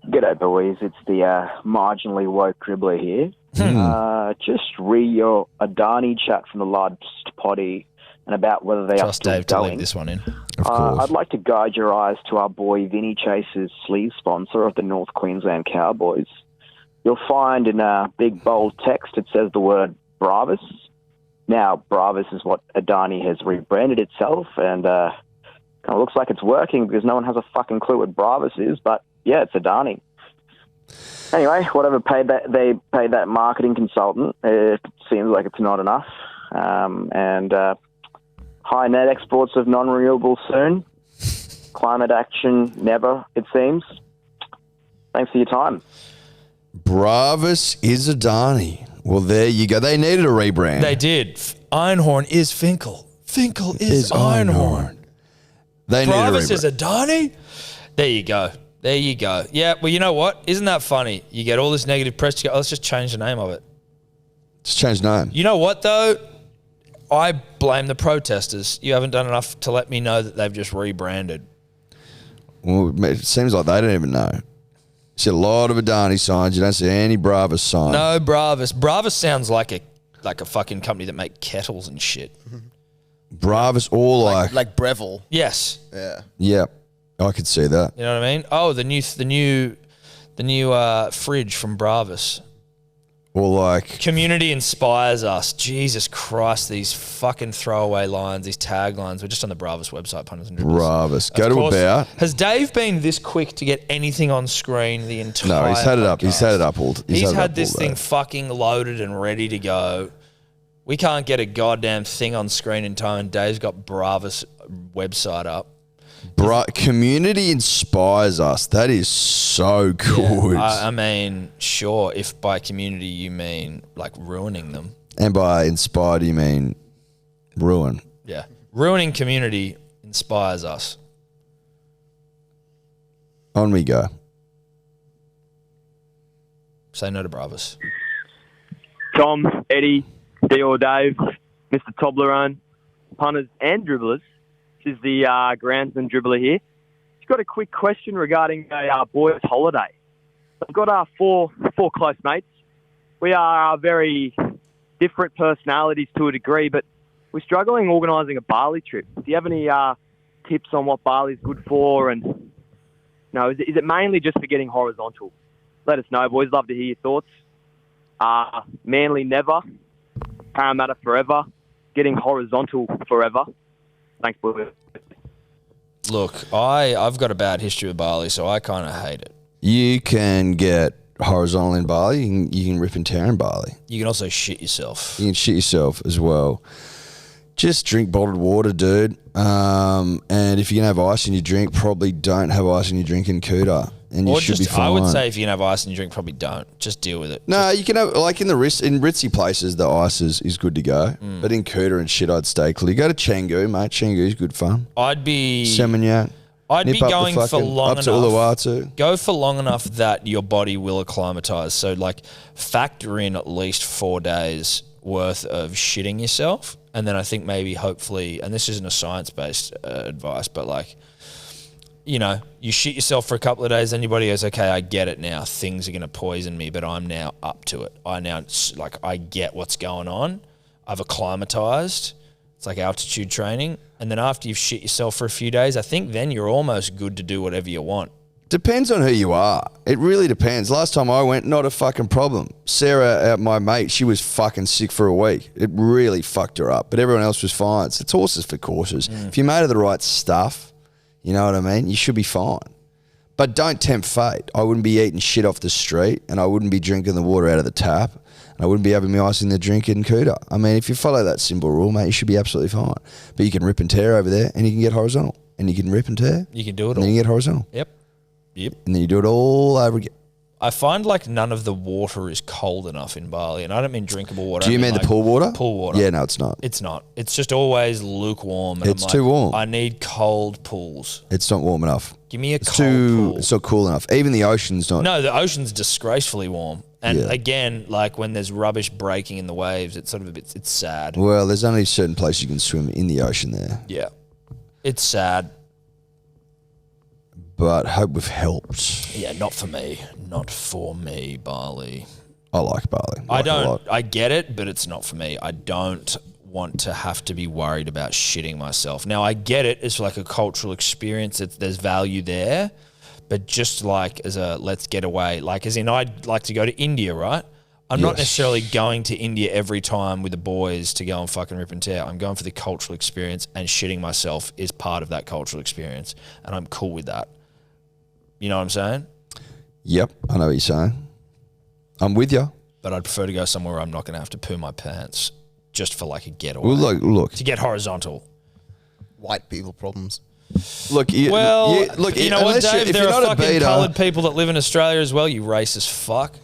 G'day, boys. It's the marginally woke dribbler here. Just re your Adani chat from the last potty and about whether they are still Dave going. to leave this one in. Of course. I'd like to guide your eyes to our boy Vinny Chase's sleeve sponsor of the North Queensland Cowboys. You'll find in big bold text it says the word Bravis. Now, Bravis is what Adani has rebranded itself, and kind of looks like it's working because no one has a fucking clue what Bravis is, but yeah, it's Adani. Anyway, whatever they paid that marketing consultant, it seems like it's not enough. And high net exports of non-renewable soon. Climate action never, it seems. Thanks for your time. Bravis is Adani. Well, there you go. They needed a rebrand. They did. Einhorn is Finkel. Finkel is Einhorn. They needed a rebrand. Bravis is Adani. There you go. There you go. Yeah, well, you know what? Isn't that funny? You get all this negative press. You go, let's just change the name of it. Just change the name. You know what, though? I blame the protesters. You haven't done enough to let me know that they've just rebranded. Well, it seems like they don't even know. You see a lot of Adani signs. You don't see any Bravis signs. No, Bravis. Bravis sounds like a fucking company that make kettles and shit. Bravis or like Breville. Yes. Yeah. Yeah. I could see that. You know what I mean? Oh, the new fridge from Bravis. Or like Community inspires us. Jesus Christ, these fucking throwaway lines, these taglines. We're just on the Bravis website, Punters and Dribblers. Bravis. Go Of to course. about. Has Dave been this quick to get anything on screen the entire No, he's had it up. podcast? He's had it up all. He's had it this up all thing day. fucking loaded and ready to go. We can't get a goddamn thing on screen in time, and Dave's got Bravis website up. Community inspires us. That is so good. I mean, sure, if by community you mean like ruining them. And by inspired, you mean ruin. Yeah. Ruining community inspires us. On we go. Say no to Bravis. Tom, Eddie, D or Dave, Mr. Toblerone, Punters and Dribblers. This is the Grandson Dribbler here. Just got a quick question regarding a boys' holiday. I've got four close mates. We are very different personalities to a degree, but we're struggling organising a Bali trip. Do you have any tips on what Bali's good for? And is it mainly just for getting horizontal? Let us know, boys. Love to hear your thoughts. Manly never, Parramatta forever, getting horizontal forever. Thanks, boys. Look, I've got a bad history with Bali, so I kind of hate it. You can get horizontal in Bali. You can rip and tear in Bali. You can also shit yourself. You can shit yourself as well. Just drink bottled water, dude. And if you can have ice in your drink, probably don't have ice in your drink in Kuta. And you should be fine. I would say if you can have ice in your drink, probably don't. Just deal with it. No, you can have, like in ritzy places, the ice is good to go. But in Kuta and shit, I'd stay clear. Go to Canggu, mate. Canggu's good fun. I'd be Seminyak. I'd be going for long up enough. to Uluwatu. Go for long enough that your body will acclimatise. So, like, factor in at least 4 days worth of shitting yourself. And then I think maybe, hopefully, and this isn't a science-based advice, but like, you shit yourself for a couple of days, then your body goes, okay, I get it now. Things are going to poison me, but I'm now up to it. I get what's going on. I've acclimatized. It's like altitude training. And then after you've shit yourself for a few days, I think then you're almost good to do whatever you want. Depends on who you are. It really depends. Last time I went, not a fucking problem. Sarah, my mate, she was fucking sick for a week. It really fucked her up. But everyone else was fine. It's horses for courses. If you're made of the right stuff, you know what I mean? You should be fine. But don't tempt fate. I wouldn't be eating shit off the street, and I wouldn't be drinking the water out of the tap, and I wouldn't be having my ice in the drink in Kuta. I mean, if you follow that simple rule, mate, you should be absolutely fine. But you can rip and tear over there, and you can get horizontal. And you can rip and tear. You can do it all. And then you get horizontal. Yep. And then you do it all over again. I find like none of the water is cold enough in Bali, and I don't mean drinkable water. Do you mean the pool water? Pool water. Yeah, no, it's not. It's not. It's just always lukewarm. And It's too warm. I need cold pools. It's not warm enough. Give me a cold pool. It's not cool enough. Even the ocean's not. No, the ocean's disgracefully warm. And Yeah. again, like when there's rubbish breaking in the waves, it's sort of it's sad. Well, there's only certain places you can swim in the ocean there. Yeah. It's sad. But hope we've helped. Yeah, not for me. Not for me, Bali. I like Bali. I like it a lot. don't. I get it, but it's not for me. I don't want to have to be worried about shitting myself. Now, I get it. It's like a cultural experience. There's value there. But just like as a let's get away, like as in I'd like to go to India, right? I'm not necessarily going to India every time with the boys to go and fucking rip and tear. I'm going for the cultural experience, and shitting myself is part of that cultural experience. And I'm cool with that. You know what I'm saying? Yep, I know what you're saying. I'm with you. But I'd prefer to go somewhere where I'm not going to have to poo my pants just for like a getaway. Well, look. To get horizontal. White people problems. Look, You know what, Dave? if There you're are not a fucking beater, coloured people that live in Australia as well, you racist fuck.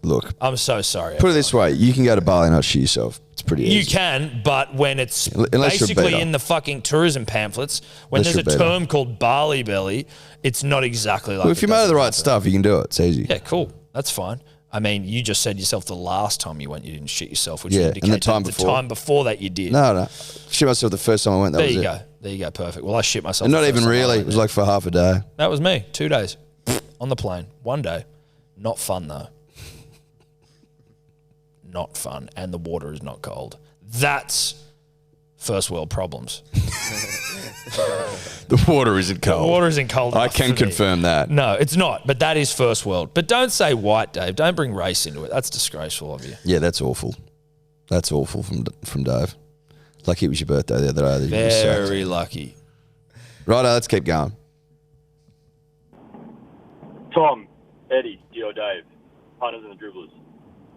look, I'm so sorry. put it this way: you can go to Bali and not shit yourself. It's pretty easy. You can, but when it's Unless you're basically better. in the fucking tourism pamphlets, when Unless there's a you're better. term called Bali belly, it's not exactly like Well, if it you're made of does the in right Melbourne. stuff, you can do it. It's easy. Yeah, cool. That's fine. I mean, you just said yourself the last time you went, you didn't shit yourself, which Yeah, and indicates the time that before. the time before that you did. No. Shit myself the first time I went. That There was you it. go. There you go. Perfect. Well, I shit myself. And not the first even time I really. went It was there. like for half a day. That was me. 2 days on the plane. 1 day. Not fun though. Not fun, and the water is not cold. That's First world problems. The water isn't cold. The water isn't cold I enough can for me. confirm that. No, it's not. But that is first world. But don't say white, Dave. Don't bring race into it. That's disgraceful of you. Yeah, that's awful. That's awful from Dave. Lucky it was your birthday the other day. That you were sacked. Very lucky. Righto, let's keep going. Tom, Eddie, Dio, Dave, Punters and Dribblers.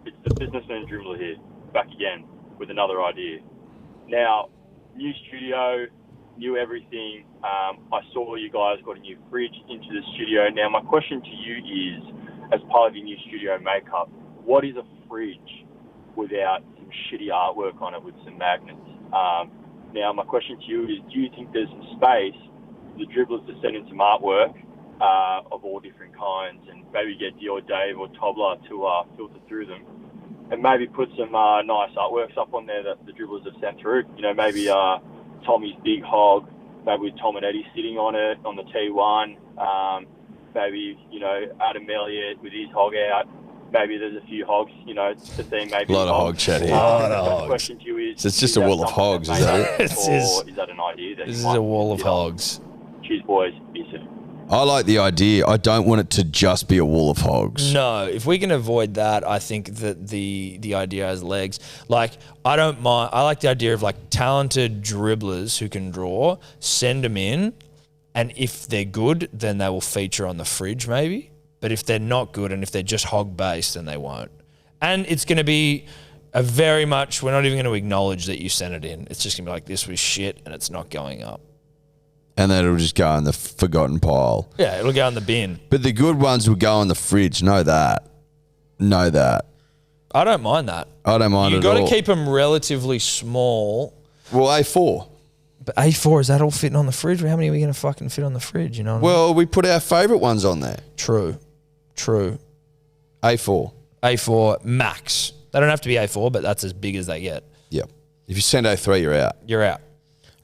It's the businessman dribbler here, back again with another idea. Now, new studio, new everything. I saw you guys got a new fridge into the studio. Now, my question to you is, as part of your new studio makeup, what is a fridge without some shitty artwork on it with some magnets? Now, my question to you is, do you think there's some space for the dribblers to send in some artwork of all different kinds, and maybe get Dio, Dave or Tobler to filter through them, and maybe put some nice artworks up on there that the dribblers have sent through? You know, maybe Tommy's big hog, maybe with Tom and Eddie sitting on it on the T1, maybe, you know, Adam Elliott with his hog out. Maybe there's a few hogs, you know, to see maybe. A lot of hog chat here. The question to you is, So it's just a wall of hogs, is that it? Or is that an idea that This you is might a wall of consider? hogs. Cheers, boys. Be soon. I like the idea. I don't want it to just be a wall of hogs. No, if we can avoid that, I think that the idea has legs. Like, I don't mind. I like the idea of like talented dribblers who can draw, send them in, and if they're good, then they will feature on the fridge maybe. But if they're not good and if they're just hog-based, then they won't. And it's going to be a very much, we're not even going to acknowledge that you sent it in. It's just going to be like, this was shit and it's not going up. And then it'll just go in the forgotten pile. Yeah, it'll go in the bin. But the good ones will go in the fridge. Know that. Know that. I don't mind that. I don't mind You it got at all. to keep them relatively small. Well, A4. But A4, is that all fitting on the fridge? How many are we going to fucking fit on the fridge? You know what I mean? Well, we put our favourite ones on there. True. A4. A4 max. They don't have to be A4, but that's as big as they get. Yep. If you send A3, you're out. You're out.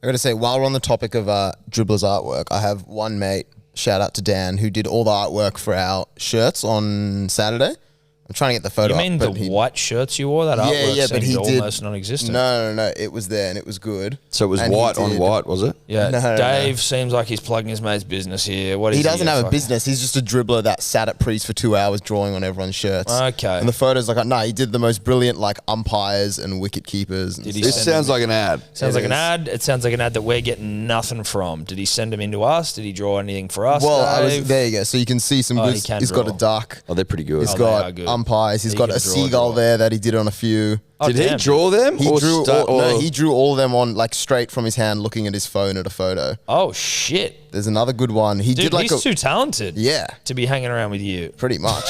I got to say, while we're on the topic of dribblers artwork, I have one mate, shout out to Dan, who did all the artwork for our shirts on Saturday. I'm trying to get the photo You mean up. the white shirts you wore? That artwork but he seemed did almost non-existent. No, it was there and it was good. So it was And he white on did- white, was it? Yeah, No. Dave seems like he's plugging his mate's business here. What is He doesn't have a fucking- business. He's just a dribbler that sat at Priest for 2 hours drawing on everyone's shirts. Okay. And the photos, like, no, he did the most brilliant, like, umpires and wicket keepers. And Did he This send sounds them- like an ad. Sounds It like an is. ad. It sounds like an ad that we're getting nothing from. Did he send them into us? Did he draw anything for us? Well, Dave? there you go. So you can see some Oh, good. he can He's got draw. a duck. Oh, they're pretty good. He's Oh, they are got good. umpires. He's He got can a draw, seagull draw. there that he did on a few. Oh, Did he damn. draw them? He or drew start- all, no, or- he drew all of them on like straight from his hand, looking at his phone at a photo. Oh shit! There's another good one. He Dude, did like he's a too talented. yeah, To be hanging around with you. pretty much.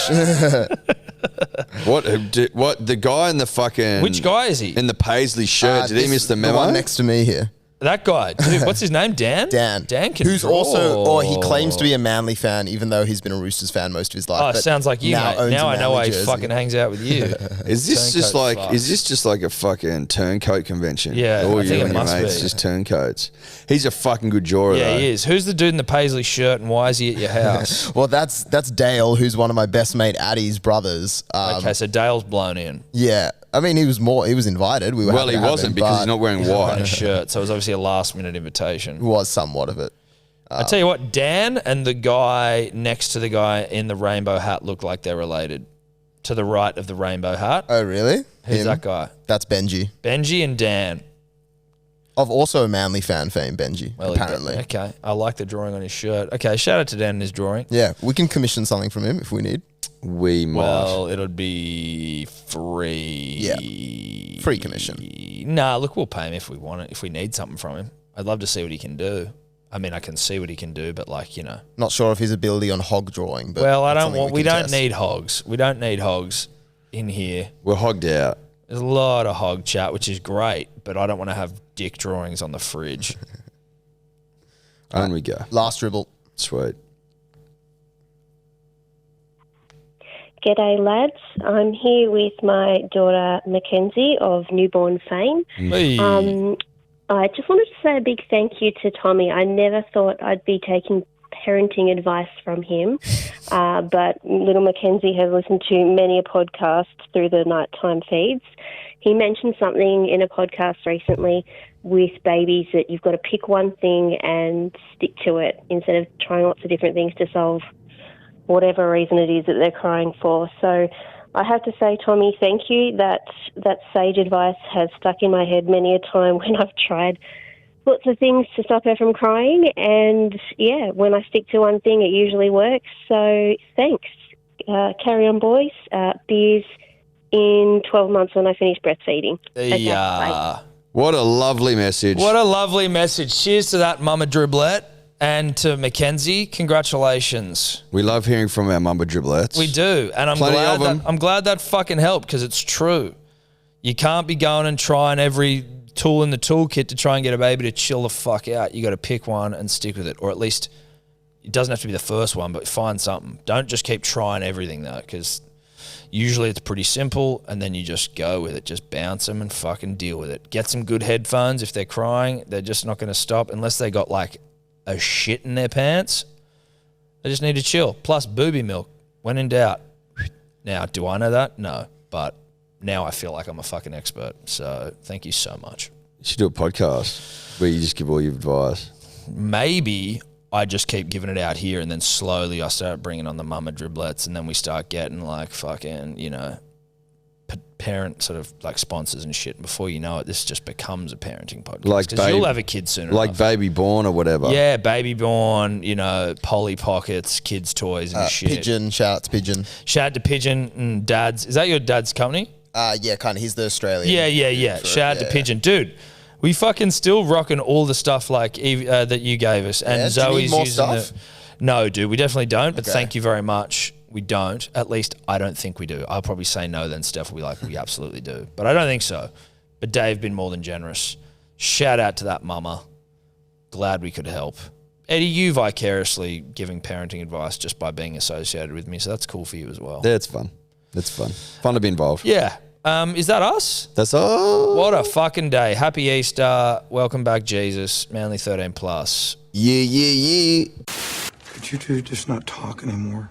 What? The guy in the fucking... Which guy is he? In the Paisley shirt. Did he This- miss the memo? one next to me here. That guy. Dude, what's his name? Dan? Dan. Dan can Who's draw. also, or he claims to be a Manly fan, even though he's been a Roosters fan most of his life. Oh, but sounds like you, mate. owns Now a I know Manly why he jersey. fucking hangs out with you. Is this just Turncoat like? fuck. Is this just like a fucking turncoat convention? Yeah, all I you think it and your must mates be. just turncoats. He's a fucking good drawer. Yeah, though. he is. Who's the dude in the Paisley shirt and why is he at your house? Well, that's Dale, who's one of my best mate Addie's brothers. Okay, so Dale's blown in. Yeah, I mean he was invited. We were Well, happy he to have wasn't him, because but he's not wearing On a white. shirt, so it was obviously a last minute invitation. was somewhat of it. I tell you what, Dan and the guy next to the guy in the rainbow hat look like they're related. To the right of the rainbow hat. Oh, really? Who's Him? that guy? That's Benji. Benji and Dan. Of also a Manly fan fame, Benji, Well, apparently. Okay, I like the drawing on his shirt. Okay, shout out to Dan and his drawing. Yeah, we can commission something from him if we need. We might. Well, it'll be free. Yeah, free commission. Nah, look, we'll pay him if we want it, if we need something from him. I'd love to see what he can do. I mean, I can see what he can do, but like, you know. Not sure of his ability on hog drawing, but Well, I that's don't something want. We can don't test. need hogs. We don't need hogs in here. We're hogged out. There's a lot of hog chat, which is great, but I don't want to have dick drawings on the fridge. On we go. Last dribble. Sweet. G'day, lads. I'm here with my daughter Mackenzie of newborn fame. Hey. I just wanted to say a big thank you to Tommy. I never thought I'd be taking parenting advice from him, but little Mackenzie has listened to many a podcast through the nighttime feeds. He mentioned something in a podcast recently with babies that you've got to pick one thing and stick to it instead of trying lots of different things to solve whatever reason it is that they're crying for. So I have to say, Tommy, thank you. That sage advice has stuck in my head many a time when I've tried lots of things to stop her from crying. And, yeah, when I stick to one thing, it usually works. So thanks. Carry on, boys. Beers in 12 months when I finish breastfeeding. Okay, bye. What a lovely message. What a lovely message. Cheers to that, Mama Dribblette. And to Mackenzie, congratulations. We love hearing from our Mama Dribblettes. We do. And I'm glad that fucking helped, because it's true. You can't be going and trying every tool in the toolkit to try and get a baby to chill the fuck out. You got to pick one and stick with it. Or at least it doesn't have to be the first one, but find something. Don't just keep trying everything, though, because usually it's pretty simple, and then you just go with it. Just bounce them and fucking deal with it. Get some good headphones. If they're crying, they're just not going to stop unless they got like a shit in their pants. They just need to chill. Plus booby milk, when in doubt. Now, do I know that? No. But now I feel like I'm a fucking expert. So thank you so much. You should do a podcast where you just give all your advice. Maybe I just keep giving it out here, and then slowly I start bringing on the Mama Dribblettes, and then we start getting like fucking, you know, parent sort of like sponsors and shit. Before you know it, this just becomes a parenting podcast. Like because you'll have a kid soon like enough. Baby Born or whatever. Yeah, Baby Born, you know, Polly Pockets, kids' toys and shit. Pigeon, shout out to Pigeon. Shout out to Pigeon and Dad's. Is that your dad's company? Yeah, kind of. He's the Australian. Yeah. Shout out to Pigeon. Dude, we fucking still rocking all the stuff like that you gave us. And Yeah, Zoe's do you need more using stuff? No, dude, we definitely don't. But Okay. thank you very much. We don't. At least I don't think we do. I'll probably say no, then Steph will be like, we absolutely do. But I don't think so. But Dave been more than generous. Shout out to that mama. Glad we could help. Eddie, you vicariously giving parenting advice just by being associated with me, so that's cool for you as well. Yeah, it's fun. It's fun. Fun to be involved. Yeah. Is that us? That's all. What a fucking day. Happy Easter. Welcome back, Jesus. Manly 13 plus. Yeah. Could you two just not talk anymore?